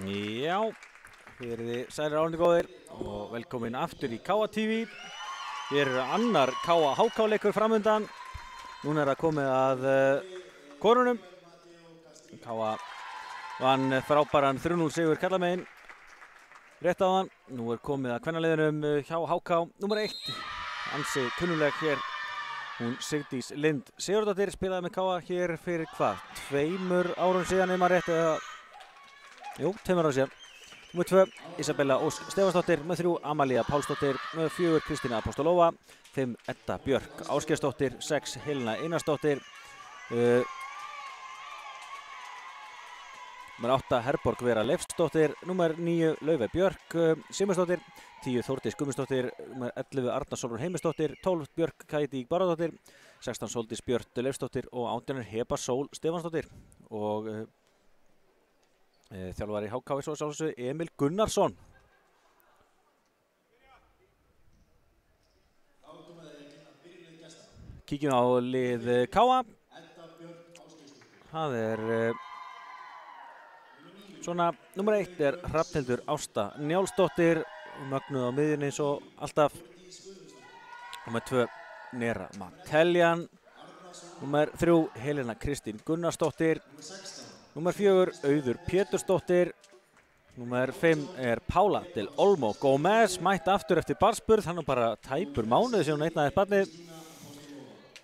Já, verið þið sælir áhorfendur góðir og velkomin aftur í KA TV. Hér annar KA HK leikur framundan. Núna það komið að konunum. KA vann frábæran 3-0 sigur karlamegin rétt áðan. Nú komið að kvennaliðunum hjá HK númer 1. Ansi kunnuleg hér. Hún Sigdís Lind Sigurðardóttir spilaði með KA hér fyrir hvað? 2 árum síðan maður rétt eða jú, 2 árum síðan. Númer 2, Isabella Ósk Stefansdóttir. Með 3, Amalía Pálsdóttir. Með 4, Kristína Apostolova. 5, Edda Björk Ásgeirsdóttir. 6, Helena Einarsdóttir. Númer 8, Herborg Vera Leifsdóttir. Númer 9, Laufey Björk Sigmundsdóttir. 10, Þórdís Guðmundsdóttir. Númer 11, Arna Sólrún Heimisdóttir. 12, Björk Kæti Bárðardóttir. 16, Sóldís Björt Leifsdóttir og 18, Heba Sól Stefansdóttir. Og þjálfari HK svo sjálfsögðu Emil Gunnarsson. Kíkjum á lið KA. Það svona, númer 1 Hrafnhildur Ásta Njálsdóttir, mögnuð á miðjunni eins og alltaf. Númer 2 Nera Mateljan. Númer 3 Helena Kristín Gunnarsdóttir. Númer 4 Auður Pétursdóttir. Númer 5 Pála del Olmo Gómez, mætt aftur eftir barnsburð, hann bara tæpur mánuði sem hún eignaði barnið.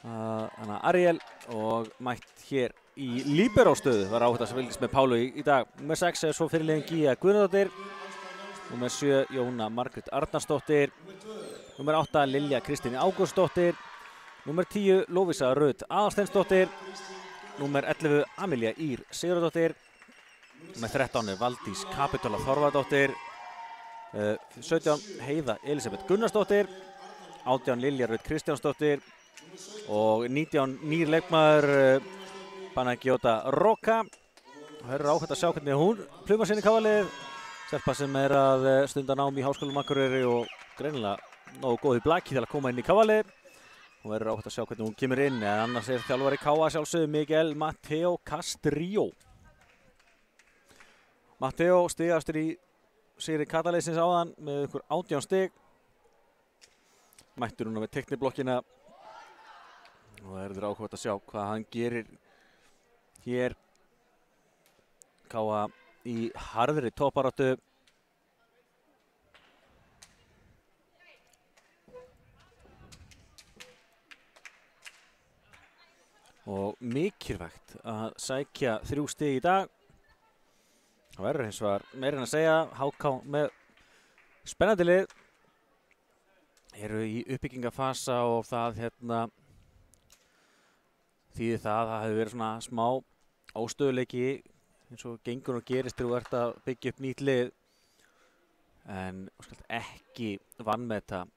Þannig að Ariel og mætt hér í líberóstöðu, var áhægt að fylgist með Pálu í dag. Númer 6 svo fyrirliðin Gía Guðnadóttir. Númer 7 Jóna Margrét Arnarsdóttir. Númer 8 Lilja Kristín Ágústsdóttir. Númer 10 Lóvísa Rut Aðalsteinsdóttir. Númer 11 Amelía Ír Sigurðardóttir. Númer 13 Valdís Kapitola Þorvardóttir. 17 Heiða Elisabeth Gunnarsdóttir. 18 Lilja Rut Kristjánsdóttir. Og 19 nýr leikmaður Panagiotta Roka. Það er áhægt að sjá hvernig hún plumar sinni KA-liðið. Stelpa sem að stunda nám í Háskólanum Akureyri og greinilega nógu góð í blaki til að koma inn í KA-liðið. Hún verður áhægt að sjá hvernig hún kemur inn, en annars þjálfari KA sjálfsögðu Miguel Mateo Castrillo. Mateo stigastur í sigri Kataliðsins áðan með ykkur 18 stig. Mættur núna með teikniblokkina og það verður áhægt að sjá hvað hann gerir hér. KA í harðri topparáttu. Og mikilvægt að sækja 3 stig í dag. Það verður hins vegar meira en að segja. HK með spennandi lið. Eru í uppbyggingafasa og það þýðir það hefur verið svona smá óstöðuleiki eins og gengur og gerist þegar þú ert að byggja upp nýtt lið. En skalt ekki vanmeta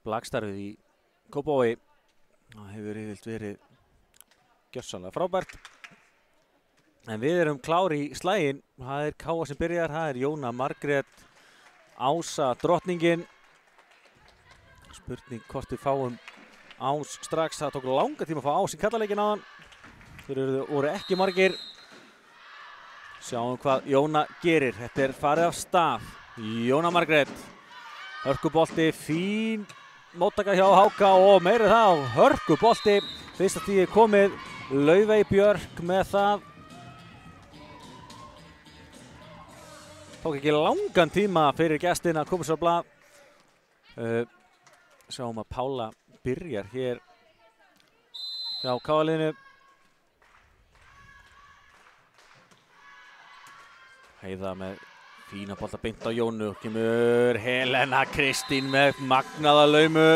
blagstarfið í Kópavogi. Það hefur yfirleitt verið gjörsamlega frábært. En við erum klári í slaginn. Það KA sem byrjar. Það Jóna Margrét Ása drottningin. Spurning hvort við fáum Ás strax. Það tók langa tíma að fá Ás í kallaleikinn áðan. Þeir voru ekki margir. Sjáum hvað Jóna gerir. Þetta farið af stað. Jóna Margrét. Hörkubolti, fín móttaka hjá HK og meira það. Hörkubolti. Fyrsta stigið komið. Laufey Björk með það. Tók ekki langan tíma fyrir gestin að koma sér á blað. Sjáum að Pála byrjar hér hjá KA-liðinu. Heiða með fína bolta beint á Jónu. Kemur Helena Kristín með magnaða laumu.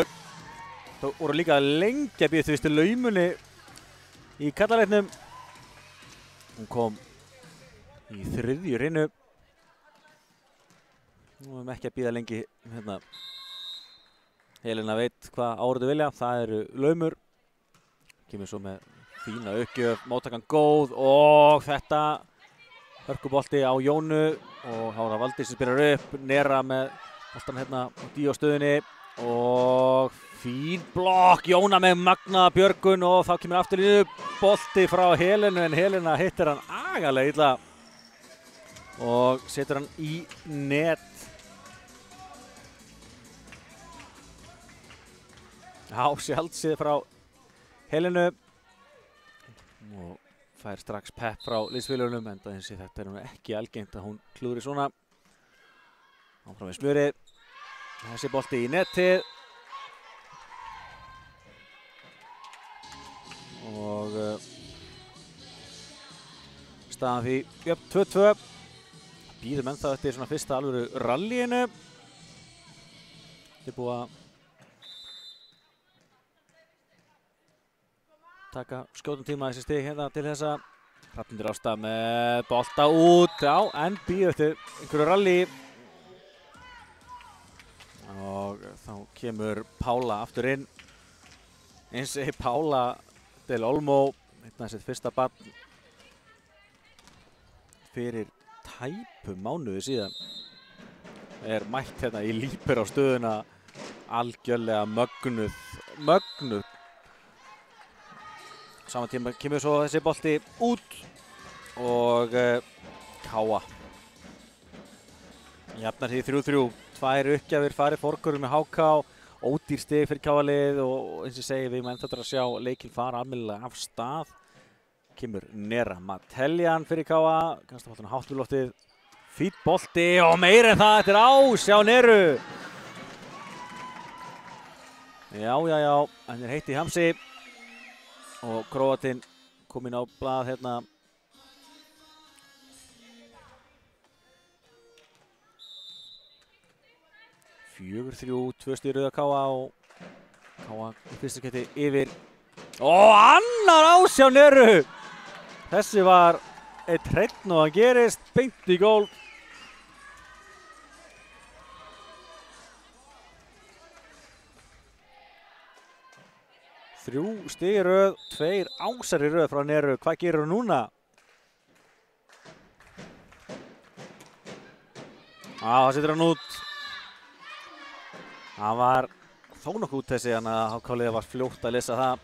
Það voru líka lengi að bíða eftir laumunni í kallaleiknum. Hún kom í 3. rinu. Nú erum ekki að bíða lengi hérna. Helena veit hvað áhorfendur vilja. Það laumur. Kemur svo með fína uppgjöf. Móttakan góð og þetta hörkubolti á Jónu og Hára Valdís sem byrjar upp. Nera með alltaf hérna á díóstöðunni og fín blokk. Jóna með magnaða björgun og þá kemur aftur í bolti frá Helenu en Helena hittir hann agalega illa. og setur hann í net. Já, sjálfsið frá Helenu og fær strax pepp frá liðsfélögunum, enda eins og þetta nú ekki algengt að hún klúðri svona. Áfram við smjörið. Þessi bolti í netið. Og staðan því jöfn 2-2. Bíðum ennþá eftir svona fyrsta alvöru rallyinu. Þetta er búið að taka skjótum tíma þessi stig hérna til þessa. Hrafnhildur Ásta með bolta út, já, en bíðu eftir einhverju rally. Og þá kemur Pála aftur inn. Eins og Pála Del Olmo, hérna sitt fyrsta barn fyrir tæpum mánuði síðan. Er mætt hérna í líper á stöðuna, algjörlega mögnuð. Saman tíma kemur svo þessi bolti út og Káa jafnar því 3-3. Tvær uppgjafir farið forgörður með HK, ódýr stig fyrir Káa-liðið og eins og segi við ennþá að sjá leikinn fara almennilega af stað. Kemur Nera Mateljan fyrir Káa, kannski boltinn hátt við loftið. Fínn bolti og meira en það, þetta er sjá Neru. Já, hann er heitt í hamsi og Króatinn kominn á blað hérna. 4-3, 2 stig rauða Káa og Káa í fyrsta skipti yfir. Og annar sjá Neru. Þessi var eitt hreinn og hann gerist beint í gól. Þrjú stig í röð, 2 ásar í röð frá Neru. Hvað gerir hún núna? Það setur hann út. Það var þó nokkuð út þessi, þannig að HK-liðið var fljótt að lesa það.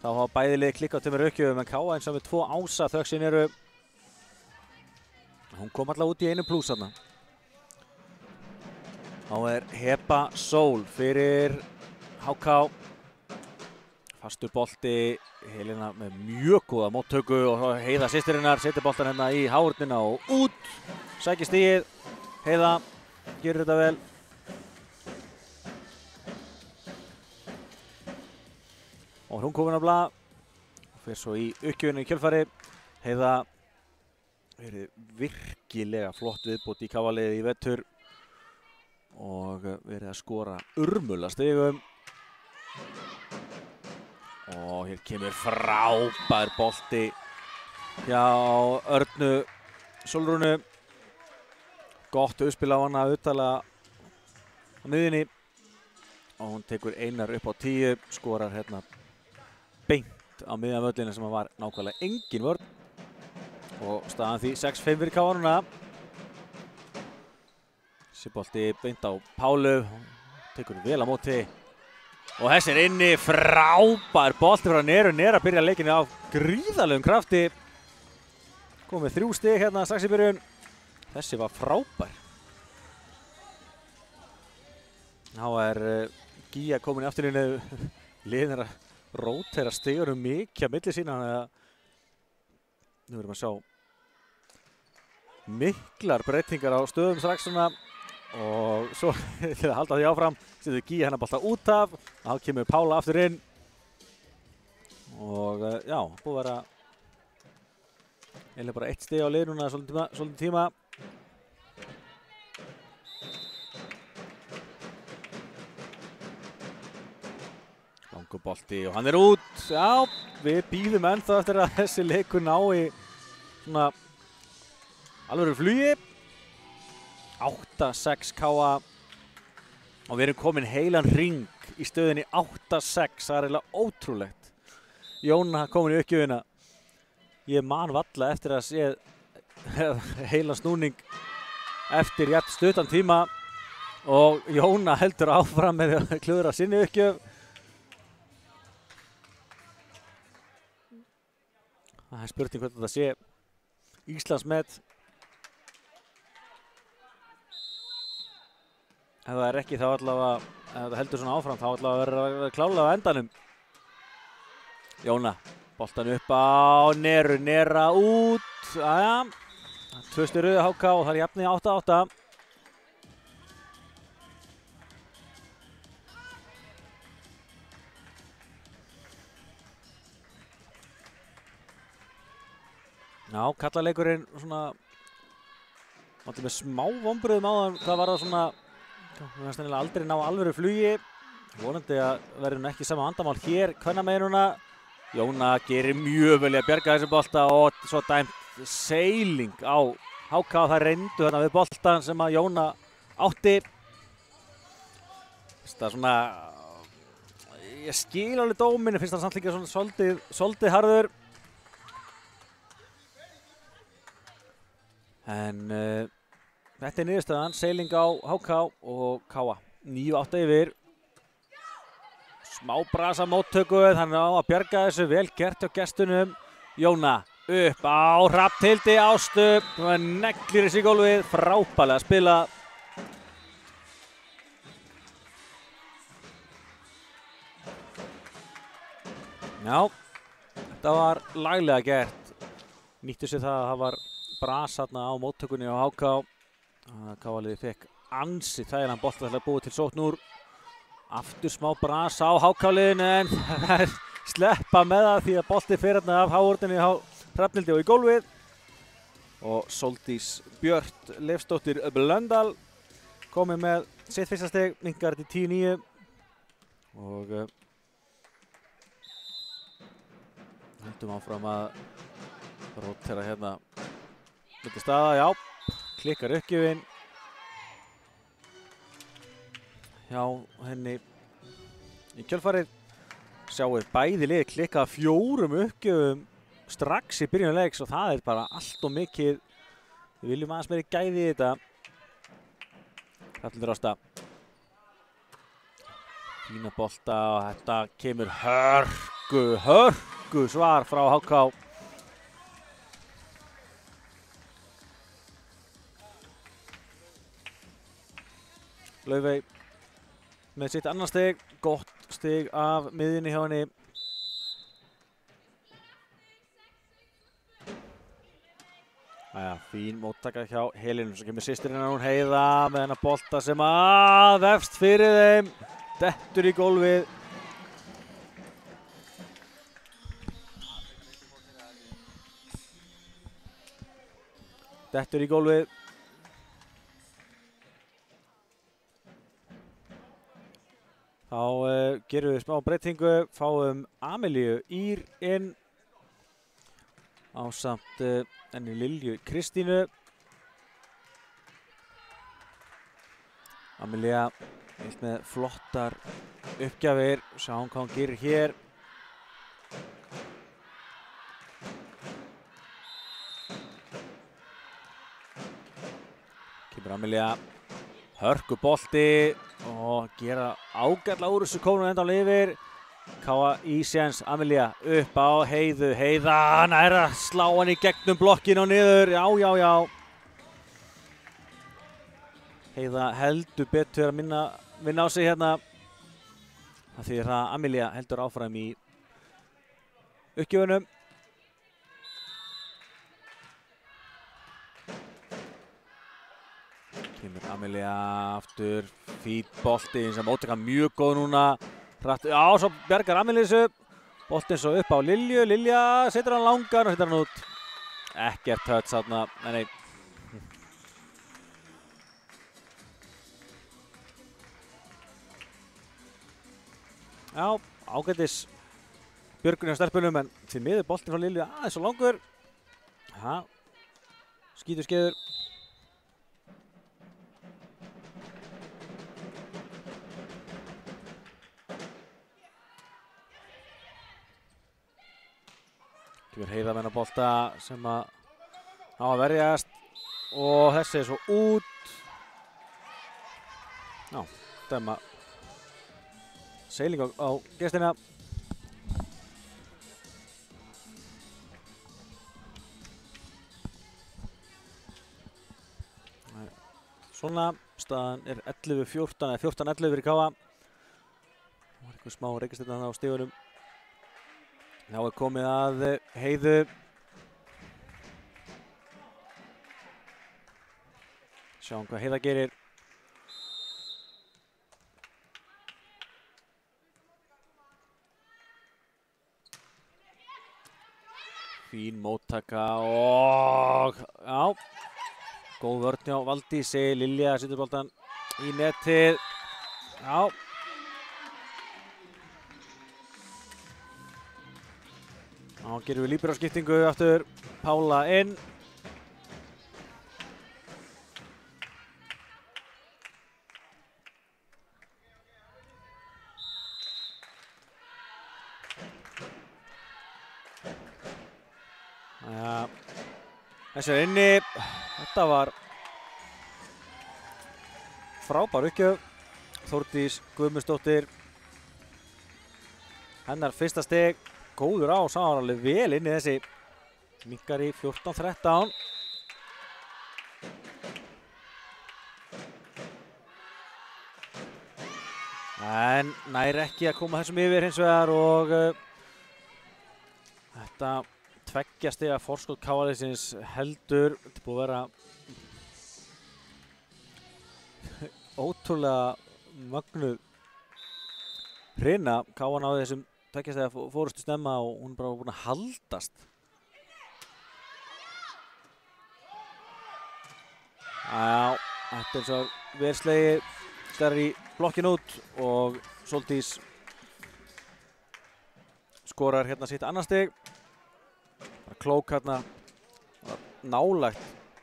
Þá hafa bæði lið klikkað til með uppgjöfum, en Káa eins og með 2 ása þökk Neru. Hún kom alltaf út í 1+ þarna. Þá er Heba Sól fyrir HK. Fastur bolti, Helena með mjög góða móttöku og Heiða systirinnar setur boltan hérna í hárnina og út. Sækir stigið, Heiða gerir þetta vel. Og hún komin á blað og fer svo í uppgjöfinu í kjölfari. Heiða verið virkilega flott viðbót í Káa-liðið í vetur og verið að skora urmula stigum. Og hér kemur frábær bolti hjá Örnu Sólrúnu. Gott uppspil á hana auðvitaðlega á miðjunni og hún tekur Einar upp á 10, skorar hérna beint á miðjan völlina sem var nákvæmlega engin vörn og staðan því 6-5 fyrir Káa núna. Þessi bolti beint á Pálu, tekur vel á móti og þessi er inni, frábær bolti frá Neru. Nera byrja leikinu á gríðarlegum krafti. Komið 3 stig hérna strax í byrjun. Þessi var frábær. Þá er Gíja komin í afturinu. Liðin er að rótera stigurum mikið á milli sína, þannig að nú erum við að sjá miklar breytingar á stöðum strax svona. Og svo til að halda því áfram setur Gíja hennar bolta út af. Þá kemur Pála aftur inn. Og já, búið að vera eiginlega bara 1 stig á lið núna svolítið tíma. Langur bolti og hann er út. Já, við bíðum ennþá eftir að þessi leikur nái svona alvöru flugi. 8-6 Káa og við erum komin heilan ring í stöðinni 8-6, það er eiginlega ótrúlegt. Jóna komin í uppgjöfina. Ég man valla eftir að sé heilan snúning eftir jafn stuttan tíma og Jóna heldur áfram með að klúðra sinni uppgjöf. Það er spurning hvernig þetta sé Íslandsmet ef það er ekki þá allavega, ef þetta heldur svona áfram, þá allavega verður klálega á endanum. Jóna, boltan upp á Neru, Nera út, aðja, 2 stig rauðu HK og það er jafnið 8-8. Já, kallaleikurinn svona, með smá vonbrigðum á það, það var það svona, við veist aldrei ná alvöru flugi, vonandi að verður hún ekki sama vandamál hér, kvennameinuna. Jóna gerir mjög vel að bjarga þessi bolta og svo dæmt seiling á HK, það reyndu þarna við boltan sem að Jóna átti. Það er svona, ég skil alveg dóminn, finnst það samt líka svona svolítið harður. En þetta er niðurstöðan, seiling á HK og Káa 9-8 yfir. Smá brasa móttöku, þannig á að bjarga þessu, vel gert hjá gestunum. Jóna upp á Hrafnhildi Ástu, neglir þessi í gólfið, frábærlega að spila. Já, þetta var laglega gert. Nýttu sér það að það var bras þarna á móttökunni á HK. Káaliði fekk ansi þægilegan bolta til að búa til sókn úr. Aftur smá bras á HK-liðinu en það er sleppa með það því að bolti fyrir hérna af Háorðinni á Hrafnhildi og í gólfið. Og Sóldís Björt Leifsdóttir Blöndal komið með sitt fyrsta stig, minkar til 10-9 og höldum áfram að rótera hérna milli staða, já, klikkar uppgjöfin hjá henni í kjölfarið. Sjáum bæði lið klikka 4 uppgjöfum strax í byrjun leiks og það er bara allt og mikið. Við viljum aðeins meiri gæði í þetta. Hrafnhildur Ásta. Fína bolta og þetta kemur hörku svar frá HK. Laufey með sitt annar stig, gott stig af miðjunni hjá henni. Æja, fín móttaka hjá Helenu, svo kemur systirinn hún Heiða með hennar bolta sem að vefst fyrir þeim, dettur í gólfið. Dettur í gólfið. Þá gerum við smá breytingu, fáum Amelíu Ír inn ásamt henni Lilju Kristínu. Amelía heilt með flottar uppgjafir, sjáum hvað hún gerir hér. Kemur Amelía, hörku bolti og gera ágætlega úr þessu kónu enda á lifir. Káa í séns, Amelía upp á Heiðu, Heiða nær að slá hann í gegnum blokkin og niður, já. Heiða heldur betur að vinna á sig hérna. Það þýðir að Amelía heldur áfram í uppgjöfunum. Kemur Amelía aftur, fít bolti sem móttaka mjög góð núna. Hratt, já, svo bjargar Amelía þessu. Boltinn svo upp á Lilju, Lilja setur hann langan og setur hann út. Ekkert touch þarna, nei. Já, ágætis björgun hjá stelpunum en því miður boltinn frá Lilju aðeins svo langur. Já, skítur skeiður. Kemur Heiða með hennar bolta sem að ná að verjast og þessi er svo út. Já, dæma seiling á gestina. Svona, staðan 11-14 eða 14-11 fyrir Káa. Það var eitthvað smá reikistjarna á stígunum. Þá komið að Heiðu. Sjáum hvað Heiða gerir. Fín móttaka og já, góð vörn hjá Valdísi. Lilja setur boltann í netið. Já. Þá gerum við líberaskiptingu aftur. Pála inn. Þessi er inni. Þetta var frábær uppgjöf. Þórdís Guðmundsdóttir. Hennar fyrsta stig. Góður á, sá hann alveg vel inn í þessi. Minnkar í 14-13. En nær ekki að koma þessum yfir hins vegar og þetta tveggja stiga forskot Káa-liðsins heldur. Þetta er búið að vera ótrúlega mögnuð hrina. Káa náði þessum tveggja stiga fórustu snemma og hún er bara búin að haldast. Já, þetta er svo verslegi. Þetta er í blokkin út og Sóldís skorar hérna sitt annað stig. Klók hérna nálægt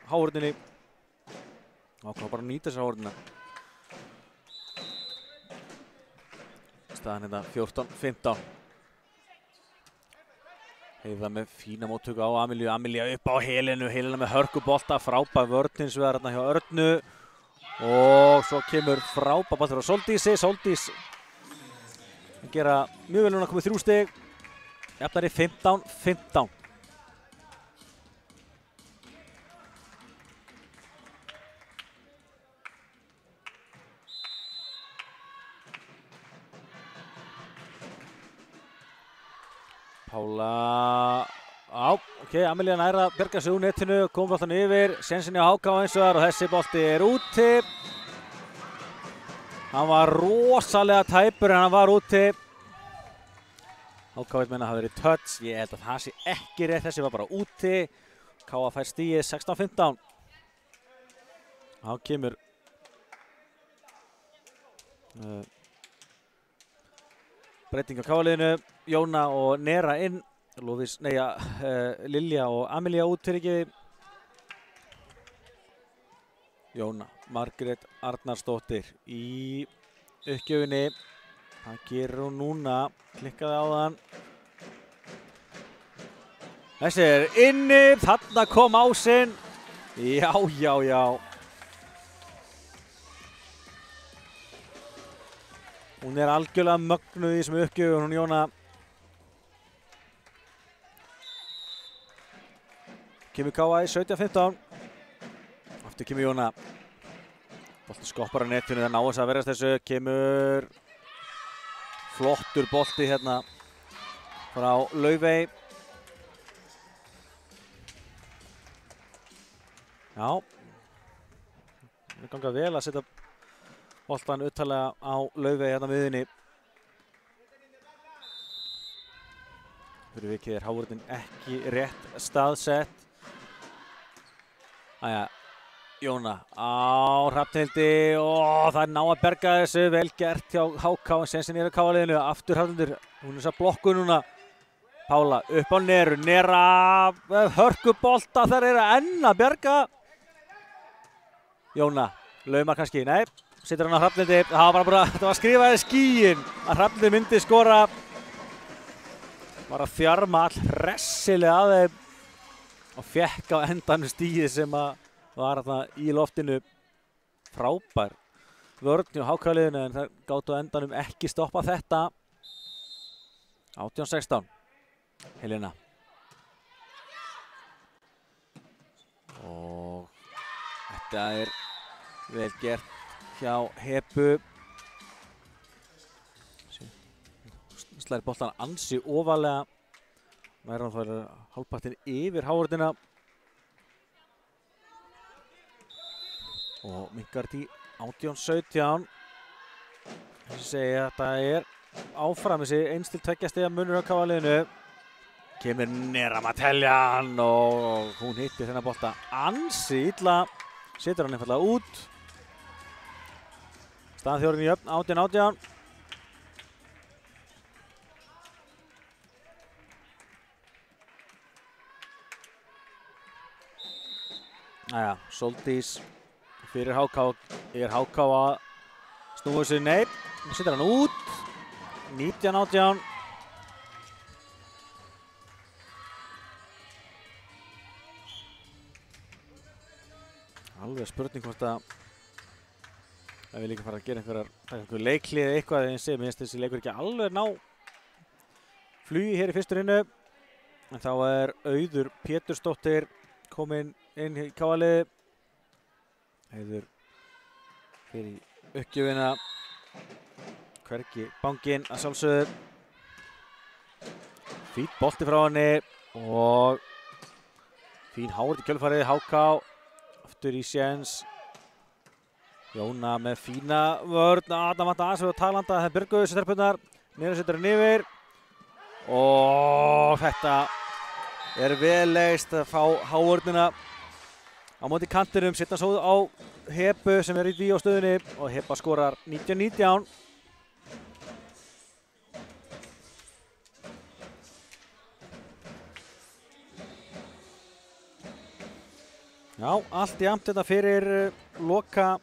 háhorninni. Ákvað bara að nýta þessar háhornina. Staðan hérna 14-15. Heiða með fína móttöku á Amelíu. Amelía upp á helinu. Helina með hörkubolta. Frábær vörn hins vegar hérna hjá Örnu. Og svo kemur frábær boltur á Sóldísi. Sóldís gera mjög vel núna, komið 3 stig. Jafnar í 15-15. Pála, á, ok, Amelía næra að bjarga sig úr netinu, kom boltan yfir, sensinni á Háká eins og þessi bolti er úti. Hann var rosalega tæpur en hann var úti. Háká veit meina að það hafi verið touch, ég held að það sé ekki rétt, þessi var bara úti. Káa fær stigið 16-15. Þá kemur breyting á Káa-liðinu. Jóna og Nera inn. Lilja og Amelía út fyrir ekki. Jóna Margrét Arnarsdóttir í uppgjöfinni. Það gerir hún núna. Klikkaði á þann. Þessi er inni. Þarna kom ásinn. Já, já, já. Hún er algjörlega mögnuð í þessum uppgjöfum, hún Jóna. Kemur Káa í 17-15. Aftur kemur Jóna. Bolti skoppar á netinu, það náðist að verðast þessu. Kemur flottur bolti hérna frá Laufey. Já. Það ganga vel að setja boltan uttalega á Laufey hérna miðunni. Fyrir vikið er hávörðin ekki rétt staðsett. Æja, Jóna á Hrafnhildi og það er ná að berga þessu. Vel gert hjá Háká, sensin er á Káa-liðinu. Aftur Hrafnhildur, hún er þess að blokku núna. Pála upp á Neru, Nera hörkubolta, þær eru enn að berga. Jóna, laumar kannski, nei. Setur hann á Hrafnhildi, þetta var skrifað í skýin að Hrafnhildi myndi skora. Var að þjarma all hressilega að þeim og fekk á endanum stigið sem var þarna í loftinu. Frábær vörn hjá Háká-liðinu en það gátu á endanum ekki stoppa þetta. 18-16. Helena. Og þetta er Vel gert hjá Hebu. Slæðir boltan ansi ofalega. Nær hann þar hálfpartinn yfir hávörðina. Og minkar til 18-17. Þessi segja að þetta áfram þessi 1-2 stiga munur á KA-liðinu. Kemur Neramateljan og hún hittir þennan bolta ansi illa. Setur hann einfallega út. Staðan þjórinn í jöfn, 18-18. Næja, Soldís fyrir HK. HK að snúa sig? Nei, setur hann út. 19-18. Alveg spurning hvort að við líka fara að gera einhver leiklið eða eitthvað, en mér finnst þessi leikur ekki alveg ná flugi hér í fyrstu rinnu. En þá Auður Pétursdóttir komin inn í KA-liði. Auður fyrir uppgjöfina. Hvergi banginn að sjálfsögðu. Fín bolti frá henni og fín hávörð í kjölfarið. HK aftur í séns. Jóna með fína vörn. Adam vantar aðeins við að talanda. Það björguðu þessi stelpunnar. Niður setur hann yfir. Og þetta vel leist að fá hávörnina á móti kantinum. Setja svo á Hebu sem í því á stöðunni. Og Heba skorar 19-19. Já, allt jafnt þetta fyrir loka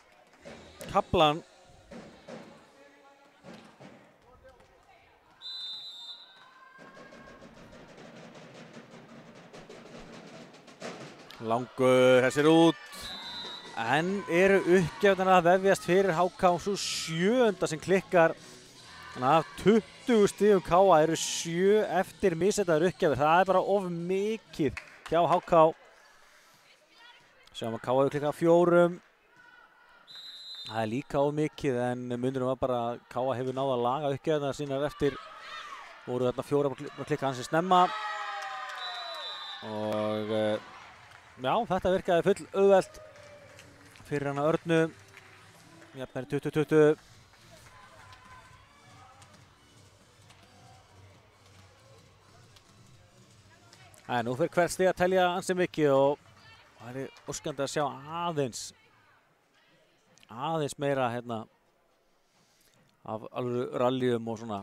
kaflan. Langur, þessir út. En uppgjöfnar að vefjast fyrir HK svo 7. sem klikkar. Þannig að 20 stigum KA 7 eftir missettaðar uppgjöfur. Það bara of mikið hjá HK. Sjáum að KA hefur klikkað 4. Það líka of mikið, en munurinn var bara að KA hefur náð að laga uppgjöfnar sínar eftir. Voru þarna 4 að klikka hansi snemma. Og já, þetta virkaði full auðvelt fyrir hana Örnu. Jafnari 20-20. Nú fyrir hvert stig að telja ansi mikið og það óskandi að sjá aðeins meira hérna af alveg rallyum og svona.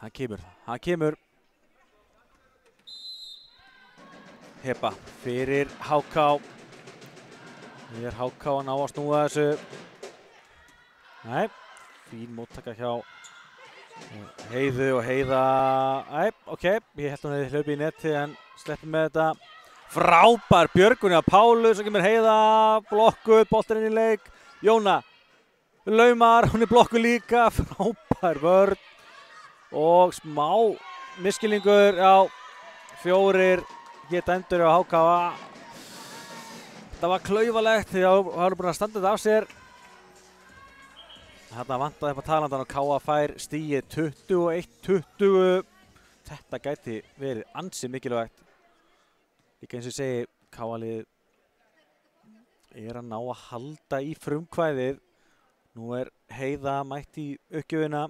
Það kemur. Heba fyrir HK. Hér HK að ná að snúa þessu. Nei, fín móttaka hjá Heiðu og Heiða. Nei, ok, ég held hún hefði hlaupið í netti en sleppið með þetta. Frábær björgunni af Pálu, svo kemur Heiða, blokkuð, boltinn inn í leik. Jóna laumar, hún blokkuð líka, frábær vörn. Og smá misskilningur, já, 4 geta endur á HK. Þetta var klaufalegt því að það var búin að standa þetta af sér. Þarna vantaði upp á talandan og KA fær stigið 21-20. Þetta gæti verið ansi mikilvægt. Líka eins og ég segi, KA-lið að ná að halda í frumkvæðið. Nú Heiða mætt í uppgjöfina.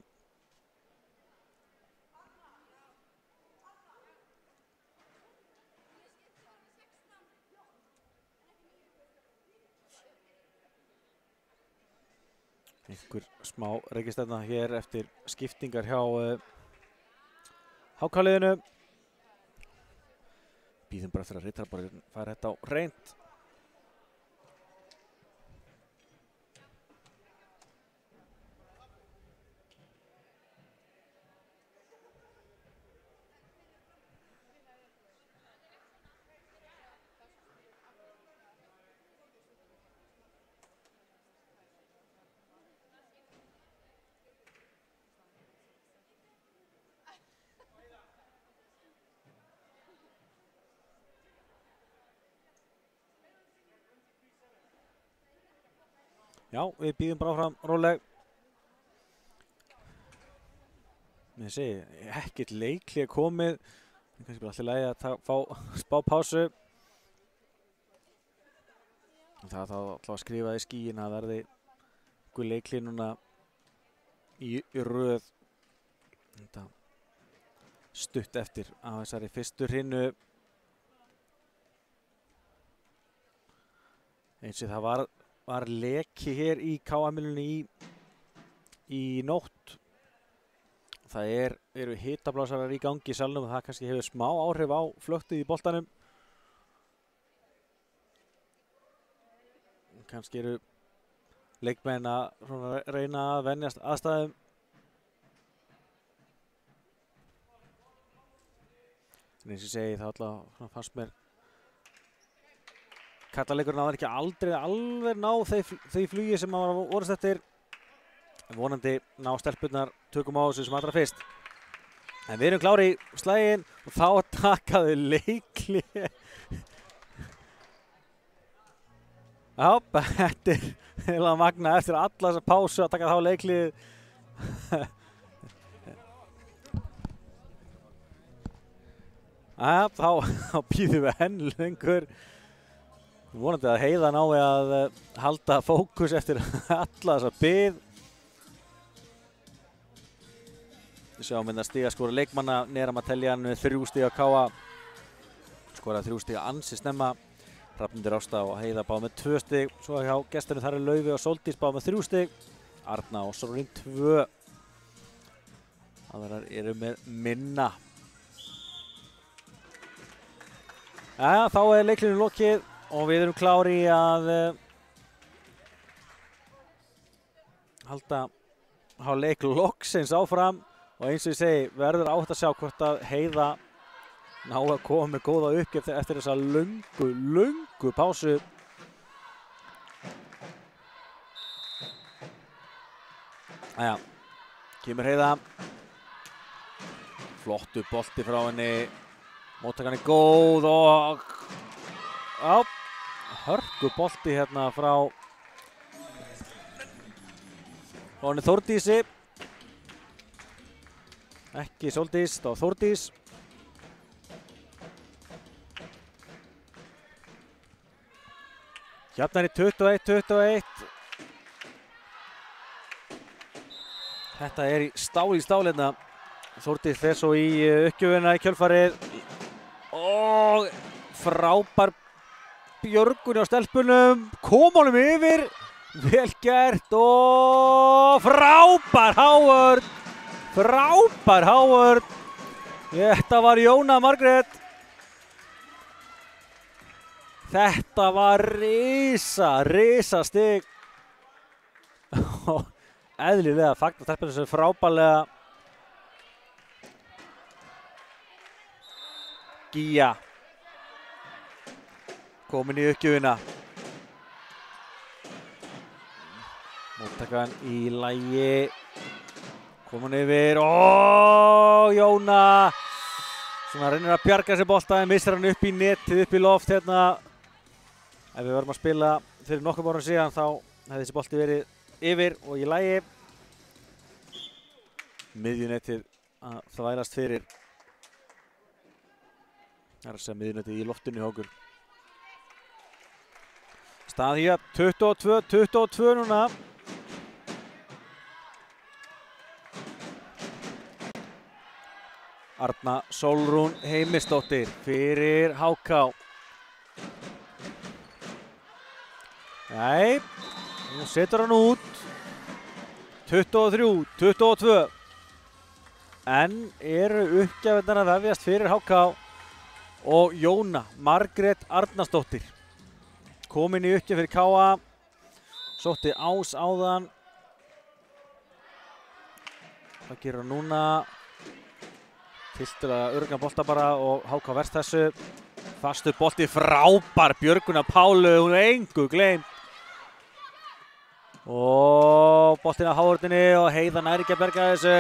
Einhver smá reikistefna hér eftir skiptingar hjá HK-liðinu. Bíðum bara eftir að ritarborinn fara þetta á reynd. Já, við býðum bara áfram róleg. Mér segi, ekkert leiklið komið. Kannski bara allir lagi að fá spá pásu. Það þá alltaf að skrifa í skíin að verði einhver leiklið núna í röð. Þetta stutt eftir á þessari fyrstu hrinu. Eins og það var leki hér í KA-milunni í nótt. Það eru hitablásarar í gangi í salnum og það kannski hefur smá áhrif á flöktið í boltanum. Kannski eru leikmenn að reyna að venjast aðstæðum. En eins og ég segi það alltaf fannst mér kallaleikurinn að það ekki aldrei alveg ná þeir flugi sem að voru eftir. Vonandi ná stelpurnar tökum á þessu sem allra fyrst. En við erum klári í slaginn og þá takaðu leikli. Já, þetta heila magna eftir alla þessa pásu að taka þá leiklið. Já, þá býðum við enn lengur. Vonandi að Heiða nái að halda fókus eftir alla þessa bið. Við sjáum hérna stigaskora leikmanna, Neram að telja hann 3 stiga KA. Skoraði 3 stiga ansi snemma. Hrafnhildur Ásta og Heiða báðu með 2 stig. Svo hjá gesturinn þar Laufi og Sóldís báðu með 3 stig. Arna og Sólrún 2. Aðrar eru með minna. Jæja, þá leiklinu lokið og við erum klári að halda leik loksins áfram. Og eins og ég segi, verður átt að sjá hvort að Heiða ná að koma með góða uppgjöf eftir þessa löngu pásu. Jæja, kemur Heiða. Flottu bolti frá henni. Móttakan góð og hörku bolti hérna frá henni Þórdísi. Ekki Sóldís, þá Þórdís. Jafnari 21-21. Þetta í stál hérna. Þórdís fer svo í uppgjöfuna í kjölfarið. Og frábær björgun á stelpunum. Kom honum yfir. Vel gert og frábær Hávörn. Frábær Hávörn. Þetta var Jóna Margrét. Þetta var risa stig. Eðlilega fagnar stelpunum sem frábærlega. Gía. Komin í uppgjöfuna. Móttakan í lagi. Komin yfir, Jóna svona reynir að bjarga sér bolta en missir hann upp í netið, upp í loft hérna. Ef við varum að spila fyrir nokkrum árum síðan þá hefði þessi bolti verið yfir og í lagi. Miðjunetið að þvælast fyrir. Það er að segja miðjunetið í loftinu hjá okkur. Staðið hér 22 núna. Arna Sólrún Heimisdóttir fyrir HK. Nei, nú setur hann út. 23-22. En eru uppgjafinnar að vefjast fyrir HK og Jóna Margrét Arnarsdóttir. Komin í uppgjaf fyrir KA. Sótti Ás áðan. Hvað gerir hann núna? Tiltölulega öruggan bolta bara og HK verst þessu. Fastur bolti, frábær björgun af Pálu, hún engu gleymt. Og boltinn af Hávörninni og Heiða nær ekki að berga þessu.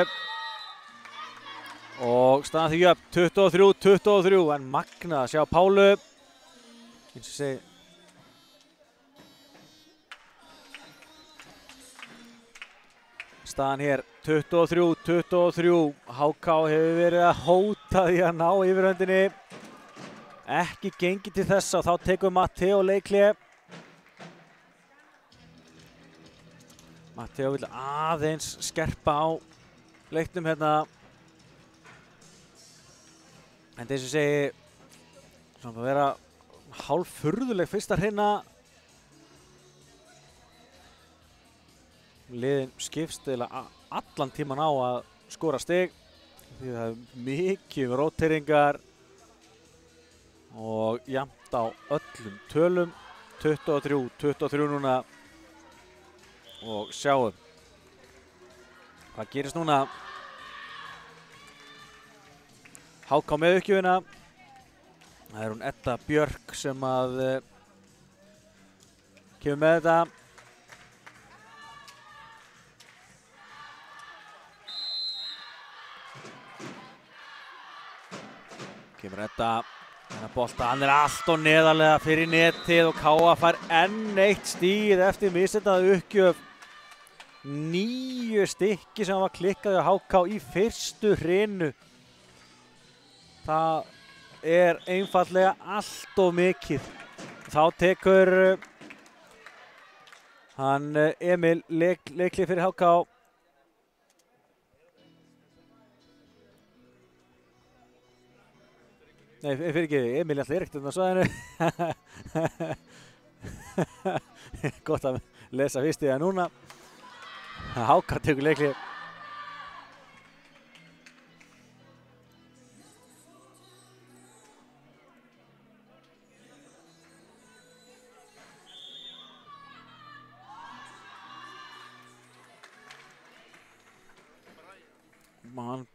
Og staðan því jöfn, 23-23, en magnað að sjá Pálu. Eins og segi. staðan hér 23-23. HK hefur verið að hóta því að ná yfirhöndinni. Ekki gengið til þessa og þá tekur Matteo leikhlé. Matteo vil aðeins skerpa á leiknum hérna. En þess að segi, svona að vera hálf furðuleg fyrsta hreina. Liðin skipst eða allan tíman á að skora stig. Því það er mikið róteringar og jafnt á öllum tölum. 23-23 núna. Og sjáum hvað gerist núna. HK með uppgjöfina. Það er hún Edda Björk sem að kemur með þetta. Kemur Edda, þennan bolta, hann er allt og neðarlega fyrir netið og KA fær enn eitt stíð eftir missettaða uppgjöf. 9 stykki sem var klikkað á HK í fyrstu hrinu. Það er einfaldlega allt of mikið. Þá tekur hann Emil leikhlé fyrir HK. Nei, fyrir ekki, Emil alltaf er ekkert á svæðinu. Gott að lesa fyrst í það núna. HK tekur leikhlé.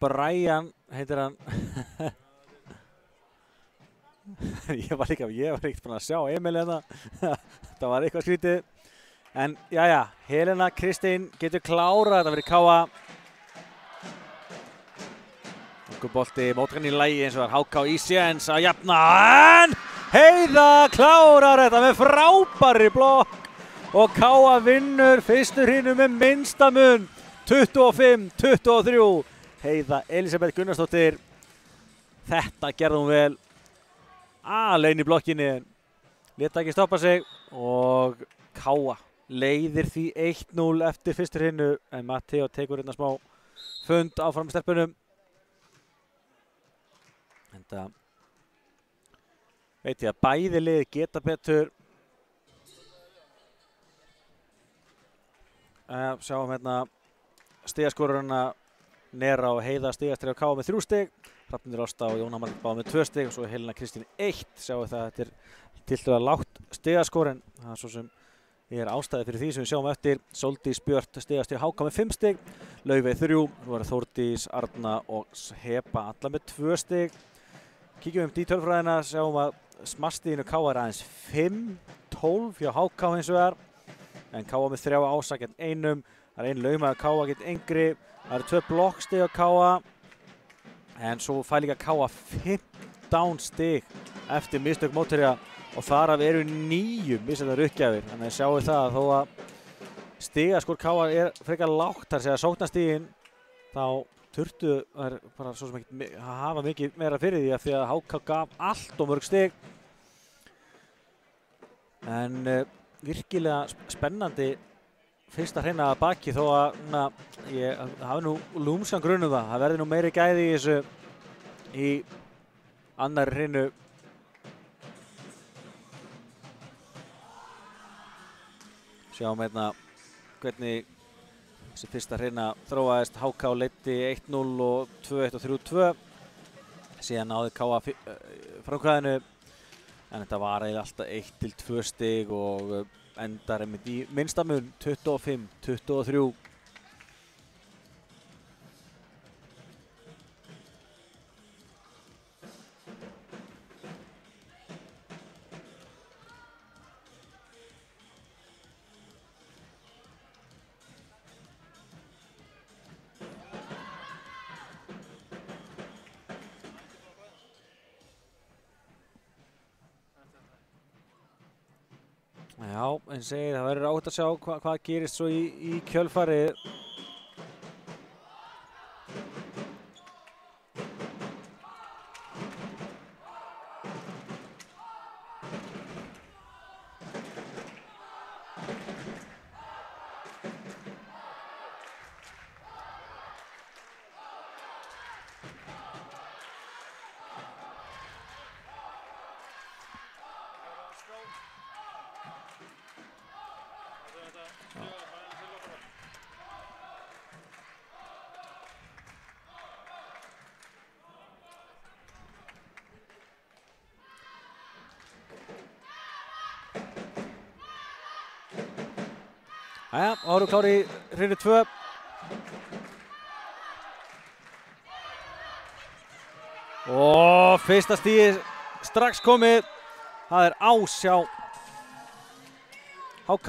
Brian heitir hann. Ég var ekkert búinn að sjá Emil hérna. Það var eitthvað skrítið. En jæja, Helena Kristín getur klárað þetta fyrir KA. Bolti mótkan í lagi eins og var HK í séns að jafna. En Heiða klárar þetta með frábærri blokk. Og KA vinnur fyrstu hrinu með minnsta mun. 25-23. Heiða Elisabeth Gunnarsdóttir. Þetta gerði hún vel. Alein í blokkinni. Lét ekki stoppa sig. Og KA leiðir því 1-0 eftir fyrstu hrinu. En Matteo tekur hérna smá fund áfram með stelpunum. Þetta veit ég að bæði lið geta betur. Sjáum hérna stigaskorurina. Nera og Heiða stigastri á KA með 3 stig. Hrafnhildur Ásta og Jóna Margrét báða með 2 stig og svo Helena Kristín 1. Sjáum það að þetta er tiltölulega lágt stigaskorin. Það er svo sem er ástæði fyrir því sem við sjáum eftir. Sóldís Björt stigastri á HK með 5 stig. Laufey 3. Svo er Þórdís, Arna og Heba alla með 2 stig. Kíkjum í tölfræðina, sjáum að smastíðinu KA er aðeins 5-12 hjá HK hins vegar. En KA með 3 Ása gegn 1. Það er 1 laumaður KA gegn yngri. Það eru 2 blokkstig á KA. En svo fær líka KA 15 stig eftir mistök mótherja og þar af eru 9 missettar uppgjafir. Þannig að sjáu það að þó að stigaskor KA er frekar lágt, þar segja sóknarstigin, þá þurftu þær bara svo sem ekki hafa mikið meira fyrir því að HK gaf allt og mörg stig. En virkilega spennandi fyrsta hreina að baki þó að ég hafi nú lúmskan grun það. Það verði nú meiri gæði í þessu í annarri hreinu. Sjáum hérna hvernig þessi fyrsta hreina þróaðist. HK leiddi 1-0 og 2-1 og 3-2. Síðan náði KA framkvæðinu. En þetta var eiginlega alltaf 1-2 stig og endar einmitt í minnsta mun 25-23. Já, en segir það verður átt að sjá hvað gerist svo í kjölfarið. Jæja, þá erum við klári í hreinu 2. Og fyrsta stíð strax komið. Það er ás hjá HK.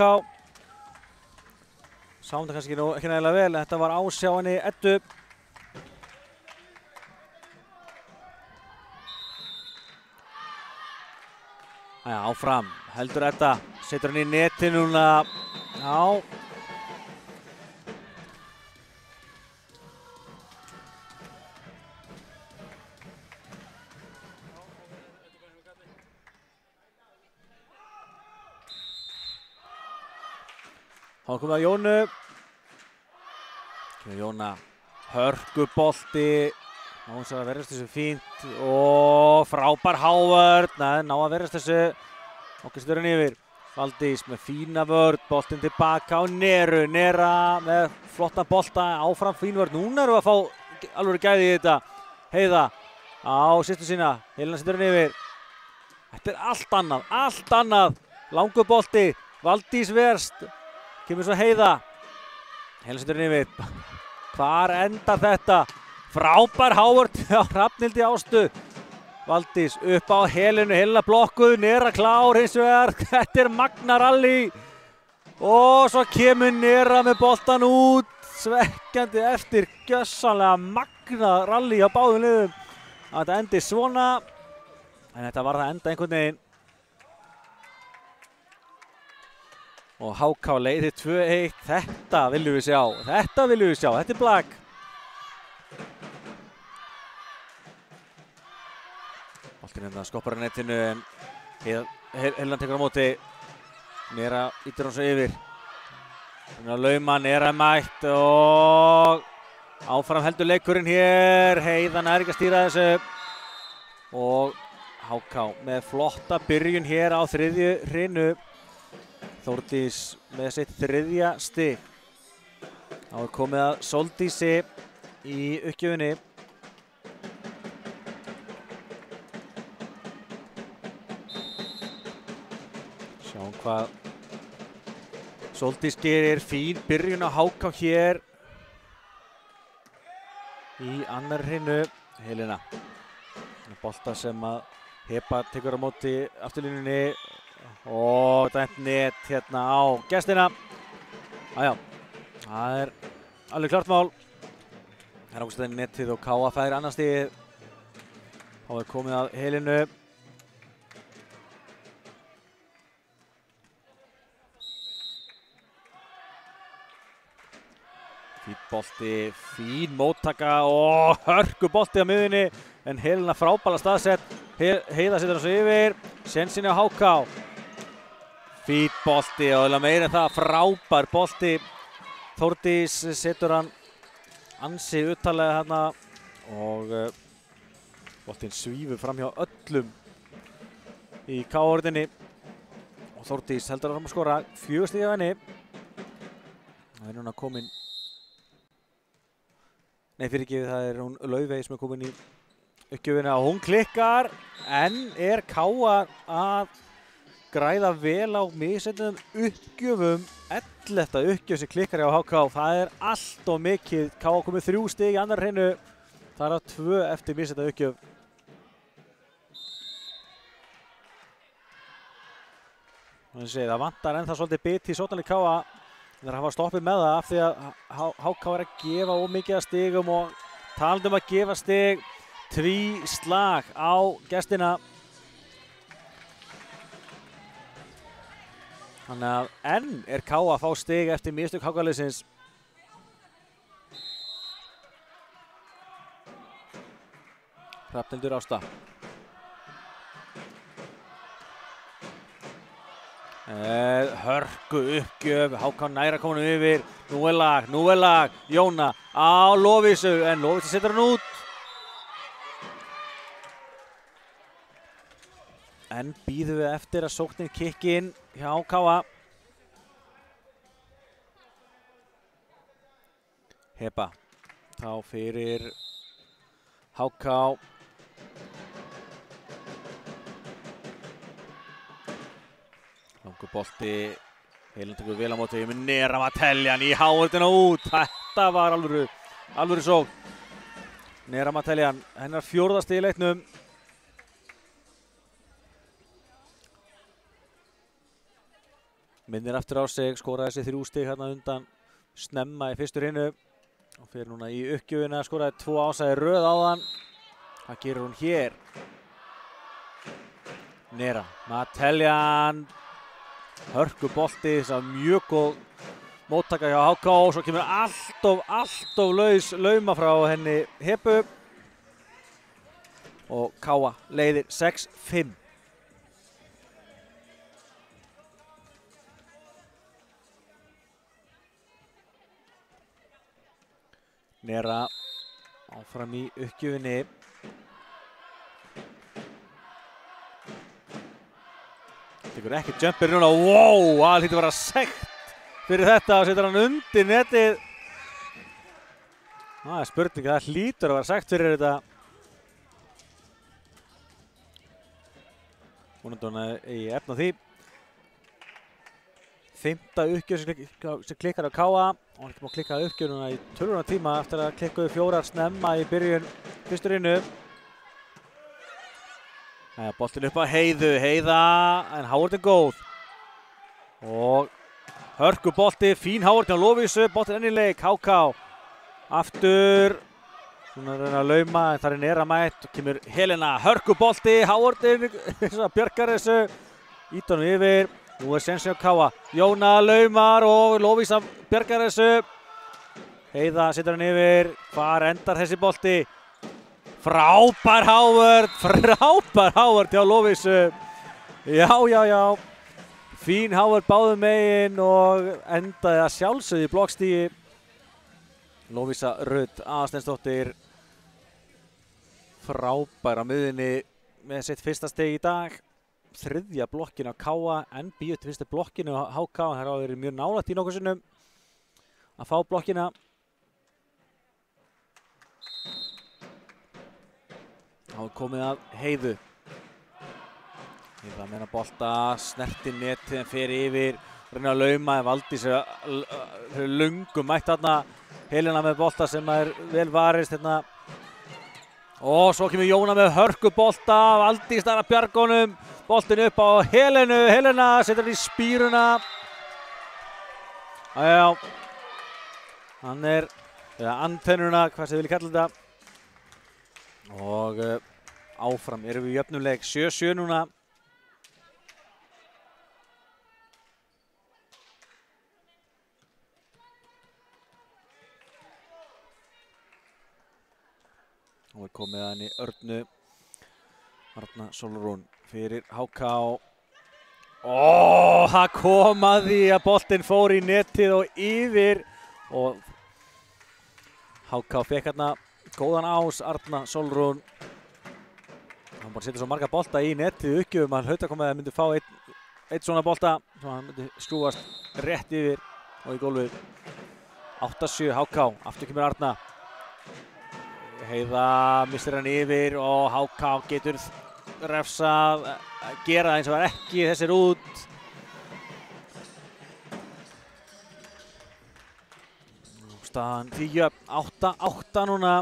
Sáum þetta kannski ekki nægilega vel, en þetta var ás hjá henni Eddu. Jæja, áfram, heldur Edda, setur hann í netið núna. Já. Þá komum við að Jónu. Jóna, hörkubolti. Ná að verðast þessu fínt. Og frábær hávörn. Nei, ná að verðast þessu. Okkar stöðurinn yfir. Valdís með fína vörn. Boltinn tilbaka á Neru. Nera með flotta bolta. Áfram fín vörn. Núna erum við að fá alveg gæði í þetta. Heiða á sýstu sína. Helena stöðurinn yfir. Þetta er allt annað. Langur bolti. Valdís verst. Kemur svo Heiða. Helena stöðurinn yfir. Hvar endar þetta? Frábær hávörn á Hrafnhildi Ástu. Valdís upp á Helenu, Helena blokkuð, Nera klár hins vegar. Þetta er magna rally. Og svo kemur Nera með boltan út. Svekkjandi eftir gjössanlega magna rally á báðum liðum. Að þetta endi svona. En þetta var það enda einhvern veginn. Og HK leiðir 2-1. Þetta viljum við sjá. Þetta er blak. Boltinn hérna skoppar á netinu en Helena tekur á móti. Nera ítir hann svo yfir. Hún er að lauma, Nera mætt og áfram heldur leikurinn hér. Heiða nær ekki að stýra þessu. Og HK með flotta byrjun hér á þriðju hrinu. Þórdís með sitt 3. stig. Þá er komið að Sóldísi í uppgjöfinni. Sjáum hvað Sóldís gerir. Fín byrjun á HK hér í annar hrinu. Helena. Bolta sem að Heba tekur á móti afturlínunni. Og dæmt net hérna á gestina. Jájá, það er alveg klart mál. Það er ákveðið netið og KA fær annað stigið. Þá er komið að Helenu. Fín bolti, fín móttaka og hörkubolti á miðjunni. En Helena frábæla staðsett. Heiða setur hann svo yfir. Sensinni á HK. Fín bolti og meira en það, frábær bolti. Þórdís setur hann ansi uttalega hérna og boltinn svífur fram hjá öllum í K-orðinni. Og Þórdís heldur að skora 4 stig af henni. Það er núna komin, nei fyrirgefið, það er hún Laufey sem er komin í uppgjöfina og hún klikkar. En er K.A. að græða vel á misendum uppgjöfum. 11. uppgjöf sem klikkar hjá HK. Það er allt og mikið. K.A. komið 3 stig í annar hreinu. Það er á 2 eftir misenda uppgjöf. Það vantar ennþá svolítið bit í sóknarleik K.A. Það hafa stoppið með það af því að HK er að gefa ómikið af stigum og talandi að gefa stig. Tvíslag á gestina. Þannig að enn er K.A. að fá stig eftir mistök HK-liðsins. Hrafnhildur Ásta. Hörku uppgjöf, HK næra komin yfir. Nú er lag. Jóna á Lovísu, en Lovísu setur hann út. En býðum við eftir að sóknin kikki inn hjá K.A. Heba, þá fyrir HK. Langur bolti Heilin tekur vel á móti með Nera Mateljan í háhöldina út. Þetta var alvöru sókn. Nera Mateljan, hennar 4. stig í leiknum. Minnir aftur á sig, skoraði þessi 3 stig hérna undan snemma í fyrstu hreinu. Og fyrir núna í uppgjöfina, skoraði 2 ásæði röð áðan. Hvað gerir hún hér? Nera Mateljan. Hörku bolti, þess að mjög góð móttaka hjá HK og svo kemur alltof lauma frá henni Hebu og Káa leiðir 6-5. Nera áfram í uppgjöfinni. Tekur ekki jumper núna, wow, það hlýtur að vera sekt fyrir þetta og setur hann undir netið. Það er spurning, það hlýtur að vera sekt fyrir þetta. Vonandi hún í efna því. 5. uppgjöf sem klikkar á Káa og hann ekki má klikka uppgjöf núna í 12 tíma eftir að klikkuðu 4 snemma í byrjun fyrstu hreinu. Boltinn upp á Heiðu, Heiða, en Hávarð er góð. Og hörku bolti, fín Hávarð á Lovísu, boltinn enn í leik, HK. Aftur, svona að reyna að lauma, en það er Nera mætt og kemur Helena, hörku bolti, Hávarð bjargar þessu, ít honum yfir. Nú er sensi á Káa, Jóna laumar og Lovísa bjargar þessu. Heiða setur hann yfir, hvar endar þessi bolti? Frábær Hávarð hjá Lovísu. Já. Fín Hávarð báðum megin og endaði að sjálfsögðu í blokkstígi. Lovísa Rut Aðalsteinsdóttir frábær á miðjunni með sitt 1. stig í dag. 3. blokkin á Káa en býður til 1. blokkinu á HK. Það hafa verið mjög nálægt í nokkuð sinnum að fá blokkina. Þá er komið að Heiðu. Heiða meina bolta, snerti netið en fer yfir, reyna að lauma en Valdís er löngum mætt þarna. Helena með bolta sem er vel varist hérna. Og svo kemur Jóna með hörku bolta, Valdís þar að bjargonum. Boltin upp á Helenu, Helena setur hann í spíruna. Já, hann er, eða antennuna, hvað sem þið vilja kalla þetta. Og áfram erum við í jöfnuleik, 7-7 núna. Og er komið að henni Örnu. Arna Sólrún fyrir HK. Það kom að því að boltinn fór í netið og yfir. Og HK fekk hérna góðan ás, Arna Sólrún. Hann bara setur svo marga bolta í netið uppgjöfum. Hann hlaut að koma að myndi fá einn svona bolta. Svo hann myndi skrúfast rétt yfir og í gólfið. 8-7 HK, aftur kemur Arna. Heiða mistir hann yfir og HK getur refsað, gera það eins og var ekki, þessir út. Staðan því jöfn, 8-8 núna.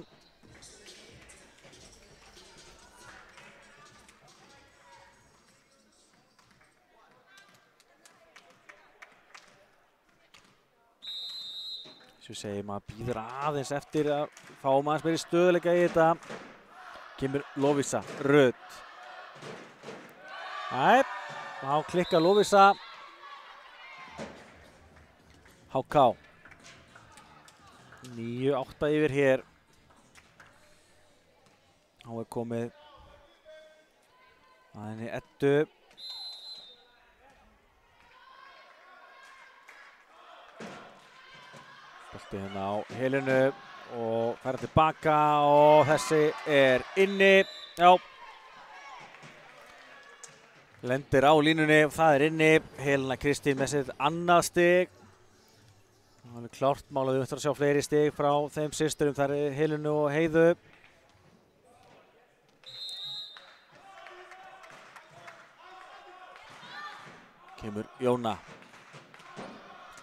Svo segir maður býður aðeins eftir að fá maður meiri stöðuleika í þetta. Kemur Lovísa Rut. Þá klikkar Lovísa. HK. 9-8 yfir hér. Þá er komið að henni Eddu. Bolti hérna á Helenu og færa tilbaka og þessi er inni. Já. Lendir á línunni og það er inni. Helena Kristín með sitt annað stig. Það er klárt mál að við ætlum að sjá fleiri stig frá þeim systurum. Það er Helenu og Heiðu. Kemur Jóna.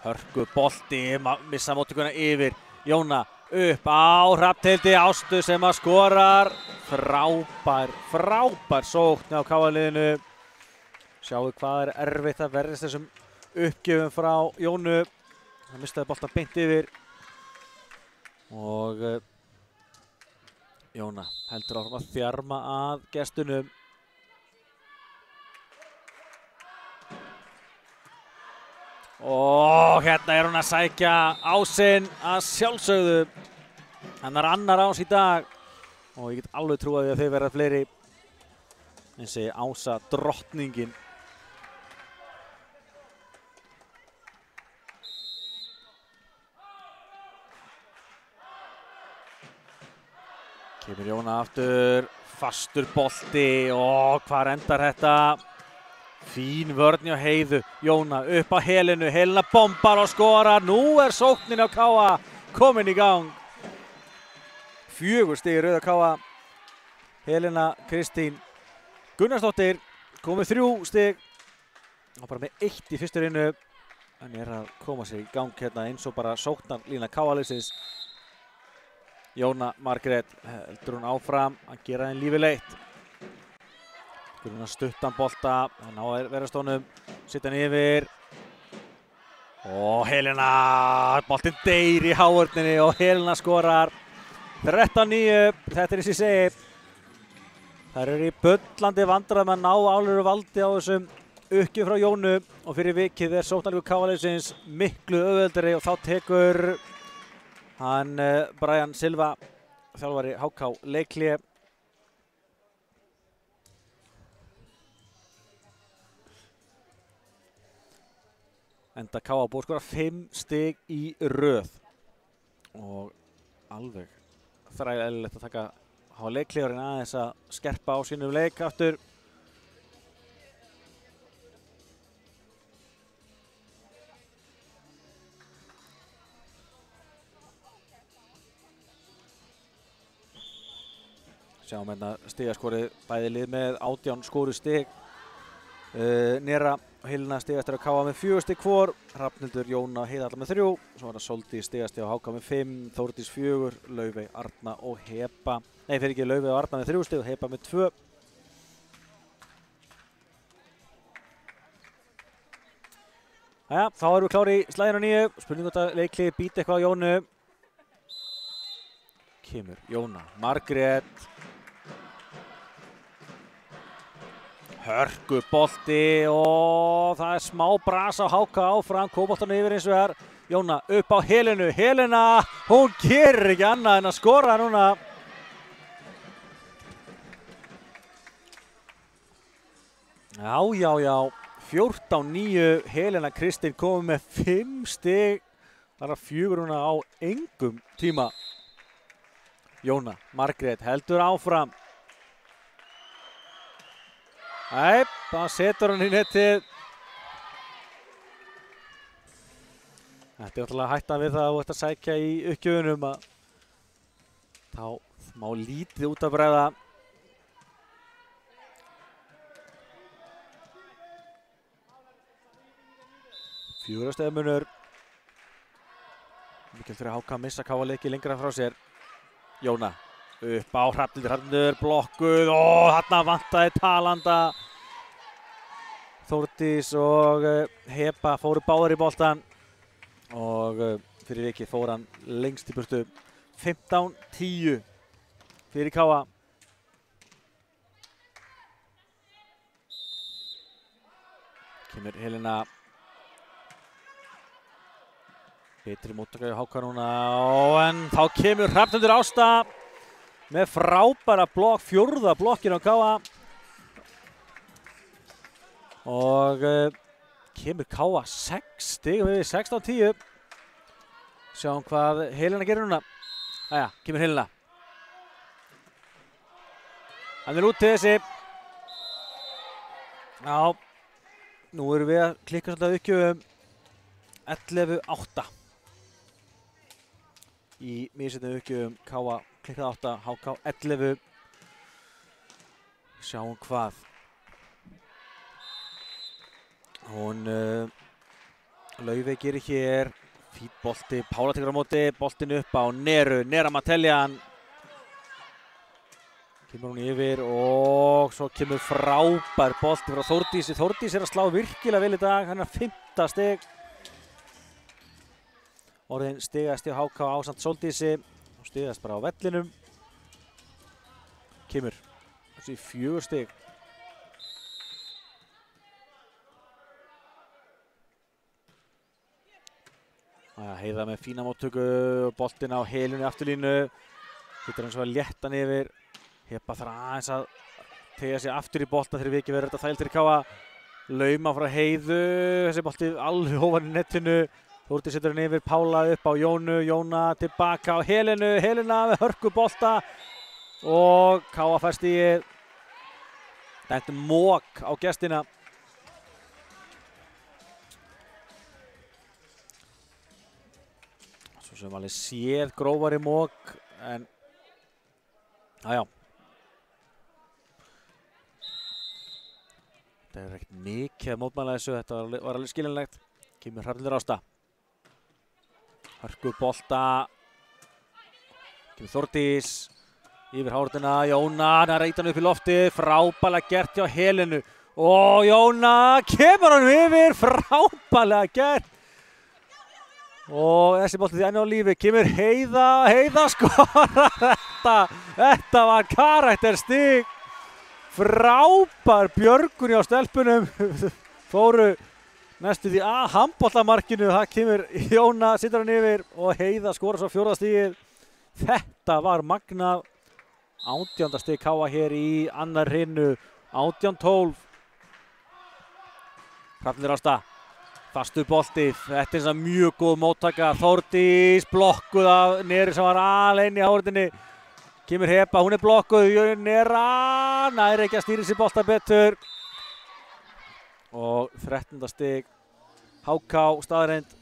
Hörku bolti, missa móttökuna yfir. Jóna upp á Hrafnhildi Ástu sem að skorar. Frábær sókn á KA-liðinu. Sjáu hvað erfitt að verðast þessum uppgjöfum frá Jónu. Það mistaði boltan beint yfir. Og Jóna heldur áfram að þjarma að gestunum. Og hérna hún að sækja ásinn að sjálfsögðu. Hennar annar ás í dag. Og ég get alveg trúið að þau verða fleiri. Þessi Ása drottningin. Kemur Jóna aftur, fastur bolti og hvar endar þetta? Fín vörn hjá Heiðu, Jóna upp á Helenu, Helena bombar og skorar, nú sóknin á KA komin í gang. 4 stig í rauða KA, Helena Kristín Gunnarsdóttir komið 3 stig og bara með 1 í fyrstu rinu, en að koma sér í gang hérna eins og bara sóknarlína KA-liðsins. Jóna Margrét heldur hún áfram að gera henni lífið leitt. Stuttan bolta, hann á að vera stónum, sitta hann yfir. Og Helena, boltinn deyr í háörninni og Helena skorar. 13-9, þetta eins ég segi. Þær eru í bullandi vandræðum að ná alvöru valdi á þessum uppgjöf frá Jónu. Og fyrir vikið sóknarleikur KA-liðsins miklu auðveldari og þá tekur hann Brian Silva, þjálfari HK leikhlé. Enda KA búið að skora 5 stig í röð. Og alveg þræðilegt að hafa leikhlé og reyna aðeins að skerpa á sínum leik aftur. Sjáum hérna stigaskorið, bæði lið með 18 skoruð stig. Nera og Helena stigastir á KA með 4 stig hvor. Hrafnhildur, Jóna, Heiða allar með 3. Svo það Sóldís stigastir á HK með 5. Þórdís 4, Laufey, Arna og Heba. Nei, fyrir ekki Laufey og Arna með 3 stig og Heba með 2. Jæja, þá erum við klári í slaginu 9. Spurning hvort að leikhlið býti eitthvað á Jónu. Kemur Jóna Margrét. Hörku bolti og það smá bras á HK áfram, kóboltan yfir eins og Jóna upp á Helenu, Helena, hún gerir ekki annað en að skora núna. Já, 14-9, Helena Kristín komið með 5 stig, þar að 4 núna á engum tíma. Jóna Margrét heldur áfram. Nei, það setur hann í netið. Þetta náttúrulega hætta við það að þú ert að sækja í uppgjöfunum að þá má lítið út að bregða. Fjögurra stiga munur. Mikilvægt fyrir HK að missa KA-leiki lengra frá sér. Jóna. Upp á Hrafnhildur, blokkuð og þarna vantaði Talanda. Þórdís og Heba fóru báðar í boltan og fyrir vikið fór hann lengst í burtu. 15-10 fyrir KA. Kemur Helena. Betri móttaka í HK núna en þá kemur Hrafnhildur Ásta. Með frábæra blokk, 4. blokkin á KA. Og kemur KA 6 stigum yfir 16-10. Sjáum hvað Helena gerir núna. Jæja, kemur Helena. Hann út til þessi. Já, nú erum við að klikka svolítið uppgjöfum. 11-8. Í misjöndum uppgjöfum KA. Klikkað 8, HK 11. Sjáum hvað. Hún Laufey gerir hér. Fín bolti, Pála tekur á móti, boltin upp á Neru, Nera Mateljan. Kemur hún yfir og svo kemur frábær bolti frá Þórdísi. Þórdís að slá virkilega vel í dag, hann 5. stig. Orðin stigast hjá HK ásamt Sóldísi og stigast bara á vellinum. Kemur þessi 4 stig. Heiða með fína móttöku og boltin á helunni afturlínu. Hittar hann svo að létta hann yfir. Heba þarf aðeins að tegja sig aftur í bolta þegar við ekki verður þetta þæltir í káa. Lauma frá Heiðu, þessi bolti alveg ofan í nettinu. Þórdís setur hann yfir, Pála upp á Jónu, Jóna tilbaka á Helenu, Helena með hörku bolta og káa fær stigið. Þetta mók á gestina. Svo sem alveg séð grófari mók, en já. Þetta ekkert mikið að mótmæla þessu, þetta var alveg skiljanlegt. Kemur Hrafnhildur Ásta. Hörku bolta. Kemur Þórdís. Yfir háruna, Jóna, hann reytir hann upp í lofti. Frábælega gert hjá Helenu. Og Jóna kemur hann yfir, frábælega gert. Og þessi bolti því enn á lífi, kemur Heiða skorar þetta var karakterstig. Frábær björgun hjá stelpunum, fóru næstu því að handboltamarkinu, það kemur Jóna, situr hann yfir og Heiða skorar svo 4. stigið. Þetta var magnað, 18. stig káa hér í annar hinu, 18-12. Hrafnhildur Ásta. Fastur bolti, þetta er mjög góð móttaka. Þórdís blokkuð af Neru sem var alveg í hárunni. Kemur Heba, hún blokkuð, Nera næri ekki að stýra sér bolta betur. Og 13. stig HK staðreind.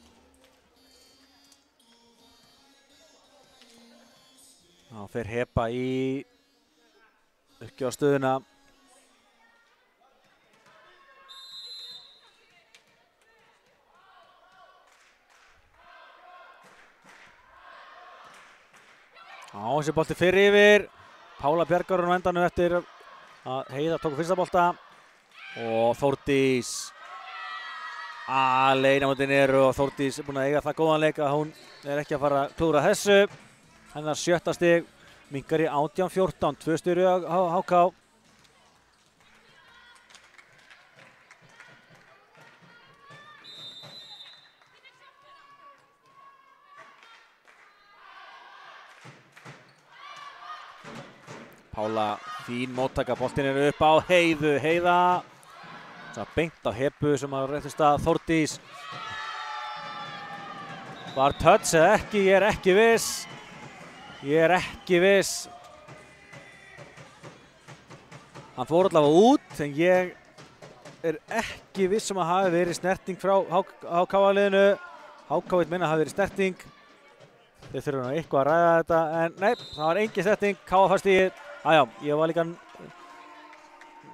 Þá fer Heba í uppgjafstöðuna. Þessi bolti fyrir yfir. Pála bjargar hann á endanum eftir að Heiða tók fyrsta bolta. Og Þórdís alein á móti Neru og Þórdís er búin að eiga það góðan leik að hún er ekki að fara að klúðra þessu. Hennar 7. stig, minnkar í 18-14, 2 stig á HK. Pála, fín móttaka, boltinn er upp á Heiðu, Heiða. Það beint á Hebu sem að réttist að Þórdís. Var touch eða ekki, ég er ekki viss. Ég er ekki viss. Hann fór allavega út, en ég er ekki viss að hafi verið snerting frá HK-liðinu. HK vill minna að hafi verið snerting. Þeir þurfa eitthvað að ræða þetta, en nei, það var engin snerting, KA fær stigið. Já, ég var líka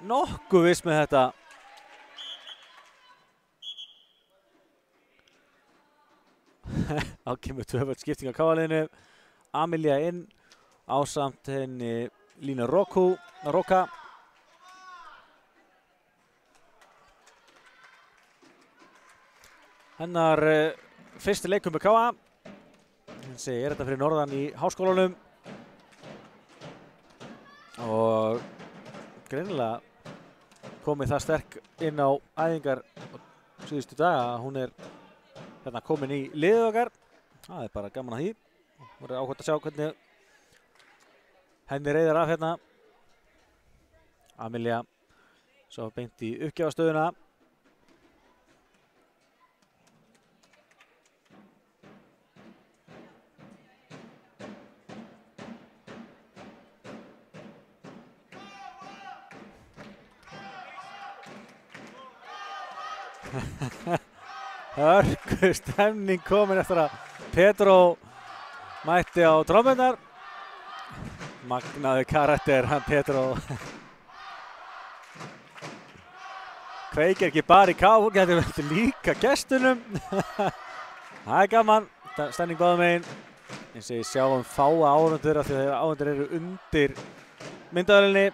nokkuð viss með þetta. Þá kemur tvöföld skipting á KA-liðinu. Amelia inn ásamt henni Lína Roka. Hennar fyrsti leikur með KA. Þessi er þetta fyrir norðan í háskólanum. Og greinilega komið það sterk inn á æfingar síðustu daga að hún er hérna komin í liðið okkar. Það er bara gaman að því. Það verður áhugavert að sjá hvernig henni reiðir af hérna. Amelia svo beint í uppgjafastöðuna. Hörku stemning komin eftir að Pedro mætti á trommunar. Magnaður karakter hann Pedro. kveikir ekki bara í káu, getur verið líka gestunum. Það er gaman, stemning báðum megin. Eins og ég sjáum fáa áhorfendur af því að áhorfendur eru undir myndavélinni.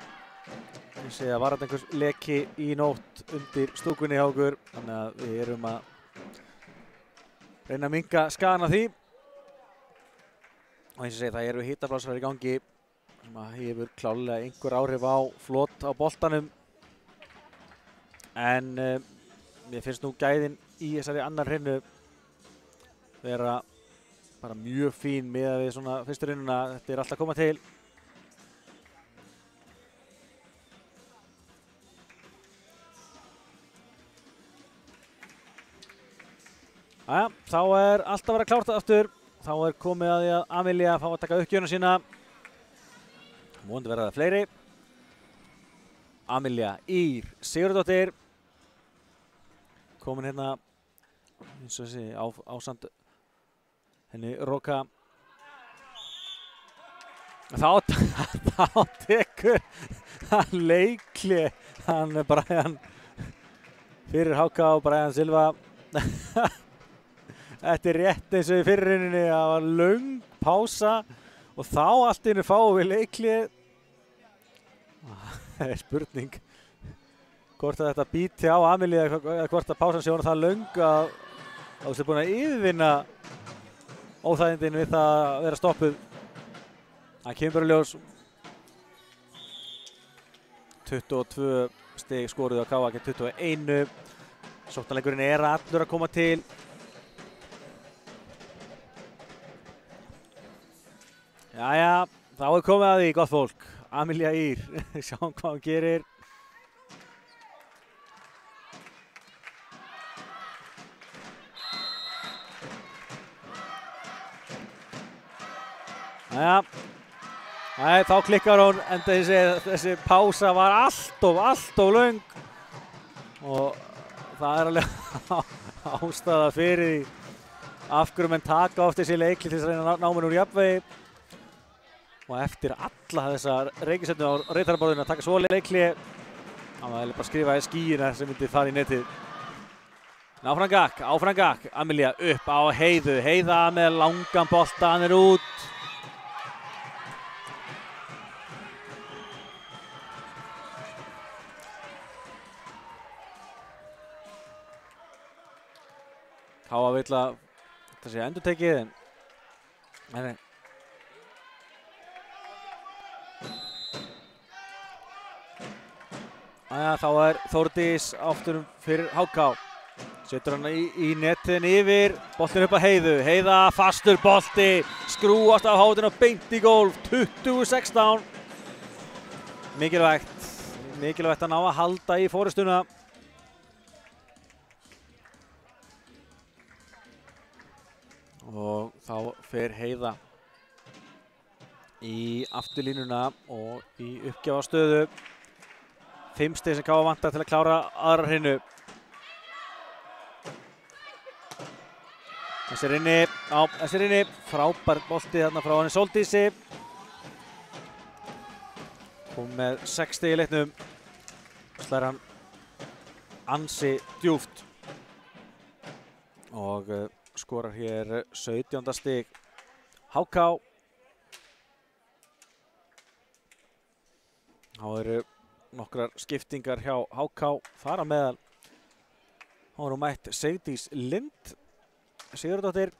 Ég sé að var þetta einhvers leki í nótt undir stúkunni hjá okkur, þannig að við erum að reyna að minnka skaðan af því. Og eins og segi, það eru hitablásar í gangi sem að hefur klárlega einhver áhrif á flot á boltanum. En mér finnst nú gæðin í þessari annar hreinu vera bara mjög fín miðað við svona fyrstu hrinuna. Þetta er alltaf að koma til. Jæja, þá er allt að vera klárt aftur. Þá er komið að því að Amelia fá að taka uppgjöfuna sína. Vonandi verða það fleiri. Amelia Ýr Sigurðardóttir. Komin hérna, eins og þessi, ásamt henni Róka. Þá tekur hann Leikli, hann Brian fyrir HK og Brian Silva. Þetta er rétt eins og í fyrirrauninni, það var löng pása og þá allt í einu fáum við Leikli. Það er spurning hvort að þetta bíti á Amelia eða hvort að pásan sé honum það löng að þú sé búin að yfirvinna óþægindin við það að vera stoppuð. Það kemur bara ljós. 22 stig skoruð á KA gegn 21. Sóknarleikurinn er allur að koma til. Jæja, þá er komið að því, gott fólk. Amelia Ýr, sjáum hvað hún gerir. Jæja, þá klikkar hún, en þessi pása var allt of löng og það er alveg ástæða fyrir því af hverju menn taka oft þessi Leikli til þess að reyna að ná menn úr jafnvægi. Og eftir alla þessa reikisefnu á reytarborðinu að taka svo Leikli, það var bara að skrifa í skýina sem myndi fara í netið. Áfram gakk, Amelia upp á Heiðu, Heiða með langan bolta, hann er út. Káa vill að þetta sé endurtekið, en nei. Þá er Þórdís aftur fyrir HK. Setur hann í netin yfir, boltin upp að Heiðu. Heiða fastur bolti, skrúast af hóðinu og beint í gólf, 20-16. Mikilvægt að ná að halda í forystuna. Og þá fer Heiða í afturlínuna og í uppgjafastöðu. 5 stig sem KA vantar til að klára aðra hreinu. Þessi er inni, frábær bolti þarna frá henni Sóldísi. Kom með 6 stig í leiknum. Slær hann ansi djúpt. Og skorar hér 17. stig. HK. Þá eru nokkrar skiptingar hjá HK, þar á meðal þá er hún mætt Sigdís Lind Sigurðardóttir.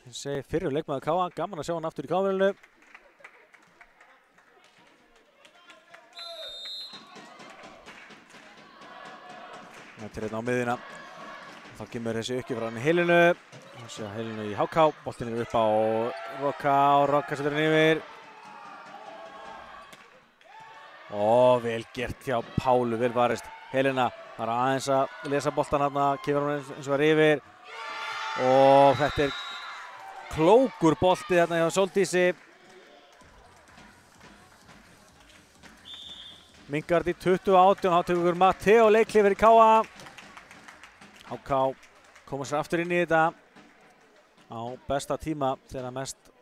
Ég segi fyrrum leikmaður KA, gaman að sjá hann aftur í KA-vélinu. Þetta er hérna á miðjuna. Þá kemur þessi uppgjöf frá hann í Heilinu. Þessi á Heilinu í HK, boltinn er upp á Róka og Róka setur hann yfir. Og vel gert hjá Pálu, vel varist. Helena þarf aðeins að lesa boltan hérna, kemur hún eins og var yfir. Og þetta er klókur bolti hérna hjá Sóldísi. Minkar í 20-18, þá tekur Matteo Leikli fyrir KA. HK koma sér aftur inn í þetta á besta tíma þegar mest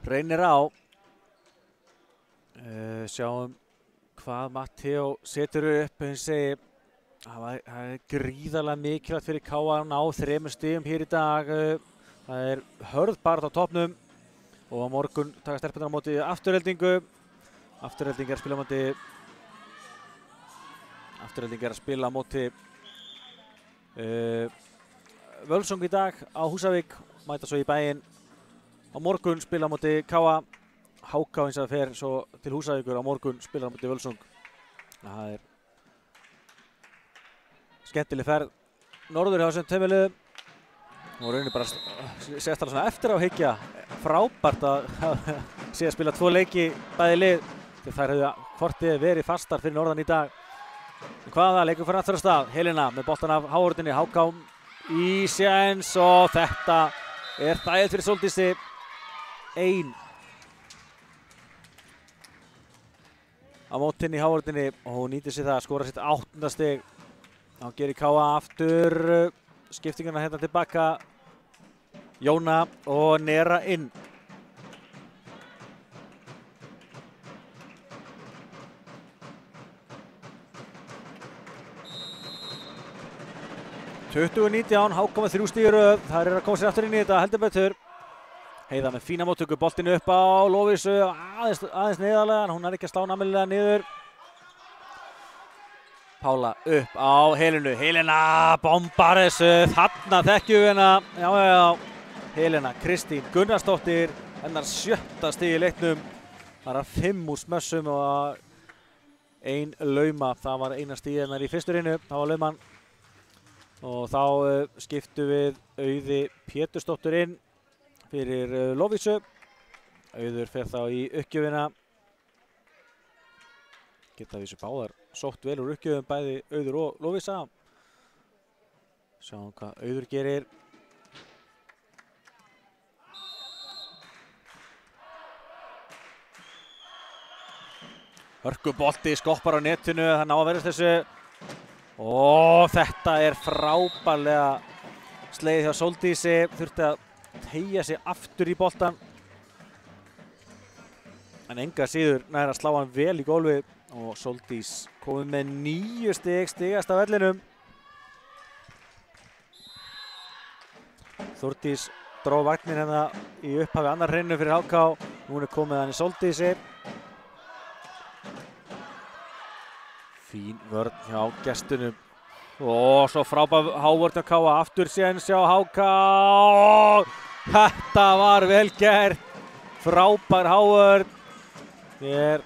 reynir á. Sjáum hvað Matteo setur upp, eins segi, það er gríðarlega mikilvægt fyrir KA að ná 3 stigum hér í dag. Það er hörð barð á toppnum og á morgun taka stelpurnar á móti Aftureldingu. Afturelding er að spila á móti Völsung í dag á Húsavík, mæta svo í bæinn. Á morgun spila á móti KA. HK eins og það fer svo til Húsavíkur, á morgun spilar á móti Völsung. Það er skemmtileg ferð norður hjá þessum tveimur liðum. Og rauninni bara sést alveg svona eftir á hyggja. Frábært að sé að spila 2 leiki bæði lið. Þegar þær hefðu hvort verið fastar fyrir norðan í dag. En hvaða leikur fyrir aftur á stað. Helena með boltan af Háorðinni. HK í séns og þetta er þægilegt fyrir Sóldísi. 1 á mótinni í Háorðinni og hún nýtir sér það að skora sitt 8. stig. Þá gerir KA aftur skiptinguna hérna tilbaka. Jóna og Nera inn. HK með 3 stig í röð. Það er að koma sér aftur inn í þetta heldur betur. Heiða með fína móttöku, boltinu upp á Lovísu, aðeins neðarlega, en hún er ekki að slá namilega niður. Pála upp á Helenu, Helena bombar þessu, þarna þekkjum við hérna, já. Helena Kristín Gunnarsdóttir, hennar 7. stig í leiknum. Það er 5 úr smössum og 1 lauma, það var eina stig hennar í fyrstu reynu, það var lauman. Og þá skiptum við Auði Pétursdóttur inn fyrir Lovísu. Auður fer þá í uppgjöfina. Geta vísu báðar sótt vel úr uppgjöfum, bæði Auður og Lovísa. Sjáum hvað Auður gerir. Hörkubolti, skoppar á netinu, það ná að verðast þessu. Og þetta er frábærlega slegið hjá Sóldísi, þurfti að teygja sig aftur í boltan. En enga síður nær að slá hann vel í gólfið og Sóldís komið með 9 stig, stigast af vellinum. Þórdís dró vagnin hérna í upphafi annar hreinu fyrir HK. Nú er komið hann í Sóldísi. Fín vörn hjá gestunum. Og svo frábær hávörn hjá KA, aftur séns hjá HK. Þetta var vel gert. Frábær hávörn. Ég er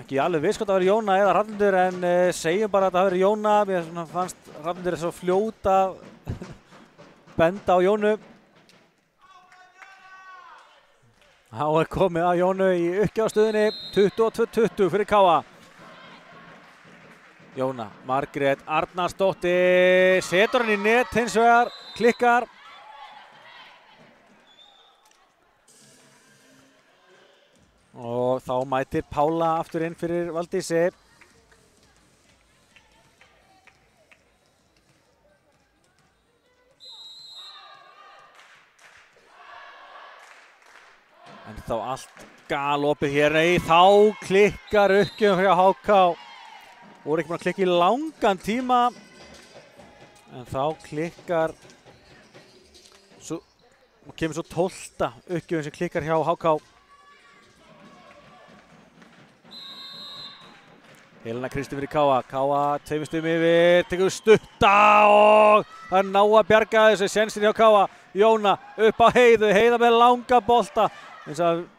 ekki alveg viss hvort það verið Jóna eða Hrafnhildur, en segjum bara að það verið Jóna. Mér fannst Hrafnhildur svo fljót að benda á Jónu. Þá er komið að Jónu í uppgjafstöðunni. 22-20 fyrir KA. Jóna Margrét Arnarsdóttir setur hann í net, hins vegar klikkar. Og þá mætir Pála aftur inn fyrir Valdísi. En þá allt galopið hér, nei, þá klikkar uppgjöfum hjá HK. Voru ekki búin að klikka í langan tíma, en þá klikkar, kemur svo 12. uppgjöfin sem klikkar hjá HK. Helena Kristín fyrir KA, KA 2 stigum yfir, tekur stutta og það er ná að bjarga þessu, sénsinn hjá KA. Jóna upp á Heiðu, Heiða með langa bolta, eins að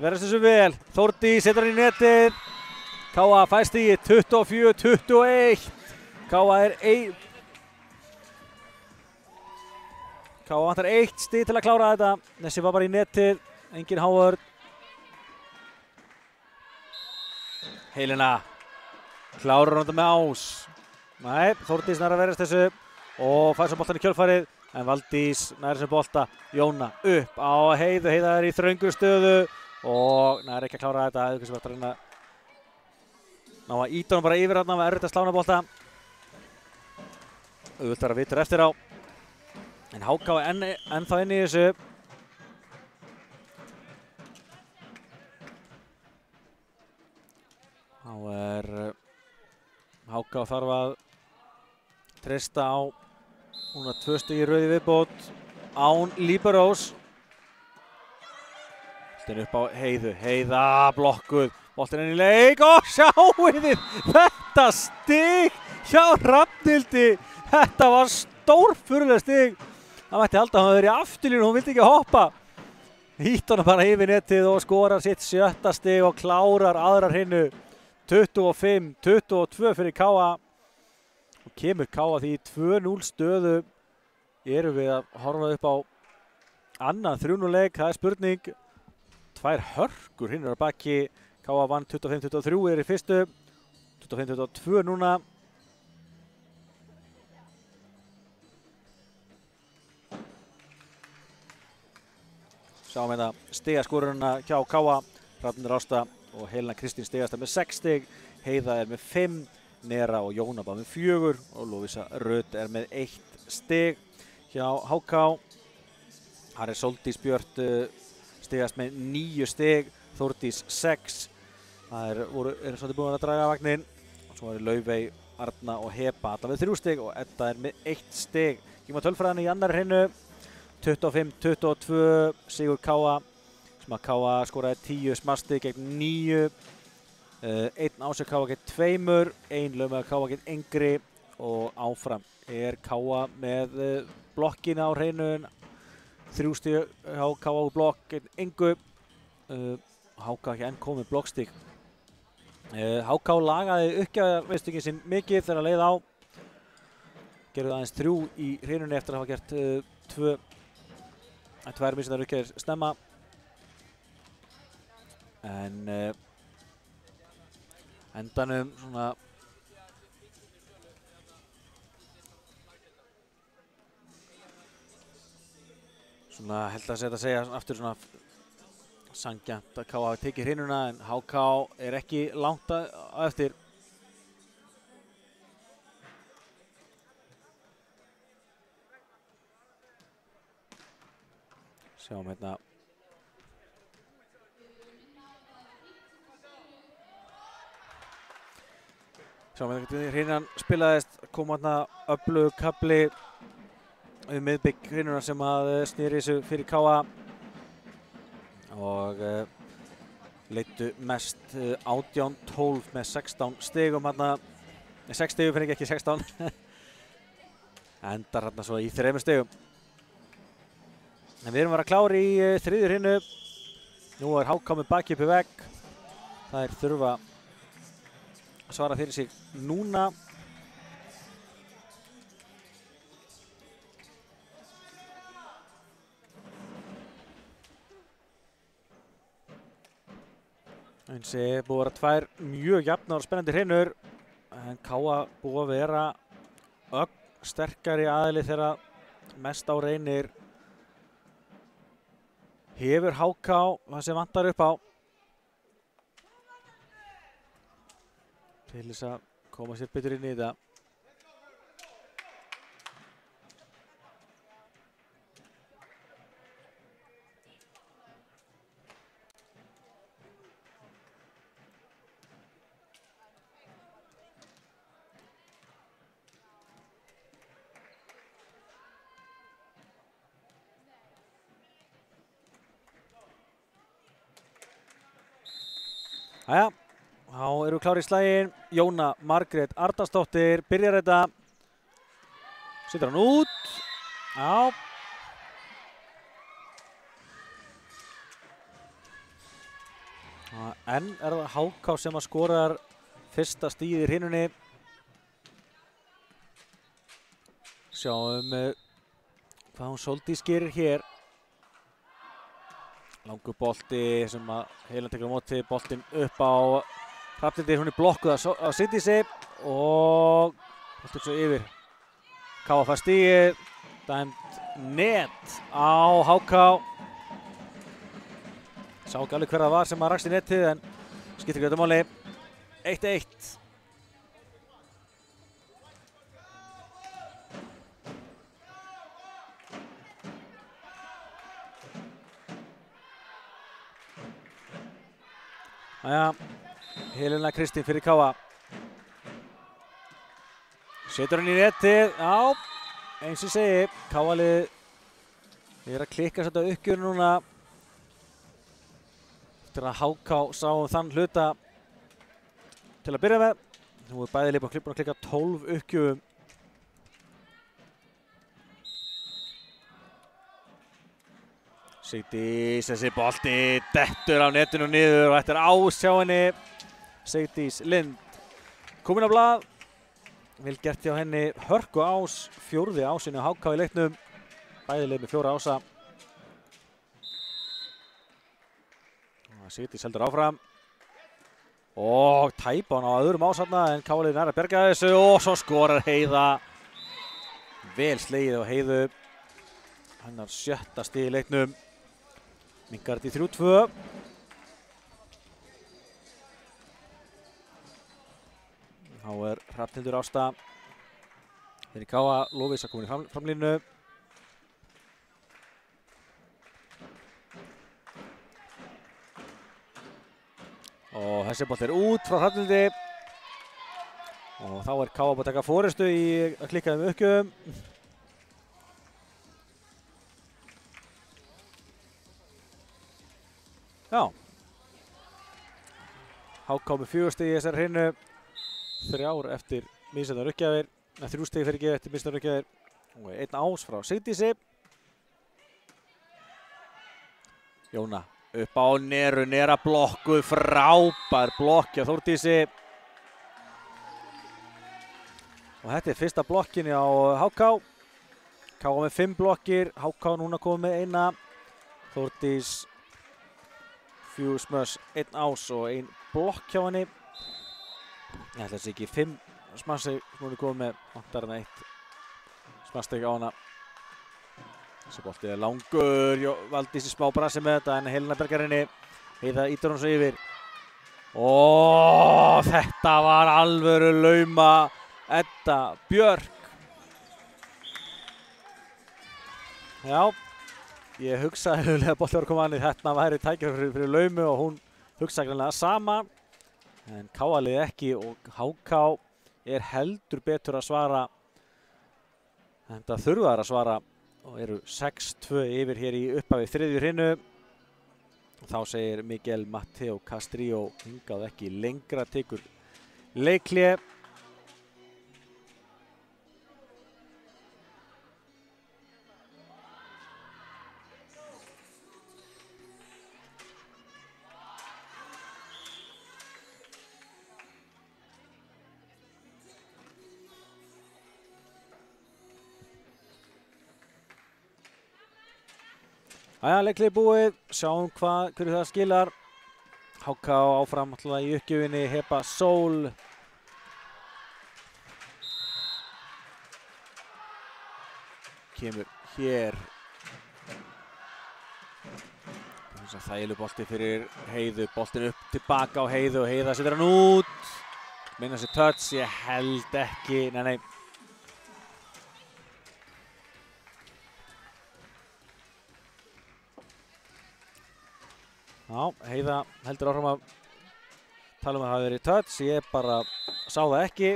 verðast þessu vel. Þórdís setur hann í netið. KA fær stigið 24-21. KA vantar 1 stig til að klára þetta. Þessi var bara í netið, engin hávörn. Helena klárar hann þetta með ás. Nei, Þórdís nær að verðast þessu og fær svo boltan í kjölfarið. En Valdís nær þessu bolta. Jóna upp á Heiðu, Heiða er í þröngu stöðu og nær ekki að klára þetta. Eða sem að reyna ná að íta hann bara yfir hann, það var erfitt að slá hana bolta. Auðvitað að vitur eftir á. En HK ennþá inn í þessu. Þá HK þarf að treysta á núna 2 stig í röð í viðbót án Líberós. Boltinn upp á Heiðu, Heiða blokkuð, boltinn inn í leik og sjáið þið þetta stig hjá Hrafnhildi. Þetta var stórfurðulegt stig. Það mætti halda að hann verið í afturlínu, hún vildi ekki hoppa. Hýtt hana bara yfir netið og skorar sitt 7. stig og klárar aðra hreinu. 25-22 fyrir KA. Og kemur KA því í 2-0 stöðu. Erum við að horfa upp á annan 3-0 leik, það er spurning. 2 hörkur hinn að baki. KA vann 25-23 í fyrstu. 25-22 núna. Sjáum hérna stigaskorunina hjá KA. Hrafnhildur Ásta og Helena Kristín stigasta með 6 stig. Heiða er með 5, Nera og Jónaba með 4 og Lovísa Rut er með 1 stig. Hjá HK, þar er Sóldís Björt stigast með 9 stig, Þórdís 6. Það eru svolítið búin að draga vagnin. Og svo eru Laufey, Arna og Heba alla með 3 stig og Edda er með 1 stig. Kíkjum á tölfræðina í annar hreinu. 25-22 sigur KA, sem að KA skoraði 10 smartstig gegn 9. 1 ásök KA gegn 2, 1 lögmaður KA gegn Engri og áfram er KA með blokkina á hreinu. 3 stig hjá KA úr blokk gegn Engu. HK ekki enn komið blokkstig. HK lagaði uppgjafarmistökin sinn mikið þegar að leið á. Gerðu aðeins 3 í hreinunni eftir að hafa gert 2 misjafnar uppgjafir snemma. En endanum svona held að segja aftur svona sanngjarnt að KA hafi tekið hreinuna en HK er ekki langt á eftir. Sjáum hérna. Sjáum hérna hreinan spilaðist, kom hérna öflugur kafli miðbygg hreinuna sem að snýri þessu fyrir KA og leiddu mest 18-12 með 16 stigum hérna. 6 stigum fyrir ekki 16. Endar hérna svo í 3 stigum. En við erum að vera klári í 3. hreinu. Nú er HK með baki upp í vegg. Þær þurfa að svara fyrir sig núna. Eins er búið að vera 2 mjög jafnar og spennandi hreinur. En KA búið að vera sterkari aðili þegar mest á reynir. Hefur HK það sem vantar upp á. Til þess að koma sér betur inn í þetta. Jæja, þá eru við klárir í slaginn. Jóna Margrét Arnarsdóttir byrjar þetta. Setur hann út. Já. En er það HK sem að skorar fyrsta stigið í hreinunni. Sjáum hvað hún Sóldís gerir hér. Langur bolti sem að Helena tekur á móti, boltinn upp á Hrafnhildi, hún er blokkuð á Sigdísi og boltinn svo yfir. KA fær stigið, dæmt net á HK. Sá ekki alveg hver það var sem að rakst í netið en skiptir ekki auðvitað máli. 1-1. Jæja, Helena Kristín fyrir Káa. Setur hann í netið, já, eins og ég segi, Káa-liðið er að klikka þetta uppgjör núna. Eftir að HK sá þann hluta til að byrja með. Nú er bæði lið búin að klikka 12 uppgjöfum. Sigdís, þessi bolti dettur á netinu niður og þetta er ás hjá henni. Sigdís Lind komin á blað. Vel gert hjá henni, hörku ás, 4. ásinu HK í leiknum. Bæði lið með 4 ása. Sigdís heldur áfram. Og tæpa hann á öðrum ás þarna en Káa-liðið nær að berga þessu og svo skorar Heiða. Vel slegið á Heiðu. Hennar 7. stig í leiknum. Minnkar þetta í 3-2. Þá er Hrafnhildur Ásta fyrir Káa, Lovísa komin í framlínu. Og þessi bolt er út frá Hrafnhildi. Og þá er Káa búin að taka forystu í að klikka um uppgjöfum. Já. HK með 4 stig í þessari hreinu. 3 eftir misjafnar uppgjafir. 3 stig fyrir ekki eftir misjafnar uppgjafir. Og 1 ás frá Sigdísi. Jóna upp á Neru, Nera blokkuð, frábær blokk hjá Þórdísi. Og þetta er fyrsta blokkinni á HK. Káa með 5 blokkir, HK núna komið með 1. Þórdís 4 smöss, 1 ás og 1 blokk hjá henni. Ég ætla þessi ekki 5 smassig sem hún er komið með, vantar hana 1 smassig á hana. Þessi bolti er langur, Valdísi smá brasi með þetta en Helena bergar henni. Heiða ítur hún svo yfir. Og þetta var alvöru lauma Edda Björk. Já, ég hugsaði að bolti var að koma annir, þetta væri tækifæri fyrir laumu og hún hugsaði greinlega sama. En Káa-liðið ekki og HK er heldur betur að svara. Þetta þurfa þær að svara. Og eru 6-2 yfir hér í upphafi 3. hreinu. Þá segir Miguel Mateo Castrillo hingað ekki lengra, tekur leikhlé. Jæja, leiklið búið, sjáum hverju það skilar. HK áfram alltaf í uppgjöfinni, Heba Sól. Kemur hér. Þægileg bolti fyrir Heiðu, boltin upp tilbaka á Heiðu og Heiða setur hann út. Minna sér touch, ég held ekki, nei. Já, Heiða heldur áfram að tala að það hafi verið touch, ég bara sá það ekki,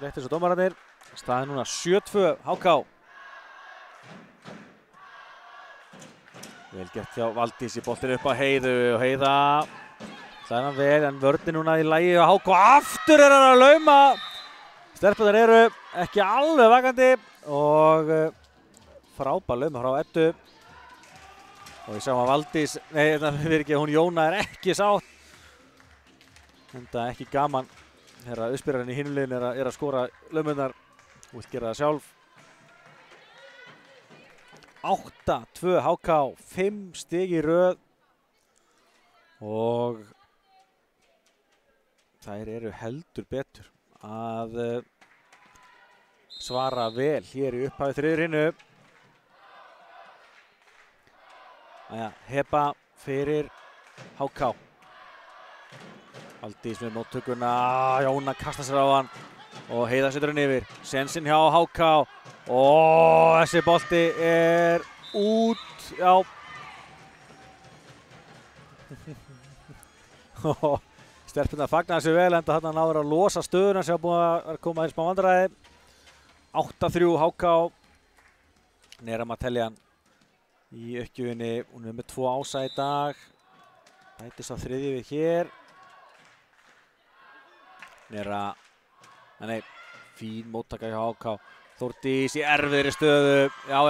rétt eins og dómararnir. Staðið núna 7-2, HK. Vel gett hjá Valdísi, boltin upp á Heiðu og Heiða hlæðir hann vel, en vörnin núna í lagi og HK aftur er hann að lauma. Stelpunar eru ekki alveg vakandi og frábær lauma frá Eddu. Og ég sá að Valdís, nei það verður ekki, hún Jóna er ekki sátt. Þetta ekki gaman þegar uppspyrjarinn í hinulegin er að skora laumunar og vill gera það sjálf. 8-2 HK, 5 stig í röð og þær eru heldur betur að svara vel hér í upphafi 3. hreinu. Heba fyrir HK. Valdís með móttökuna, Jóna kastar sér á hann og Heiða setur hann yfir. Sensinn hjá HK og þessi bolti er út, já. Stelpurnar fagnar þessu vel enda þarna náður að losa stöðuna sem var búin að koma eins smá vandræði. 8-3 HK. Nera Mateljan í uppgjöfinni. Hún er með 2 ása í dag. Bætist á þriðju við hér. Nera, nei, fín móttaka hjá HK. Þórdís í erfiðri stöðu. Já.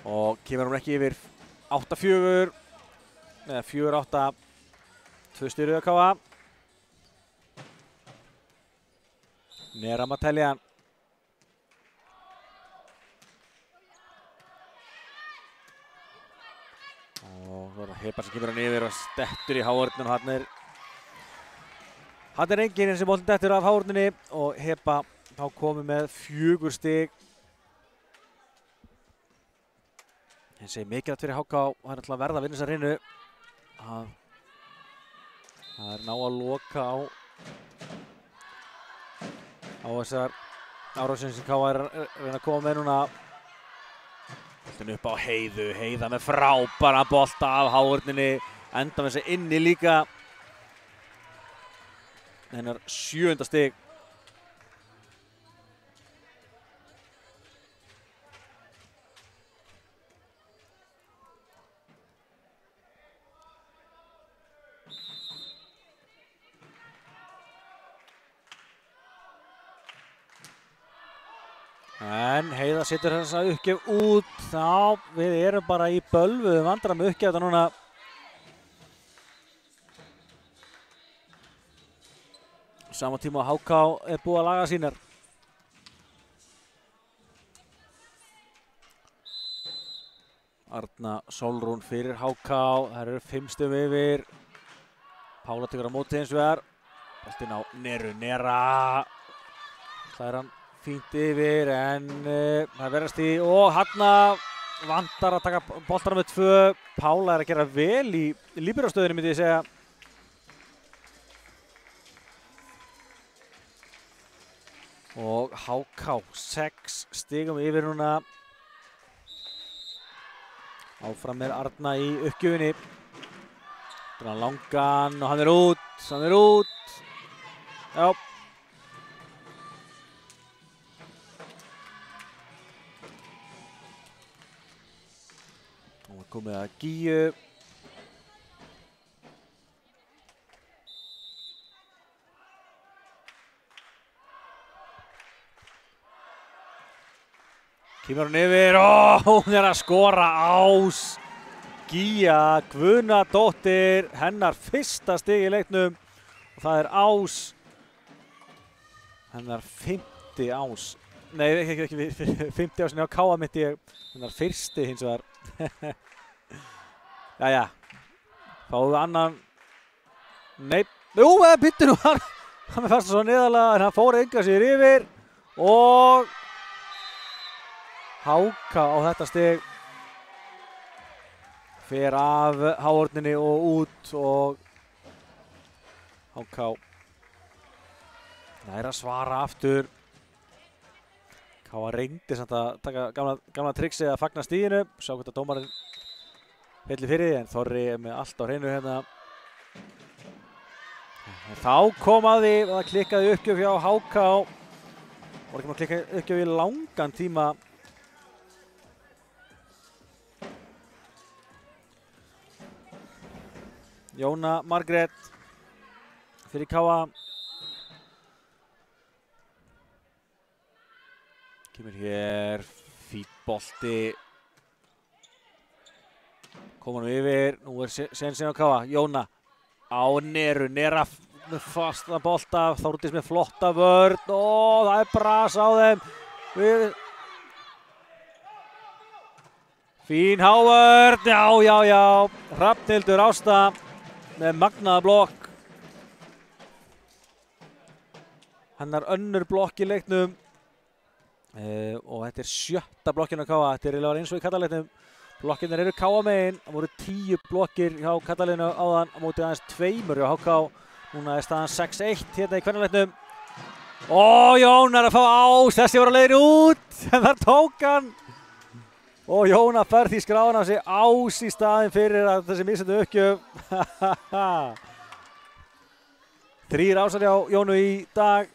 Og kemur hún ekki yfir 8-4, eða 4-8, 2 stýrið að káa. Nera Mateljan. Og það er Heba sem kemur hann yfir og stettur í háhorninu. Hann er enginn sem boltinn dettur af háhorninu og Heba þá komið með 4 stig. Ég segi mikilvægt fyrir HK og það er alltaf að verða að vinna þessa hreinu. Það er ná að loka á þessar árásum sem KA er að reyna að koma með núna. Boltinn upp á Heiðu, Heiða með frábæra bolta af háhorninni. Enda með þessi inni líka. Hennar 7. stig. En Heiða setur þessa uppgjöf út. Þá við erum bara í bölvuðum vandræðum með uppgjöf þetta núna. Sama tíma HK er búið að laga sínar. Arna Sólrún fyrir HK. Það eru 5 stigum yfir. Pála tekur á móti hins vegar. Boltinn á Neru. Nera. Það er hann fínt yfir en það verðast í og Hanna vantar að taka boltana með 2. Pála er að gera vel í líbérastöðunni myndi ég segja. Og HK 6 stigum yfir núna. Áfram með Arna í uppgjöfinni. Langan og hann er út. Já. Og komið að Gíu. Kemur hún yfir og hún er að skora Ás. Gía Guðnadóttir, hennar fyrsta stig í leiknum og það er Ás. Hennar 5. Ás. Nei, ekki 5. ásin á KA myndi ég. Hennar fyrsti hins vegar. Jæja. Fáum við annan. Nei. Jú, byttu nú hann. Hann er fast svo neðarlega en hann fór enga sér yfir og HK á þetta stig fer af háhorninni og út og HK nær að svara aftur. KA reyndi samt að taka gamla trixið að fagna stiginu. Sjá hvort að dómarinn fellir fyrir en Þorri er með allt á hreinu hérna. Þá kom að því að það klikkaði uppgjöf hjá HK. Var ekki maður að klikka uppgjöf í langan tíma. Jóna Margrét fyrir KA. Kemur hér, fínn bolti. Komur hann yfir, nú er sensin á KA. Jóna á Neru, Nera með fasta bolta, Þórdís með flotta vörn og það er bras á þeim. Fín hávörn, já. Hrafnhildur Ásta með magnaða blokk. Hennar önnur blokk í leiknum. Og þetta er 7. blokkinn á KA. Þetta er eiginlega eins og í kallaleiknum. Blokkinir eru KA megin. Það voru 10 blokkir hjá kallaleikinu áðan á móti aðeins 2 hjá HK. Núna er staðan 6-1 hérna í kvennaleiknum. Og Jón er að fá Ás. Þessi var að leiðin út. En þar tók hann. Og Jóna fær því skrána sig ás í staðin fyrir að þessi missendu uppgjöf. 3 ásar hjá Jónu í dag.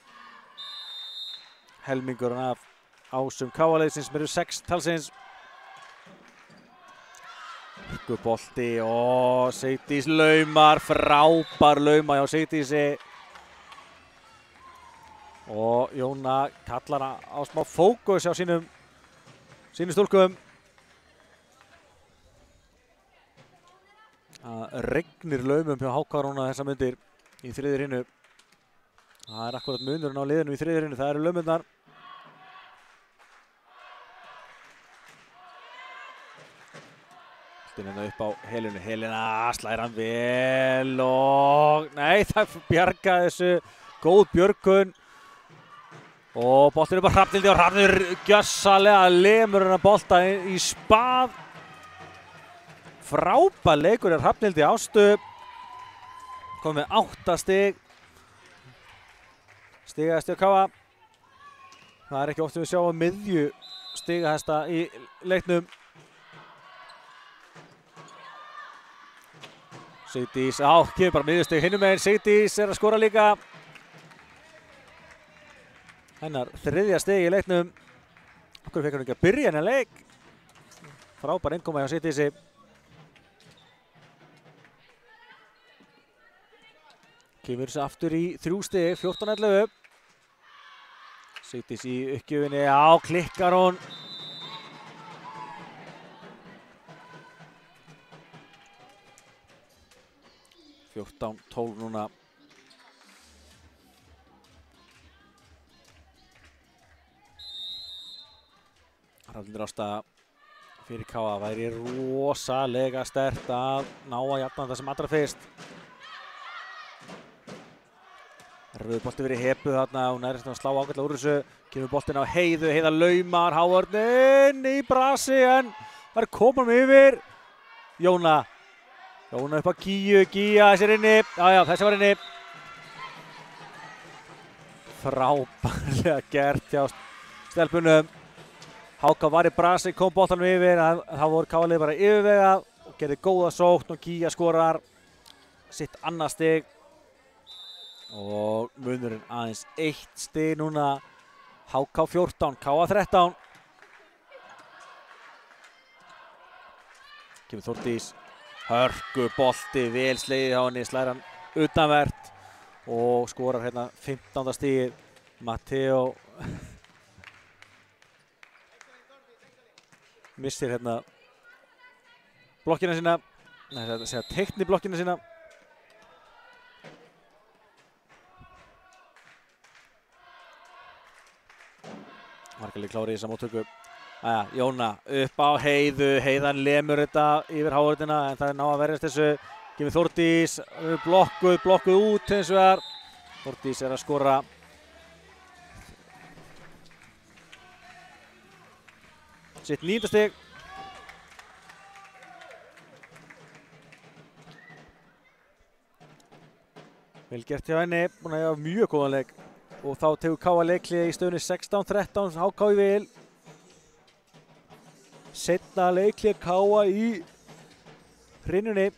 Helmingurinn af ásum KA-liðsins sem eru 6 talsins. Bolti og Sigdís laumar, frábær lauma hjá Sigdísi. Og Jóna kallar á smá fókus hjá sínum stúlkum. Það regnir laumum hjá HK núna þessa myndir í þriðju hrynu. Það er akkurat munurinn á liðinu í þriðju hrynu, það eru laumurnar. Hérna upp á Helenu, Helena slæðir hann vel og nei, það bjargaði þessu, góð björgun og boltinn upp á Hrafnhildi og Hrafnur gjössalega lemur hennar bolta í spað. Frábær leikur Hrafnhildi Ástu, komið með 8 stig, stigahæsti á KA. Það er ekki oft við sjá á miðju stigahæsta í leiknum. Sigdís, kemur bara miðjustig hinum megin, Sigdís er að skora líka. Hennar 3. stig í leiknum. Okkur fekk hann ekki að byrja hennar leik. Frábær innkoma hjá Sigdísi. Kemur þessi aftur í 3 stig, 14-11. Sigdís í uppgjöfinni, klikkar hún. 14-12 núna. Hrafnhildur Ásta fyrir KA væri rosalega sterkt að ná að jafna það sem allra fyrst. Rauður bolti verið Hepu þarna, hún er að slá ágætlega úr þessu. Kemur boltinn á Heiðu, Heiða laumar, hávörnin í brasi en það er komin yfir. Jóna upp á Gíu, Gía þessi er inni, þessi var inni. Frábærlega gert hjá stelpunum. HK var í brasi, kom boltanum yfir, þá voru KA-lið bara yfirvegað og gerði góða sókn og Gía skorar sitt annað stig. Og munurinn aðeins 1 stig núna, HK 14, KA 13. Kemur Þórdís. Hörku bolti, vel slegið hjá henni, slæðir hann utanvert og skorar hérna 15. stigið. Matteo missir hérna blokkina sína, þetta segja teikni blokkina sína. Markalið klári í þessa móttöku. Jóna upp á Heiðu, Heiðan lemur þetta yfir hávörðina en það er ná að verjast þessu. Kemur Þórdís, blokkuð út hins vegar. Þórdís er að skora. Sitt 9. stig. Vel gert hjá henni, búin að hafa mjög góðan leik. Og þá tegur KA leikhlé í stöðunni 16-13, HK í vil. Seinna leikhlé KA í hrynjunni.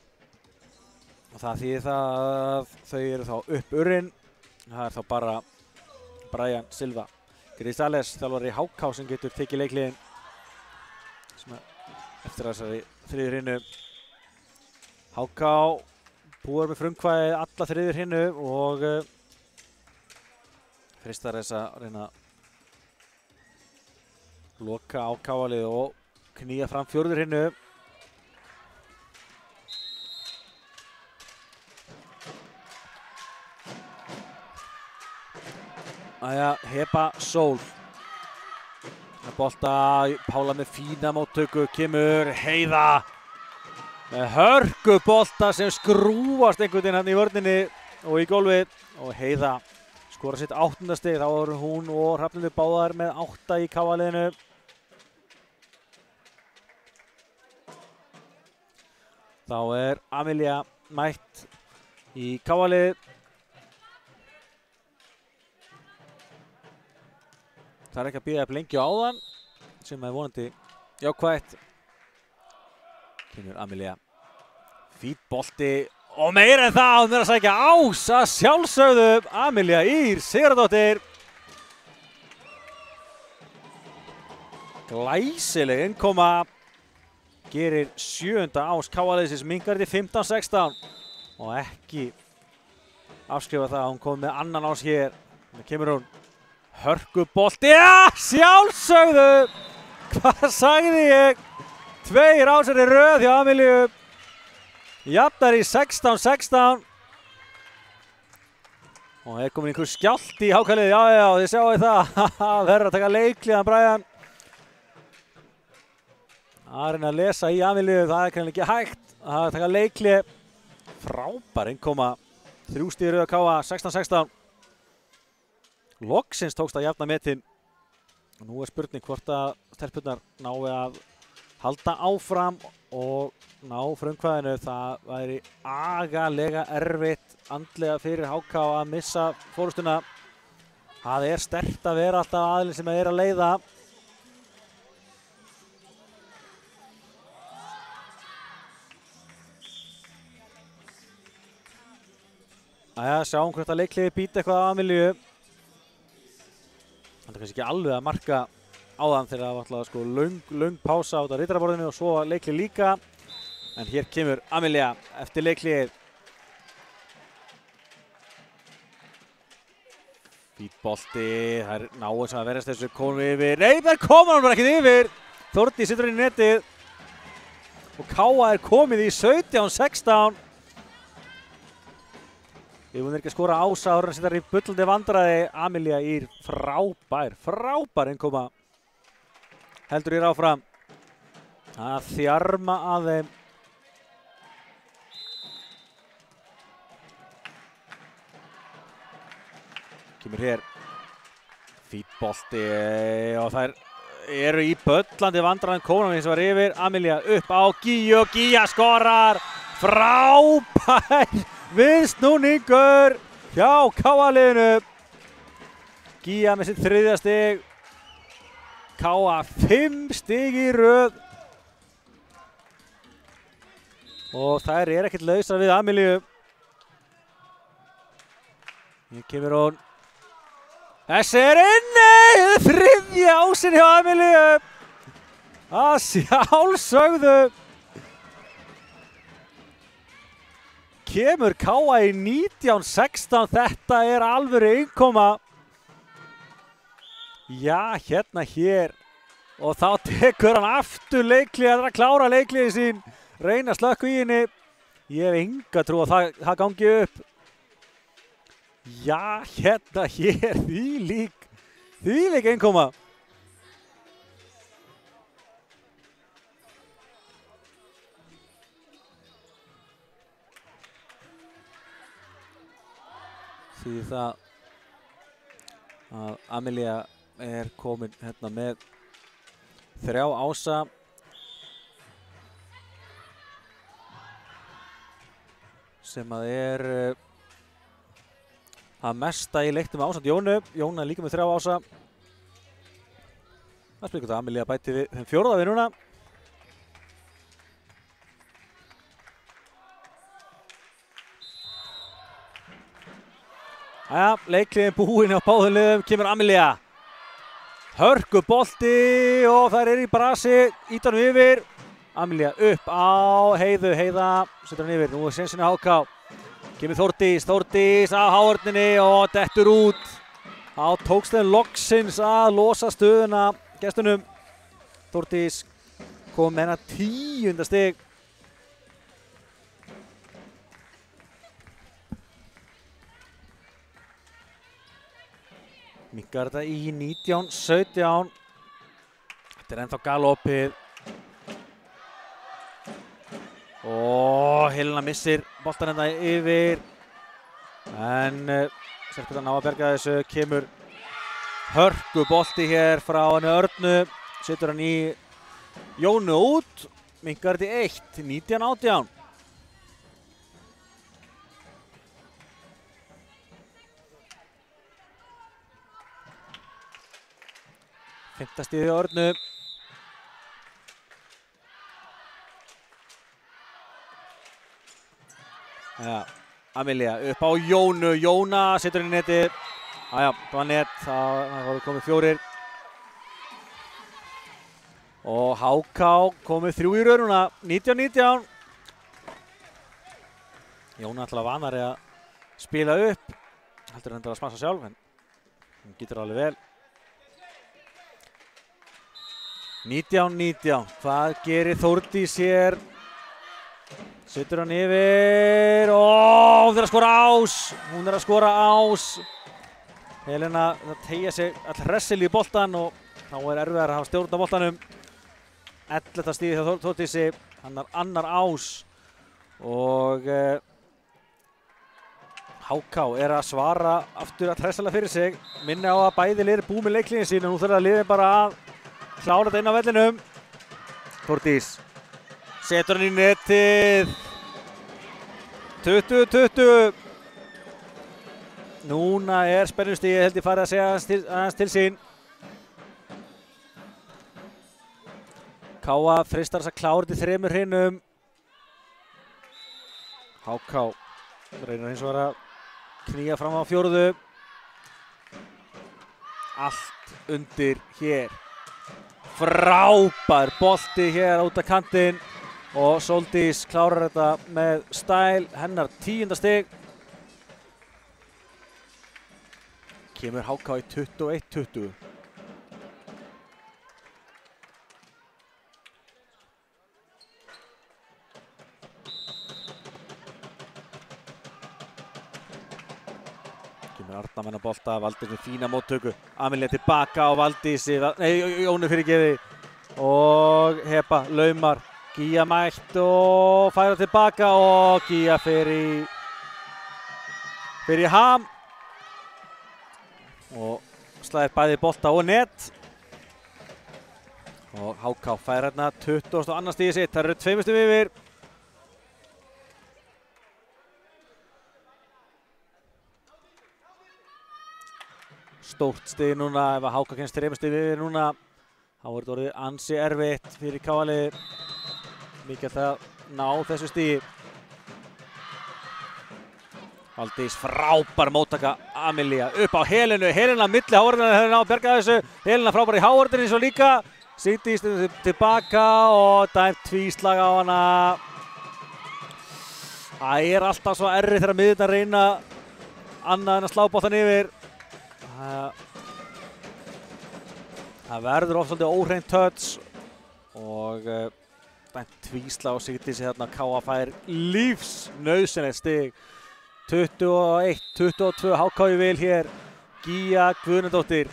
Og það þýðir það að þau eru þá uppurinn. Það er þá bara Brian Silva Grisales, þjálfari HK sem getur tekið leikliðin eftir þessari þriðju hrinu. HK búið með frumkvæði alla þriðju hrinu og fristar þess að reyna að loka á KA-lið og knýja fram 4. hrinu. Heba Sól. Bolta, Pála með fína móttöku, kemur Heiða með hörku bolta sem skrúfast einhvern veginn hann í vörninni og í gólfið og Heiða skora sitt 8. stig. Þá eru hún og Hrafnhildur báðar með 8 í KA-liðinu. Þá er Amelia mætt í KA-lið. Það er ekki að bíða upp lengi á áðan sem er vonandi jákvætt. Kemur Amelía. Fínn bolti og meira en það, hún er að sækja ás að sjálfsögðu. Amelía Ýr Sigurðardóttir. Glæsileg innkoma. Gerir 7. ás KA-liðsins, minnkar til 15-16 og ekki afskrifa það að hún kom með annan ás hér. Það kemur hún hörkubolti, ja, sjálfsögðu! Hvað sagði ég? 2 ásar í röð hjá Amelíu. Jafnar í 16-16 og er komin einhver skjálfti í HK-liðið. Já, þið sjáu það. Verður að taka leiklíðan Brian. Að reyna að lesa í Amelíu, það er kannski ekki hægt að taka leiklið. Frábær innkoma, 3 stig í röð KA, 16-16. Loksins tókst að jafna metin. Nú er spurning hvort að stelpurnar nái að halda áfram og ná frumkvæðinu. Það væri agalega erfitt andlega fyrir HK að missa fórustuna. Það er sterkt að vera alltaf aðilinn sem er að leiða. Sjáum hvort að leikliði býta eitthvað á Amelíu. Það er kannski ekki alveg að marka áðan þegar það var alltaf sko löng pása á þetta rittaraborðinu og svo leiklið líka. En hér kemur Amelía eftir leikliðið. Fínn bolti, það er náinn sem að verðast þessu, komum við yfir. Nei, það komur hann bara ekkert yfir. Þórdís situr inn í netið. Og KA er komið í 17-16. Við vorum ekki að skora ása ára sem það er í bullandi vandræði. Amelía Ýr frábær innkoma. Heldur Ýr áfram að þjarma að þeim. Kemur hér. Fínn bolti og þær eru í bullandi vandræðin. Konan eins og var yfir. Amelía upp á Gíu og Gíja skorar. Frábær viðsnúningur hjá KA-liðinu. Gíja með sitt 3. stig. KA 5 stig í röð. Og þær er ekkert lausar við Amelíu. Hér kemur hún. Þessi er inni! 3. ásinn hjá Amelíu. Að sjálfsögðu. Kemur KA í 19-16, þetta er alvöru innkoma. Já, hérna hér. Og þá tekur hann aftur leiklið, að klára leikliðið sín. Reyna að slökkva í henni. Ég hef enga trú að það gangi upp. Já, hérna hér, þvílík innkoma. Því það að Amelía er komin hérna með 3 ása. Sem að er að mesta í leiknum með ásamt Jónu. Jóna er líka með 3 ása. Það spilur hvort að Amelía bæti við þeim 4. við núna. Jæja, leikliðin búinn á báðum liðum, kemur Amelía. Hörkubolti og þær eru í brasi, ítar hann yfir. Amelía upp á Heiða setur hann yfir, nú er sénsinn á HK. Kemur Þórdís á hárninni og dettur út. Þá tókst þeim loksins að losa stöðuna gestunum. Þórdís kom með hennar 10. stig. Minnkar þetta í 19-17. Þetta er ennþá galopið. Og Helena missir boltan hérna yfir. En stelpurnar ná að berga þessu. Kemur hörkubolti hér frá henni Örnu. Setur hann í Jónu út. Minnkar þetta í 1, 19-18. 5. stigið hjá Örnu. Já, Amelia upp á Jónu, Jóna setur inn í netið. Já, það var net, það voru komið 4. Og HK komið 3 í röð núna, 19-19. Jóna ætlaði vanari að spila upp, heldur hendur að smassa sjálf, en hún getur alveg vel. 19-19, hvað gerir Þórdís hér? Setur hann yfir, hún er að skora ás, Helena teygja sig all hressilega í boltan og þá er erfiðar að hafa stjórn á boltanum. 11. stigið hjá Þórdísi, annar ás og HK er að svara aftur að hressilega fyrir sig. Minni á að bæði lið er búið með leiklíðin sín og nú þurfa liðin bara að klára þetta inn á vellinum. Þórdís setur hann í netið. 20-20. Núna er spennustigið held ég farið að segja aðeins til sín. Káa freistar þess að klára þetta í 3 hrinum. HK reynir hins vegar að knýja fram á 4. Allt undir hér. Frábær bolti hér út af kantinn og Sóldís klárar þetta með stæl, hennar 10. stig. Kemur HK í 21-20. Kemur Arnamenn á bolta, Valdís með fína móttöku. Amelia tilbaka á Valdísi, Jónu fyrirgefi. Og Heba laumar. Gíja mætt og færa tilbaka og Gíja fer í ham. Og slæðir bæði bolta og net. Og HK fær hérna 22. stigið sitt, það eru 2 stigum yfir. Stórt stig núna, ef að HK kemst 3 stigum yfir núna, þá er þetta orðið ansi erfitt fyrir Káa-liðið. Mikið að ná þessu stigi. Valdís frábær móttaka, Amelia upp á Helenu, Helena milli hávarðina, hefur náð að berga þessu. Helena frábær í hávarðinu eins og líka. Sigdís tilbaka og dæmt tvíslag á hana. Það er alltaf svo errið þegar miðjurnar reyna annað en að slá boltan yfir. Það verður oft svolítið óhreint touch og dæmt tvíslag á Sigdísi þarna. Káa fær lífsnauðsynlegt stig. 21-22, HK í vil hér. Gíja Guðnadóttir.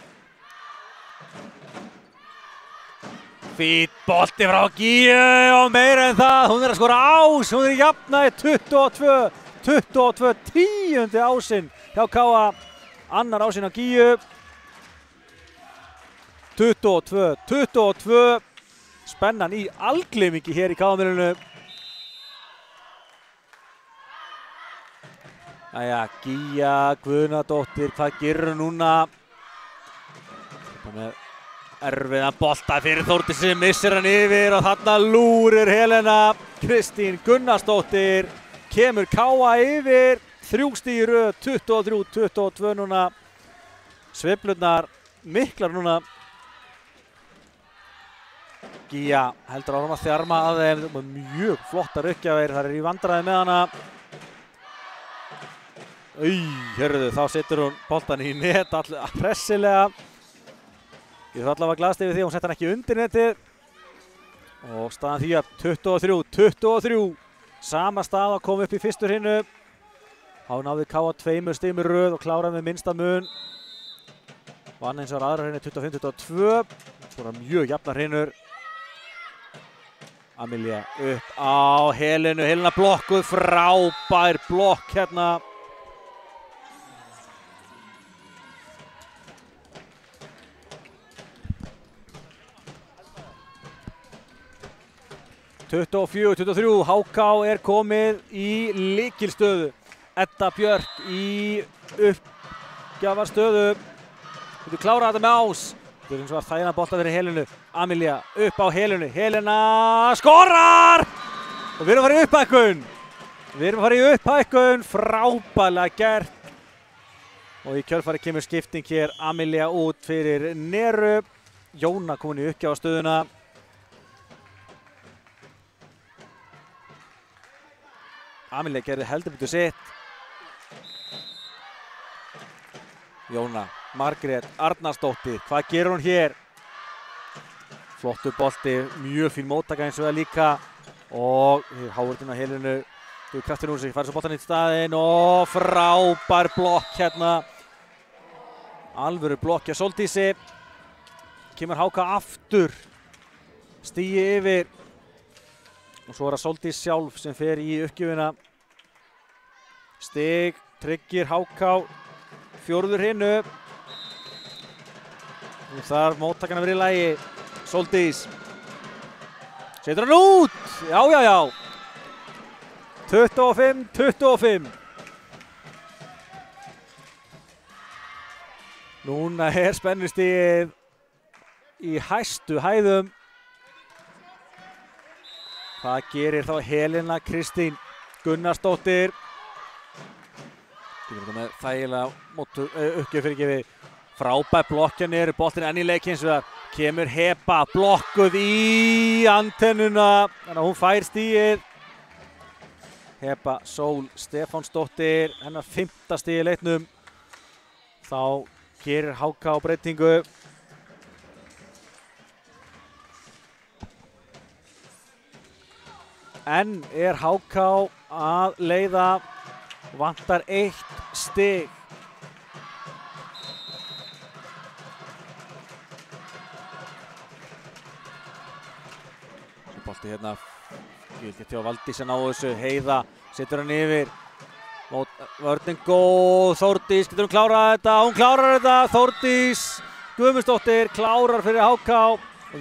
Fýtt bolti frá Gíju og meira en það. Hún er að skora ás, hún er í jafnæði 22-22, 10. ásinn hjá Káa. Annar ásinn á Gíju. 22-22. Spennan í algleymingi hér í Káa-miðlunu. Jæja, Gíja Guðnadóttir, hvað gerir hún núna? Þetta með erfiðan bolta fyrir Þórdísi, missir hann yfir og þarna lúrir Helena. Kristín Gunnarsdóttir kemur Káa yfir. 3 stig í röð, 23-22 núna. Sveiflurnar miklar núna. Gíja heldur áfram að þjarma að þeim. Mjög flottar uppgjafir, þar er í vandræði með hana. Hörðu, þá setur hún boltan í net alltaf hressilega. Ég þarf allavega að glaðst yfir því að hún sett hann ekki undir netið. Og staðan því að 23-23. Sama stað að koma upp í fyrstu hrinu. Þá náði Káa 2 stigum í röð og kláraði með minnsta mun. Vann eins og aðra hrinu 25-22. Svona mjög jafnar hrinur. Amelia upp á Helenu. Helena blokkuð, frábær blokk hérna. 24-23, HK er komið í lykilstöðu. Edda Björk í uppgjafarstöðu. Getur klárað þetta með ás. Þetta er eins og að þægina bolta fyrir Helenu. Amelia upp á Helenu. Helena skorar! Og við erum að fara í uppbækkun. Við erum að fara í upphækkun, frábærlega gert. Og í kjölfari kemur skipting hér, Amelia út fyrir Neru. Jóna komin í uppgjafastöðuna. Amelia gerði heldur betur sitt. Jóna, Margrét Arnarsdóttir, hvað gerur hún hér? Flottur bolti, mjög fín móttaka eins og það líka. Og Háurðin á helinu, þau kraftir úr sig, fær svo boltan í staðinn og frábær blokk hérna. Alvöru blokk hjá Sóldísi. Kemur HK aftur, stigi yfir. Og svo er það Sóldís sjálf sem fer í uppgjöfina. Stig, tryggir HK, fjórður hinu. Nú þarf móttakan að vera í lagi. Sóldís. Setur hann út! Já, já, já. 25-25. Núna er spennustigið í hæstu hæðum. Hvað gerir þá Helena Kristín Gunnarsdóttir? Kemur þetta með þægilega uppgjöf fyrirgefi. Frábær blokkja niður, boltinn enn í leikinn hins vegar. Kemur Heba, blokkuð í antennuna, þannig að hún fær stigið. Heba Sól Stefánsdóttir, hennar 5. stig í leiknum. Þá gerir HK breytingu. Enn er HK að leiða, vantar 1 stig. Bolti hérna, ég vil ekki á Valdís að ná þessu, Heiða setur hann yfir. Vörnin góð, Þórdís, getur hún klárað þetta? Hún klárar þetta, Þórdís Guðmundsdóttir klárar fyrir HK.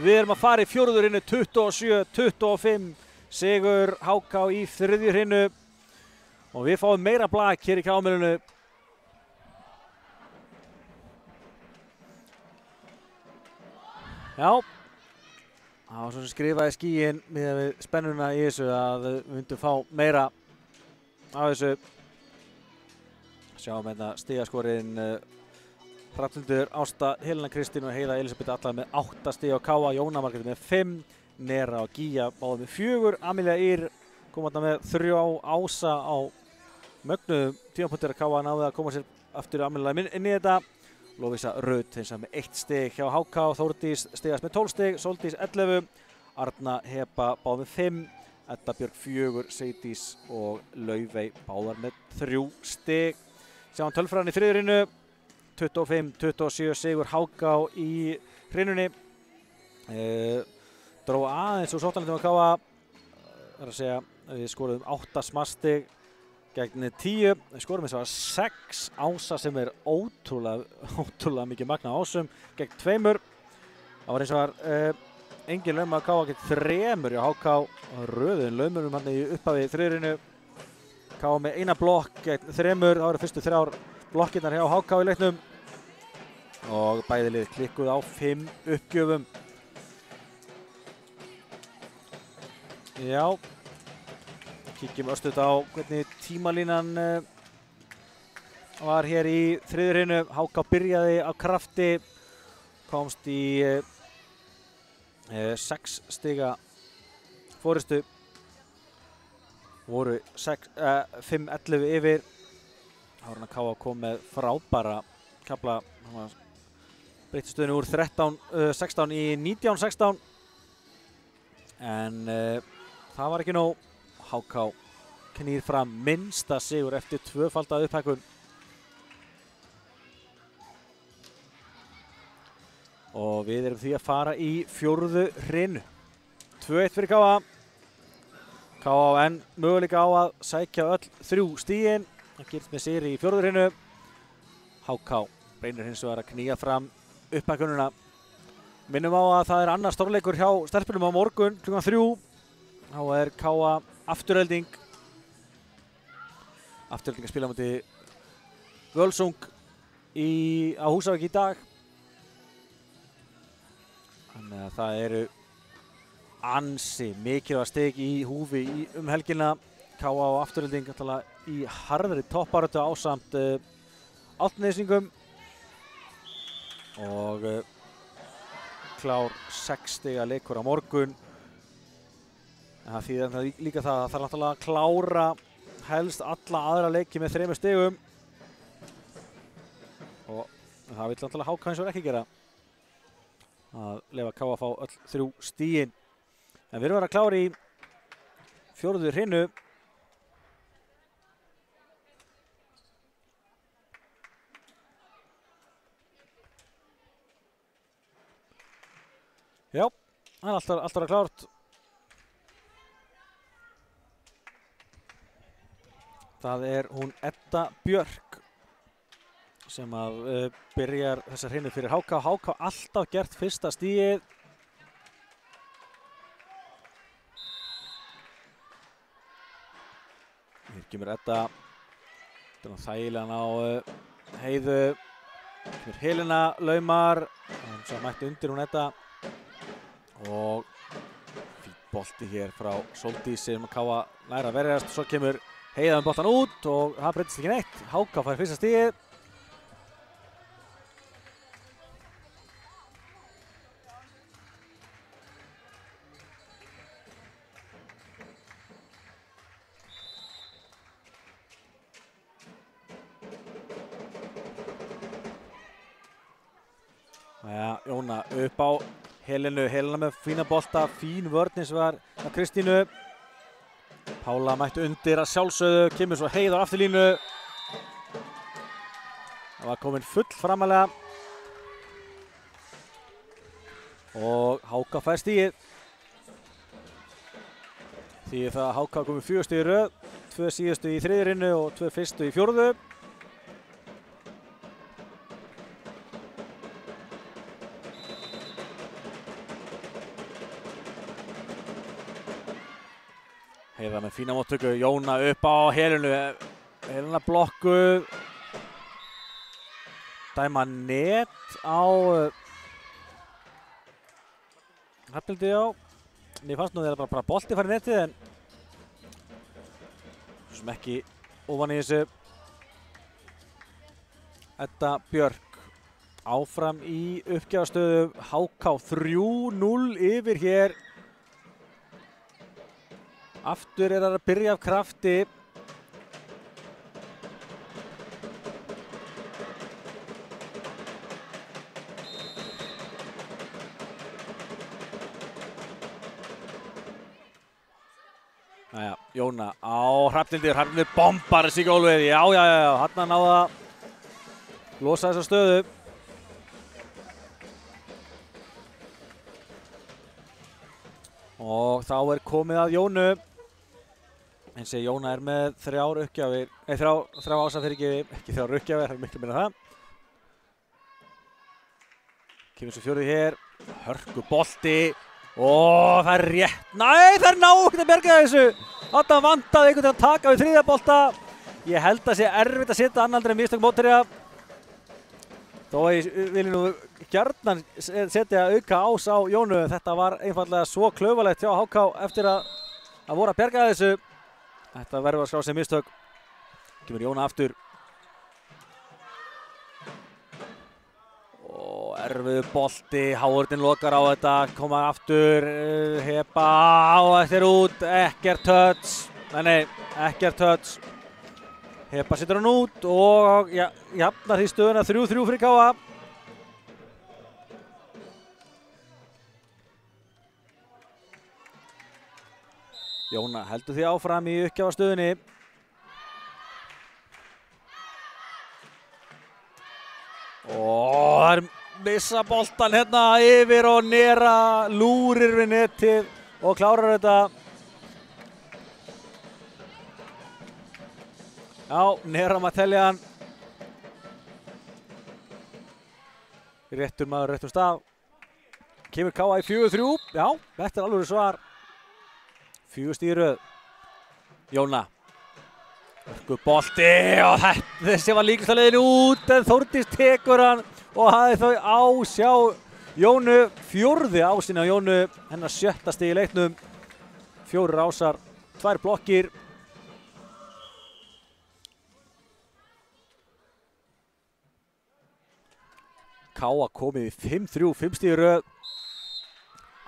Við erum að fara í fjórðu hinu, 27-25. Sigur HK í þriðju hinu. Og við fáum meira blak hér í K-milinu. Já. Það var svo sem skrifaði skíin með spennuna í þessu að við myndum fá meira af þessu. Sjáum hérna stigaskoriðin Hrafnhildur Ásta, Helena Kristín og Heiða Elísabet allar með 8 stig á K.A. Jóna Margrét með 5, Nera og Gíja báðir með 4, Amelia Ýr kom þarna með 3, Ása á mögnuðum tímapunktur að K.A. náði að koma sér aftur Amelia inn í þetta. Lovísa Rut hins vegar með 1 stig hjá HK, Þórdís stigast með 12 stig, Sóldís 11, Arna Heba báðar með 5, Edda Björg 4, Seydís og Laufey báðar með 3 stig. Sjáum tölfræðan í þriðju hinu, 25-27 sigur HK í hrinunni. Dró aðeins úr sóttanleitum að KA, það er að segja við skoruðum 8 smarstig gegn 10, við skorum eins og 6, Ása sem er ótrúlega mikið magna Ásum gegn 2. Það var eins og engin lauma að KA gegn 3 hjá HK, röðun laumurum hann í upphafi þriðrinu. KA með 1 blokk gegn 3, það voru fyrstu 3 blokkirnar hjá HK í leiknum og bæði lið klikkuð á 5 uppgjöfum. Já. Kíkjum örstuðt á hvernig tímalínan var hér í þriðju hinu. HK byrjaði á krafti, komst í 6 stiga forystu. Voru 5-11 yfir. Árna KA kom með frábæra kafla. Breytti stöðinu úr 16 í 19-16. En það var ekki nóg. HK knýr fram minnsta sigur eftir 2-falda upphækkun. Og við erum því að fara í fjórðu hrinu. 2-1 fyrir KA. KA á enn möguleika á að sækja öll 3 stigin. Það gerist með sigri í fjórðu hrinu. HK reynir hins vegar að knýja fram upphækkununa. Minnum á að það er annar stórleikur hjá stelpunum á morgun klukkan 3. Þá er KA Afturhelding að spila á móti Völsung á Húsavík í dag. Þannig að það eru ansi mikilvæg stig í húfi um helgina. K.A. og Afturelding í harðri topparötu ásamt Álftanesingum og klár 6 stiga leikur á morgun. En það þýðir líka það þarf náttúrulega að klára helst alla aðra leiki með 3 stigum og það vill náttúrulega HK eins og ekki gera að leyfa K.A. að fá öll 3 stigin. En við erum að vera klári í 4. hrinu. Já, það er alltaf klárt. Það er hún Edda Björk sem að byrjar þessar hrinu fyrir HK. HK alltaf gert fyrsta stigið. Hér kemur Edda. Þetta er þægilegan á Heiðu. Kemur Helena laumar. Svo mætti undir hún Edda. Og fínt bolti hér frá Sóldís sem K.A. læra að verjast. Svo kemur Heiða með boltan út og það breytist ekki neitt. HK fær fyrsta stigið. Jæja, Jóna upp á Helenu. Helena með fína bolta, fín vörn eins og var að Kristínu. Pála mætti undir að sjálfsögðu, kemur svo Heiða á afturlínu. Það var komin full framalega. Og HK fær stigið. Því það HK komið 4 stig í röð, 2 síðustu í 3. hrinu og 2 fyrstu í 4. Heiða með fína móttöku, Jóna upp á Helenu. Helena blokkuð. Dæma net á Hrafnhildi á. Mér fannst nú þegar bara bolti farið netið en sem ekki ofan í þessu. Edda Björk áfram í uppgjafastöðu. HK 3-0 yfir hér. Aftur er það að byrja af krafti. Næja, Jóna á Hrafnhildi. Hrafnhildi bombar þessi gólfið. Já, hann náði að losa þessa stöðu. Og þá er komið að Jónu. Eins og Jóna er með 3 uppgjafir, nei 3 ásafyrirgefi, ekki 3 uppgjafir, það er miklu meira það. Kemur svo 4 hér, hörku bolti og það er rétt, nei það er nákvæmt að berga þessu. Þetta vantaði einhvern veginn að taka við 3. bolta. Ég held að sé erfitt að setja annaldri en mistök mótherja. Þó að ég vilja nú gjarnan setja auka ás á Jónu. Þetta var einfallega svo klaufalegt hjá HK eftir að voru að berga þessu. Þetta verður að skrá sig mistök. Kemur Jóna aftur. Og erfiður bolti, Háurðin lokar á þetta, koma aftur, Heba og þetta er út, ekkert touch. Nei, ekkert touch. Heba setur hann út og jafnar því stöðuna 3-3 fyrir K.A. Jóna heldur því áfram í uppgjafastöðunni. Og það er missa boltan hérna yfir og Nera lúrir við netið og klárar þetta. Já, Nera maður telja hann. Réttur maður, réttur stað. Kemur K.A. í 4-3. Já, þetta er alveg svar. 4 stig í röð. Jóna. Hörku bolti og þessi var líkast að leiðinu út en Þórdís tekur hann og hafði þau á sjá Jónu. 4. ásinn á Jónu, hennar 7. stig í leiknum. 4 ásar, 2 blokkir. Káa komið í 5-3, 5 stig í röð.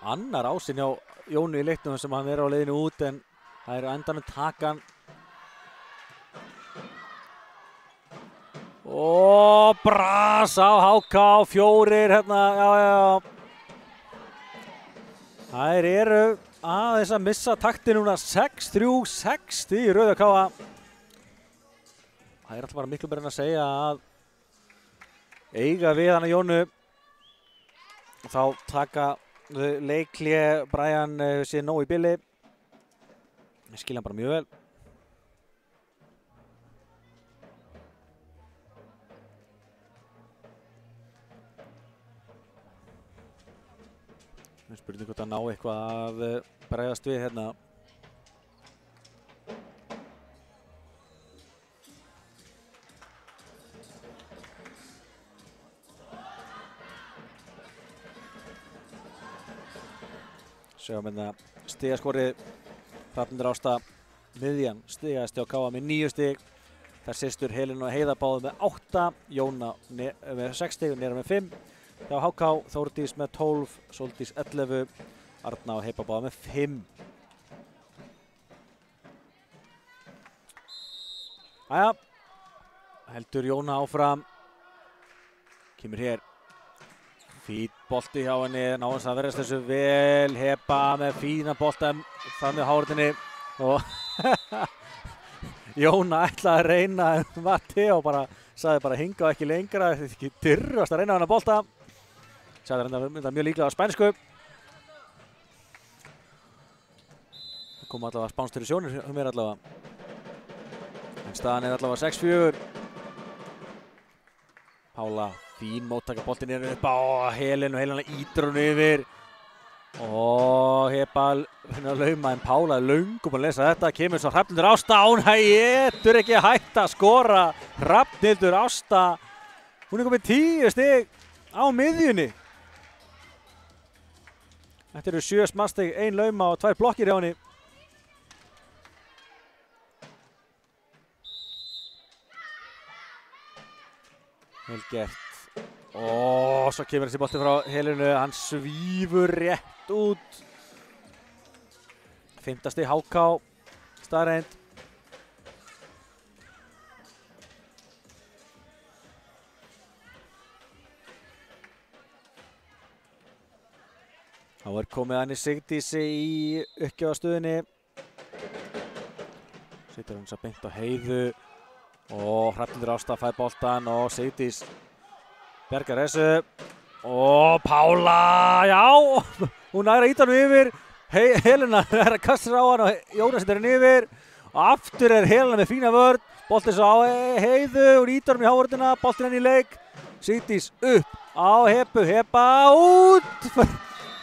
Annar ásinn hjá Jónu í leiknum sem hann á leiðinu út en það er á endanum takan. Og bras á HK, 4 hérna, já. Þær eru aðeins að missa takti núna, 6-3, 6 stig í röð hjá Káa. Það er alltaf bara miklu betur en að segja að eiga við hana Jónu. Þá taka leikhlé Brian sér nóg í bili. Ég skil hann bara mjög vel. Spurning hvort að ná eitthvað að bregðast við hérna. Sjáum hérna stigaskorið. Hrafnhildur Ásta miðjan stigaðist hjá Káa með 9 stig. Þær systur Helena og Heiða báðu með 8, Jóna með 6 stig og Nera með 5. Hjá HK Þórdís með 12, Sóldís 11, Arna og Heipa báðu með 5. Æja, heldur Jóna áfram. Kemur hér. Fín bolti hjá henni, náðans að verðast þessu vel. Heba með fína bolta fram með hárunni og Jóna ætlaði að reyna en Matteo sagði bara hinga og ekki lengra. Þetta er ekki dyrrast að reyna hann að bolta. Sagði þetta mjög líklega á spænsku. Það kom allavega spánstur í sjónir hjá mér allavega. En staðan er allavega 6-4. Pála, fín móttaka, boltinn er upp á Helenu og Helena ítur hún yfir. Og Heba að lauma en Pála er löngum að lesa þetta. Kemur svo Hrafnhildur Ásta, hún getur ekki hægt að skora. Hrafnhildur Ásta, hún er komið 10 stig á miðjunni. Þetta eru 7 smastig, 1 lauma og 2 blokkir hjá henni. Vel gert. Og svo kemur þessi bolti frá Helenu, hann svífur rétt út. 5. stig HK, staðreynd. Þá er komið hann í Sigdísi í uppgjöfastöðunni. Setur hann svo beint á Heiðu. Og Hrafnhildur Ásta fær boltan og Sigdís bergar þessu. Og Pála, já, hún nær að ýta hann yfir. Helena er að kasta sér á hann og Jóna setur hann yfir. Og aftur er Helena með fína vörn. Boltinn svo á Heiðu og ýtar hann í hávörðina. Boltinn henni í leik. Sigdís upp á Hebu, Heba út.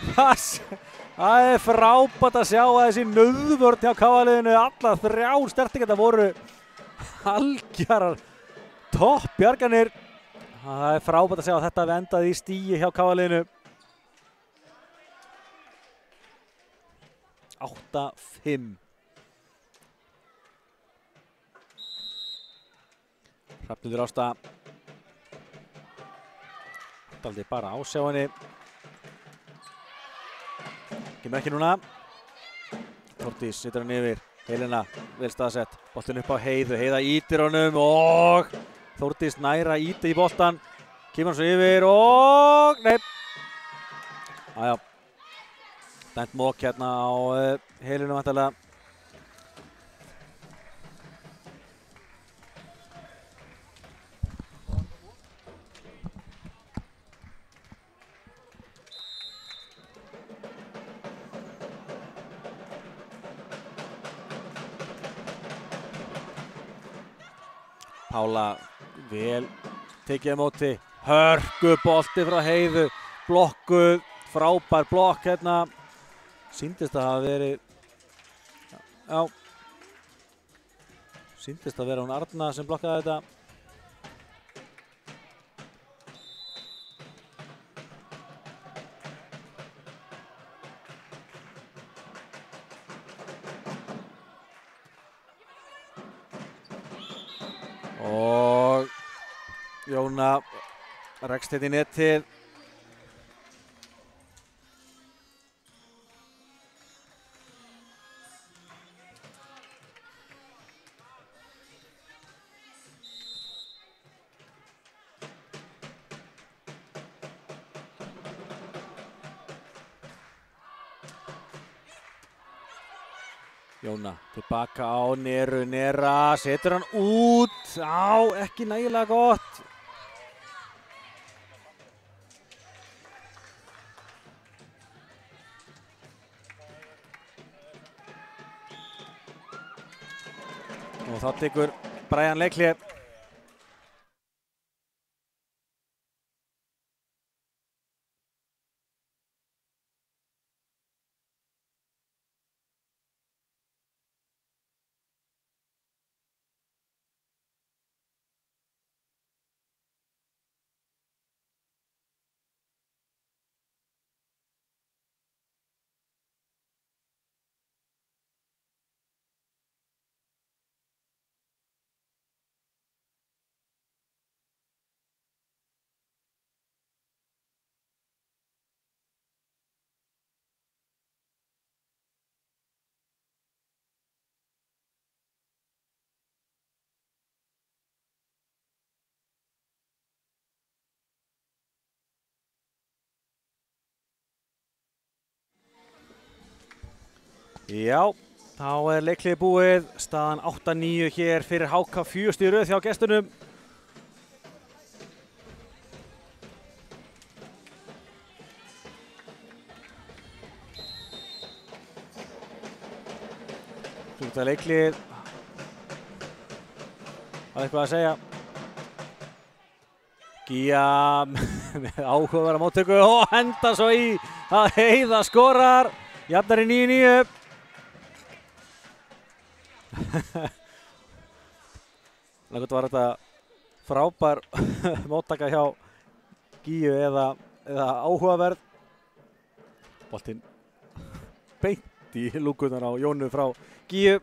Það er frábært að sjá að þessi nauðvörn hjá Káa-liðinu. Alla 3 stertingar voru algjarar toppbjarganir. Það er frábært að sjá að þetta hefði endað í stíi hjá Káa-liðinu. 8-5. Hrafnhildur Ásta. Daldi bara ásjá henni. Kemur ekki núna. Þórdís setur hann yfir. Helena vel staðsett. Boltinn upp á Heiðu. Heiða ítir honum og Þórdís næra íti í boltan. Kemur hann svo yfir og nei. Aðjá. Dæmt mók hérna á Helenu vantarlega. Pála vel tekið á móti. Hörkubolti frá Heiðu. Blokkuð. Frábær blokk hérna. Sýndist að hafa verið. Já. Sýndist að vera hún Arna sem blokkaði þetta. Og Jóna rekst þetta í netið. Jóna tilbaka á Neru, Nera setur hann út, ekki nægilega gott. Og þá tekur Brian leikhlé. Já, þá leiklið búið, staðan 8-9 hér fyrir HK 4 stig í röð hjá gestunum. Þetta leiklið hafði eitthvað að segja. Gía með áhugaverða móttöku og henda svo í að Heiða skorar. Jafnar í 9-9. Nákvæmt var þetta frábær móttaka hjá Gíu eða áhugaverð. Boltinn beint í lúkurnar á Jónu frá Gíu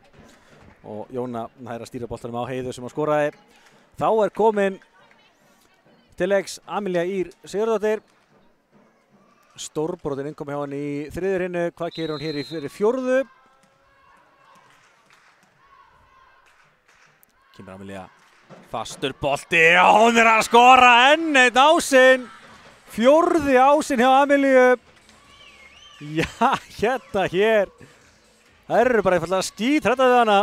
og Jóna nær að stýra boltanum á Heiðu sem skoraði. Þá komin til leiks Amelía Ýr Sigurðardóttir. Stórbrotin innkomi hjá henni í þriðju hrinnu. Hvað gerir hún hér fyrir fjórðu? Kemur Amelía, fastur bolti og hún að skora enn einn ásinn. Fjórði ásinn hjá Amelíu. Já, hér. Það eru bara einfaldlega skíthræddir við hana.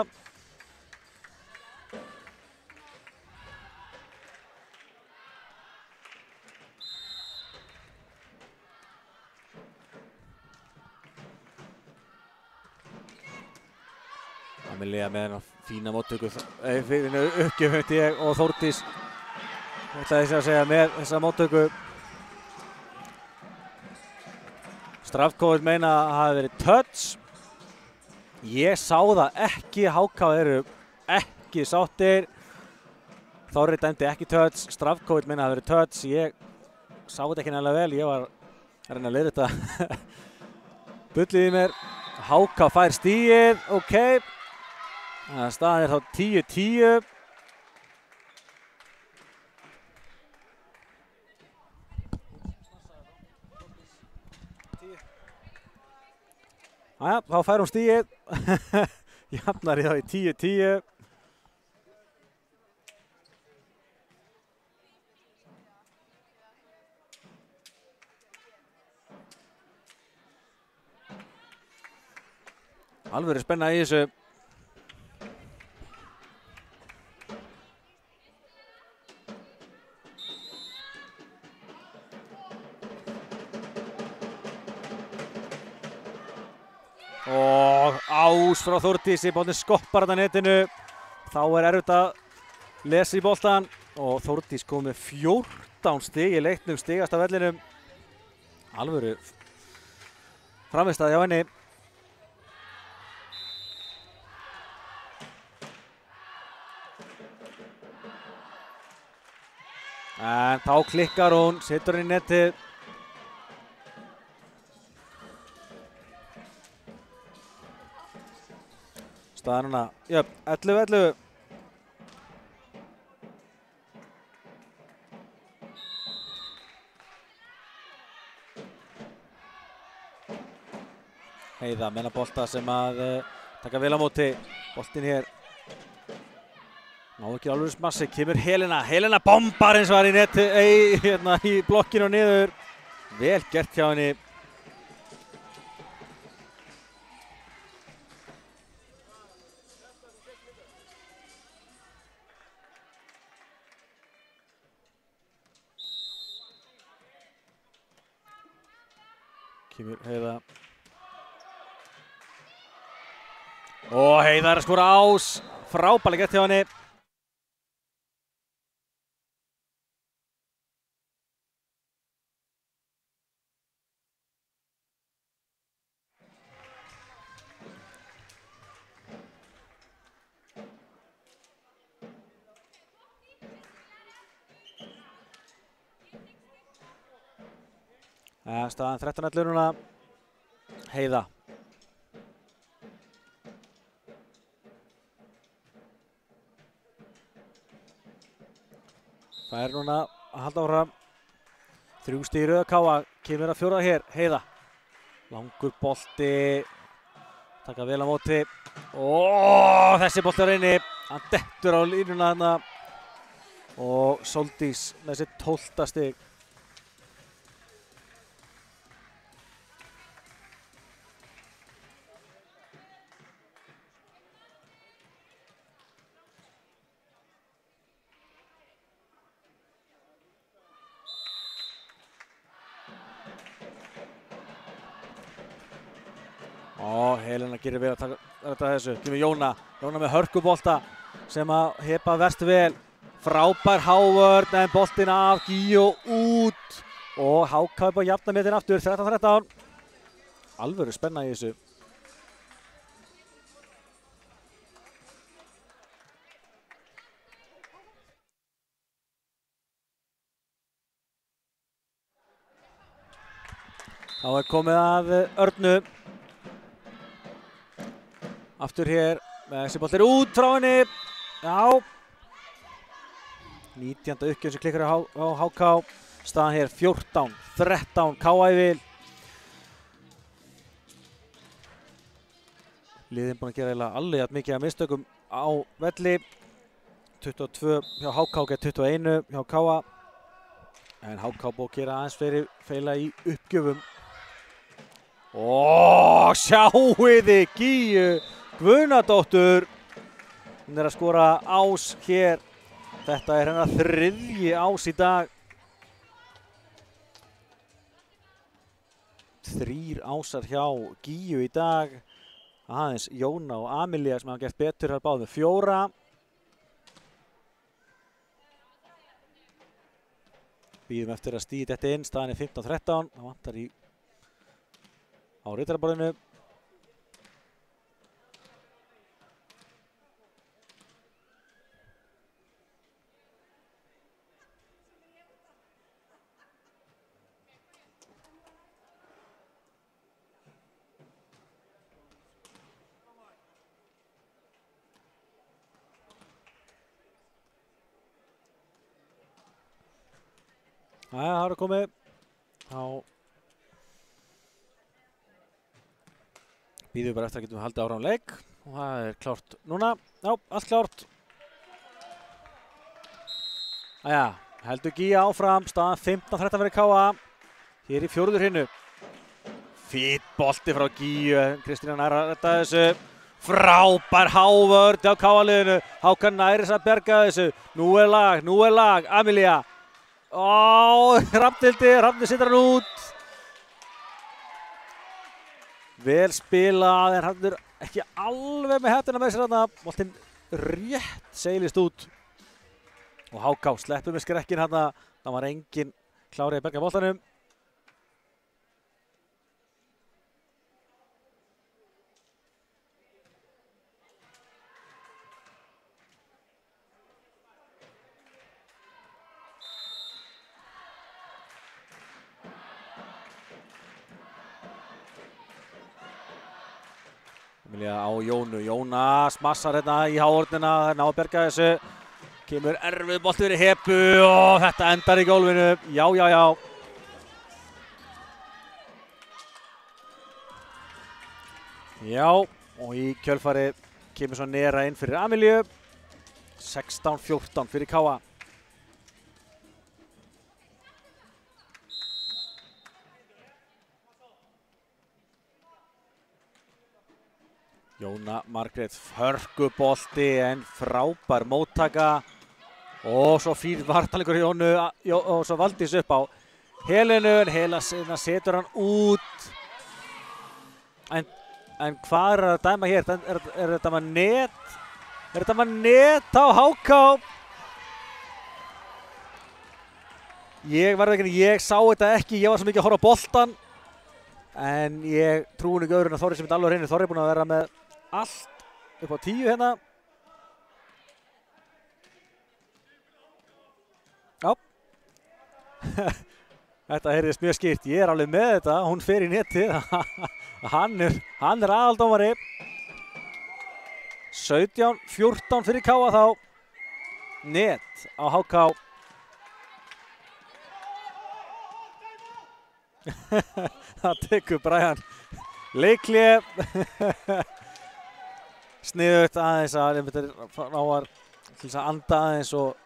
Amelía með hennar fína móttöku, uppgjöf og Þórdís ætlaði að segja með þessa móttöku. Strafkóður meina að hafi verið touch. Ég sá það ekki, HK eru ekki sáttir. Þorri dæmdi ekki touch, strafkóður meina að hafi verið touch. Ég sá þetta ekki nægilega vel, ég var að reyna að leiða þetta bullið í mér. HK fær stigið, ok. Staðan þá 10-10. Þá fær hún stigið. Jafnar í þá í 10-10. Alveg spenna í þessu. Og ás frá Þórdísi, boltinn skoppar þetta netinu. Þá erfitt að lesa í boltan og Þórdís kom með 14 stig í leiknum, stigast af vellinum. Alvöru framistæði hjá henni. En þá klikkar hún, setur henni í netið. Staðan hana, 11-11. Heiða menna bolta sem að taka vel á móti. Boltinn hér. Ná ekki alveg massi, kemur Helena bombar eins og var í neti, hérna í blokkinu og niður. Vel gert hjá henni. Kemur Heiða. Og Heiða að skora ás. Frábærlega gert hjá henni. Staðan 13-11 núna. Heiða. Það núna að halda áfram. 3 stig í röð KA. Kemur að fjórða hér. Heiða. Langur bolti. Taka vel á móti. Þessi bolti er inni. Hann dettur á línuna þarna. Og Sóldís með sitt 12. stig. Helena gerir vel að taka þessu. Kemur Jóna með hörkubolta sem að Heba verst vel. Frábær hávörn en boltinn af Gíu út. Og HK upp á jafnametin aftur, 13-13. Alvöru spenna í þessu. Þá er komið að Örnu. Aftur hér, þessi boll út frá henni. Já. 19. uppgjöf sem klikkar á HK. Staðan hér 14-13, KA í vil. Liðin búin að gera eiginlega alveg jafn mikið af mistökum á velli. 22 hjá HK gegn 21 hjá KA. En HK búið að gera aðeins fleiri feila í uppgjöfum. Sjáiði Gíu Guðnadóttur. Hún er að skora ás hér. Þetta er hennar 3. ás í dag. 3 ásar hjá Gíu í dag. Aðeins Jóna og Amelía sem hafa gert betur, þar báðum 4. Bíðum eftir að stíði þetta inn, staðan er 15-13. Það vantar í á ritaraborðinu. Það er komið á. Býðum bara eftir að getum haldið áfram leik og það er klárt núna. Já, allt klárt. Heldur Gíu áfram, staðan 15-13 fyrir KA. Hér í 4. hinu. Fínn bolti frá Gíu, Kristína nær að redda þessu. Frábær hávörn hjá KA-liðinu. Hákon nær þess að bjarga þessu. Nú er lag, Amelía. Hrafnhildur setur hann út. Vel spilað, en hann er ekki alveg með hettina með sér þarna. Boltinn rétt seilist út. Og HK sleppur með skrekkin þarna. Það var engin klárið að berga boltanum. Á Jónu, Jóna smassar hérna í háhornina, það er ná að berga þessu. Kemur erfið bolti fyrir Hebu og þetta endar í gólfinu. Já. Já, og í kjölfarið kemur svo Nera inn fyrir Amelíu. 16-14 fyrir Káa. Jóna Margrét hörkubolti en frábær móttaka. Og svo fín varnarleikur Jónu og svo Valdís upp á Helenu. Hela setur hann út. En hvað er að dæma hér? Er þetta með net? Er þetta með net á HK? Ég sá þetta ekki, ég var svo mikið að horfa á boltan. En ég trúi ekki öðru en að Þorri sem er alveg hreinu. Þorri er búinn að vera með allt upp á 10 hérna. Já. Þetta heyrðist mjög skýrt. Ég er alveg með þetta. Hún fer í netið. Hann er aðaldómari. 17-14 fyrir Káa þá. Net á HK. Það tekur Brian leikhlé. Sniðugt aðeins að návar til þess að anda aðeins og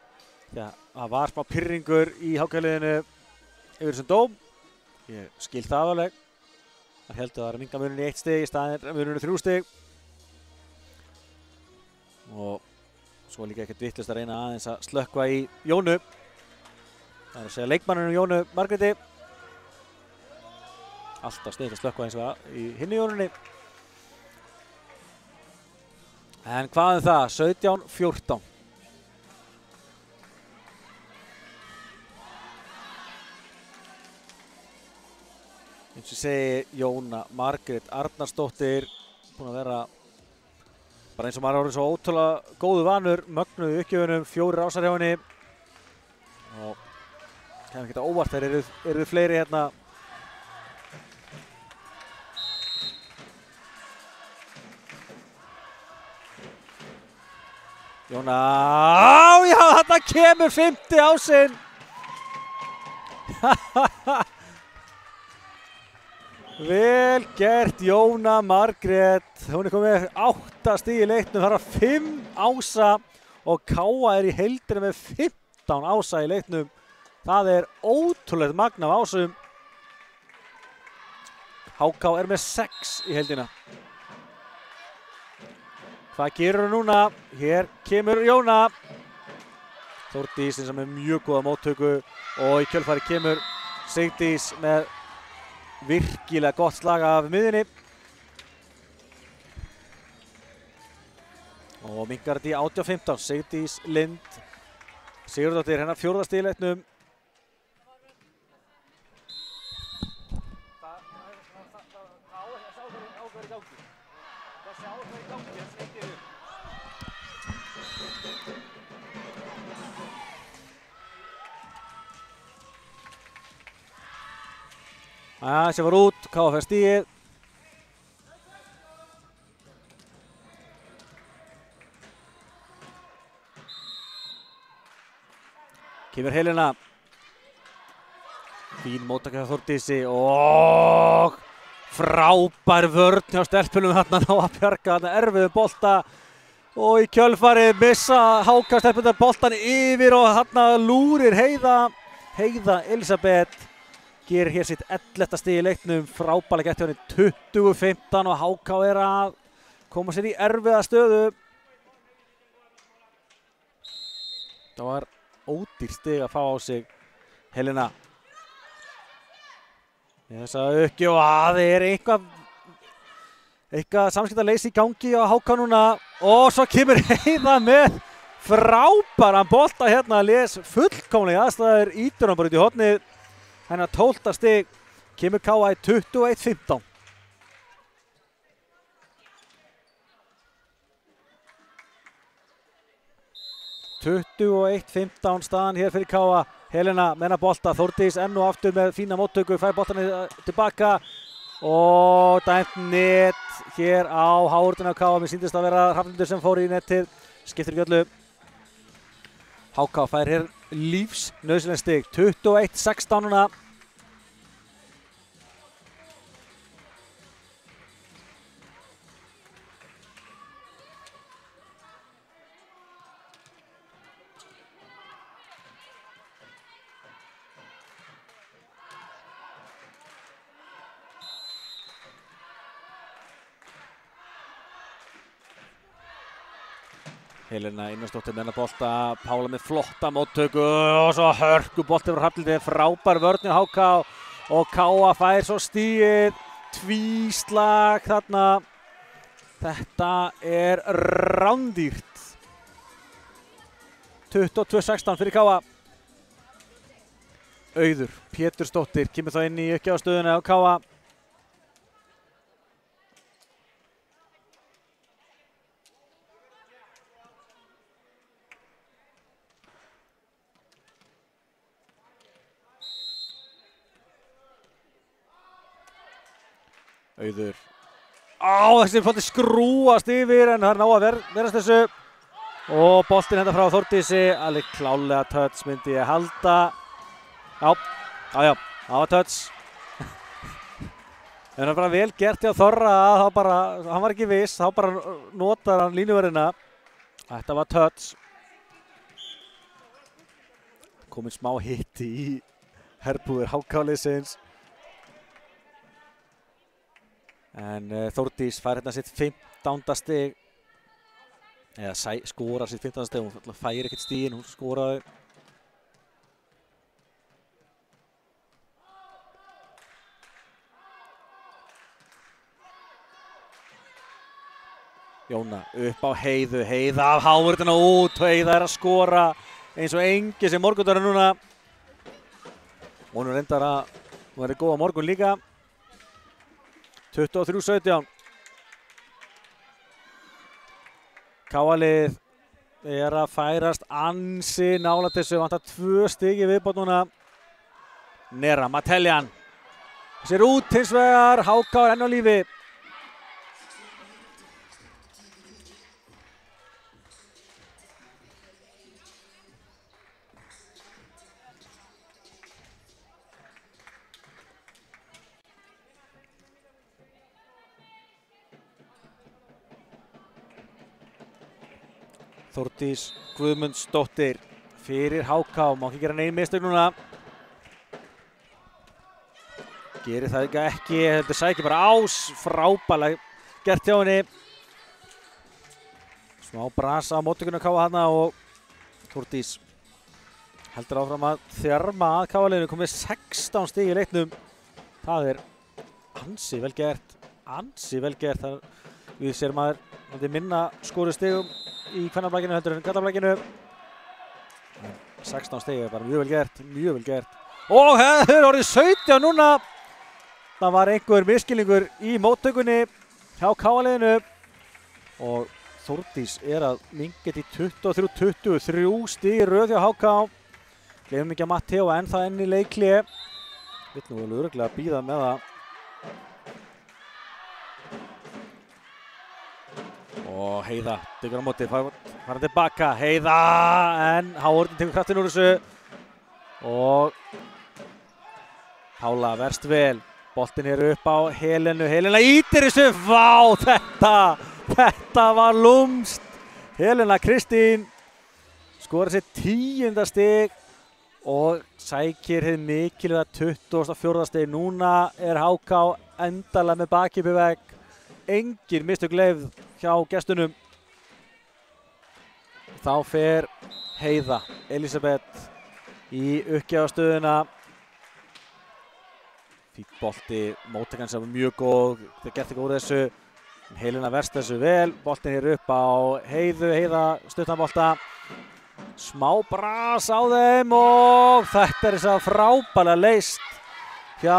já, það var smá pirringur í HK-liðinu yfir þessum dóm. Ég skil það alveg. Það heldur að það er minga munin í 1 stig í staðinn munin 3 stig. Og svo líka ekkert vitlaust að reyna aðeins að slökkva í Jónu. Það er að segja leikmannunum Jónu Margréti. Alltaf sniðugt að slökkva eins og í hinni Jónunni. En hvað það? 17-14. Eins og segi Jóna Margrét Arnarsdóttir búin að vera bara eins og maður orðið svo ótrúlega góðu vanur, mögnuðu uppgjöfunum, 4 ásar hjá henni og kemur ekki óvart þeir eru fleiri hérna. Jóna, já þarna kemur 50 ásinn. Vel gert Jóna Margrét. Hún er komið 8 stig í leiknum, það er 5 ása og Káa er í heildina með 15 ása í leiknum. Það er ótrúlegt magn af ásum. HK er með 6 í heildina. Hvað gerur hún núna? Hér kemur Jóna. Þórdís sem er mjög góða móttöku og í kjölfari kemur Sigdís með virkilega gott slag af miðjunni. Og minnkar þetta í 18-15. Sigdís Lind Sigurðardóttir hennar 4. stig í leiknum. Sem var út, KFS stigið. Kemur Helena. Fín móttaka hjá Þórdísi og frábær vörn hjá stelpunum þarna ná að bjarga þarna erfiðu bolta og í kjölfarið missa HK stelpunar boltan yfir og þarna lúrir Heiða Elisabeth. Gerir hér sitt 11. stig í leiknum, frábærlega gert hjá henni 20-15 og HK er að koma sér í erfiða stöðu. Það var ódýr stig að fá á sig Helena. Þess að ekki og það er eitthvað samskiptaleysi í gangi á HK núna og svo kemur Heiða með frábæran bolta hérna, les fullkomlega aðstæður, ítur hann bara út í hornið. Hennar 12. stig kemur Káa í 21-15. staðan hér fyrir Káa. Helena menna bolta, Þórdís enn og aftur með fína móttöku, fær boltan tilbaka og dæmt net hér á háruna á Káa. Mér sýndist að vera Hrafnhildur sem fór í netið, skiptir ekki öllu. HK fær hér lífsnauðsynlegt stig, 21-16 núna. Helena Einarsdóttir með bolta, Pála með flotta móttöku og svo hörku bolti frá Hrafnhildi, frábær vörn hjá HK og KA fær svo stigið, tvíslag þarna. Þetta er rándýrt. 22-16 fyrir KA. Auður Pétursdóttir kemur þá inn í uppgjafastöðuna á KA. Auður. Þessi bolti skrúast yfir en það er ná að verast þessu. Og boltinn hérna frá Þórdísi, alveg klálega touch myndi ég halda. Já, það var touch. En það er bara vel gert hjá Þorra að hann var ekki viss, þá bara notar hann línuverðina. Þetta var touch. Kominn smá hitti í herbúðir HK-liðsins. En Þórdís fær hérna sitt 15. stig. Eða skorar sitt 15. stig, hún fær ekkert stigin, hún skoraði. Jóna upp á Heiðu, Heiða af hávörðina út, Heiða er að skora eins og engi sem morgundar núna. Og hún reyndar að hún verði góð á morgun líka. 23-17. KA-lið er að færast ansi nálægt þessu, vantar 2 stig í viðbót núna. Nera Mateljan sér út hins vegar, HK er enn á lífi. Þórdís Guðmundsdóttir fyrir HK, má ekki gera nein mistök núna. Gerir það ekki, heldur sækir bara ás, frábærlega gert hjá henni. Smá brasa á móttökunni KA hana og Þórdís heldur áfram að þjarma að KA-liðinu, komið 16 stig í leiknum. Það er ansi vel gert, Við séum að það er minna skoru stigum í kvennablækinu heldur en karlablækinu. 16 stig er bara mjög vel gert. Og það er orðið 17 núna. Það var einhver misskilningur í móttökunni hjá KA-liðinu. Og Þórdís er að minnka til 23 stig í röð hjá HK. Gleymum ekki að Matteo enn það enn í leikli. Vill nú örugglega að bíða með það. Og Heiða tekur á móti, fara tilbaka, Heiða, en Háorðin tekur kraftinn úr þessu. Og Pála verst vel, boltinn er upp á Helenu, Helena ítir þessu, vá, þetta var lúmst. Helena Kristín skorar sitt 10. stig og sækir hið mikilvæga 24. stig. Núna er HK endalega með baki upp í vegg. Engin mistök leyfð hjá gestunum. Þá fer Heiða Elísabet í uppgjafastöðuna. Fínn bolti, móttakan sem er mjög góð, það gert ekki úr þessu. Helena verst þessu vel, boltin hér upp á Heiðu, Heiða stuttanbolta. Smá bras á þeim og þetta er þess að frábærlega leyst hjá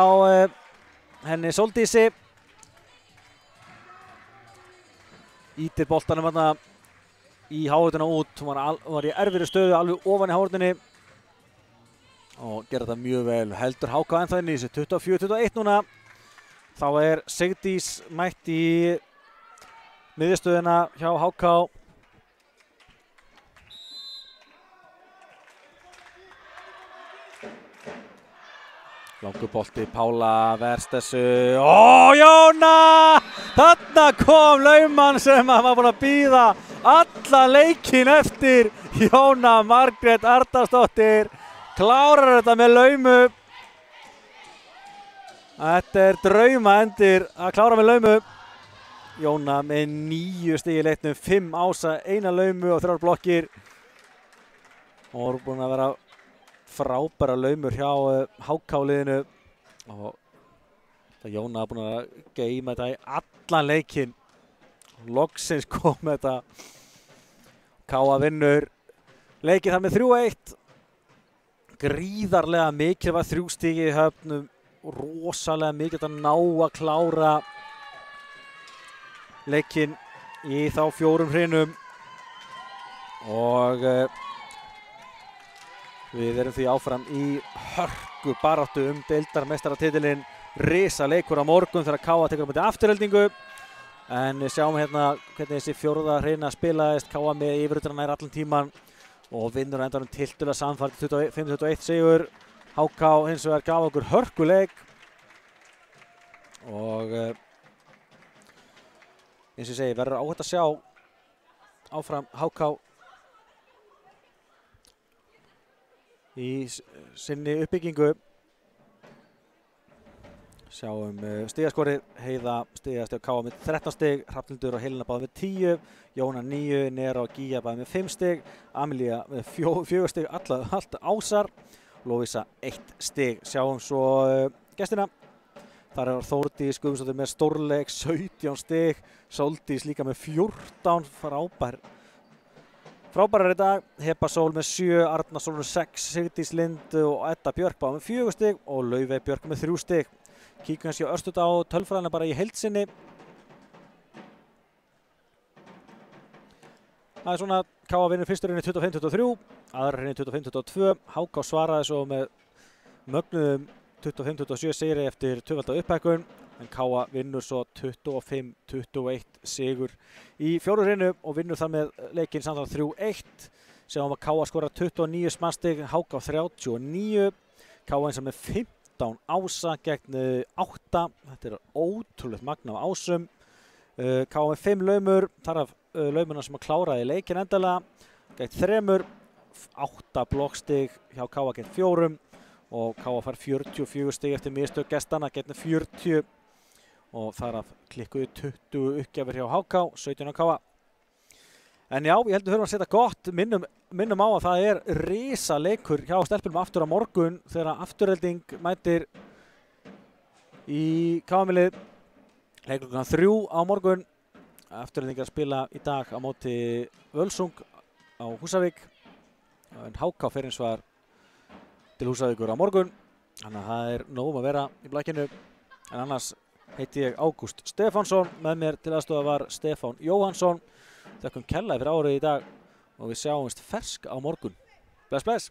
henni Sóldísi. Ítir boltanum þarna í Háorðina út, hún var í erfiðri stöðu alveg ofan í Háorðinni og gerði þetta mjög vel. Heldur HK ennþá inn í þessu, 24-21 núna. Þá er Sigdís mætt í miðjustöðuna hjá HK. Langur bolti, Pála verst þessu. Jóna! Þarna kom lauman sem var búin að bíða alla leikinn eftir. Jóna Margrét Arnarsdóttir klárar þetta með laumu. Þetta er draumaendir að klára með laumu. Jóna með 9 stig í leiknum, 5 Ása, 1 Laumu og 3 blokkir. Og voru búin að vera frábæra Laumur hjá HK-liðinu. Og Jóna er búin að geyma þetta í allan leikinn. Loksins kom þetta. Káa vinnur leikinn þar með 3-1. Gríðarlega mikilvægt 3 stig í Höfnum. Rosalega mikið að ná að klára leikinn í þá 4 hrinum. Og við erum því áfram í hörku baráttu deildarmeistaratitilinn. Risa leikur á morgun þegar Káa tekur á móti Aftureldingu. En við sjáum hérna hvernig þessi 4. hrina spilaðist. Káa með yfirhundina nær allan tíman og vinnur á endanum tiltölulega samfært 5-21 sigur. HK hins vegar gaf okkur hörkuleik og eins og ég segi, verður áhætt að sjá áfram HK í sinni uppbyggingu. Sjáum stigaskorið, Heiða stigastig Káa með 13 stig, Hrafnhildur og Helena báði með 10, Jóna 9, Nera og Gíja báði með 5 stig, Amelía með 4 stig, allt Ásar, Lóvísa 1 stig. Sjáum svo gestina. Þar er Þórdís Guðmundsdóttir með stórleik, 17 stig, Sóldís líka með 14, frábærar í dag. Heba Sól með 7, Arna Sól með 6, Sigdís Lind og Edda Björk báði með 4 stig og Laufey Björk með 3 stig. Kíkjum kannski örstutt á tölfræðina bara í heildsinni. Það er svona, Káa vinnur fyrstu rinni 25-23, aðra rinni 25-22. HK svaraði svo með mögnuðum 25-27 sigri eftir tvöfalda upphækkun. En Káa vinnur svo 25-21 sigur í 4. rinnu og vinnur þar með leikinn samtals 3-1. Sjáum að Káa skorar 29 smastig, HK 39. Káa eins og með 15 Ása gegn 8. Þetta er ótrúlegt magn af Ásum. Káa með 5 Laumur, þar af Laumuna sem að kláraði leikinn endalega. Gegn 3, 8 blokkstig hjá Káa gegn 4 og Káa fær 44 stig eftir mistök gestanna gegn 40 og þar af klikkuðu 20 uppgjafir hjá HK, 17 á Káa. En já, ég heldur höfum að setja gott, minnum á að það er risa leikur hjá stelpunum aftur á morgun þegar Afturelding mætir í Káamilið. Leikur klukkan 3 á morgun. Afturelding er að spila í dag á móti Völsung á Húsavík. En HK fer hins vegar til Húsavíkur á morgun. Þannig að það er nóg að vera í blækinu. En annars heiti ég Ágúst Stefánsson. Með mér til aðstoða var Stefán Jóhannsson. Þökkum kærlega fyrir árið í dag og við sjáumst fersk á morgun. Bless, bless!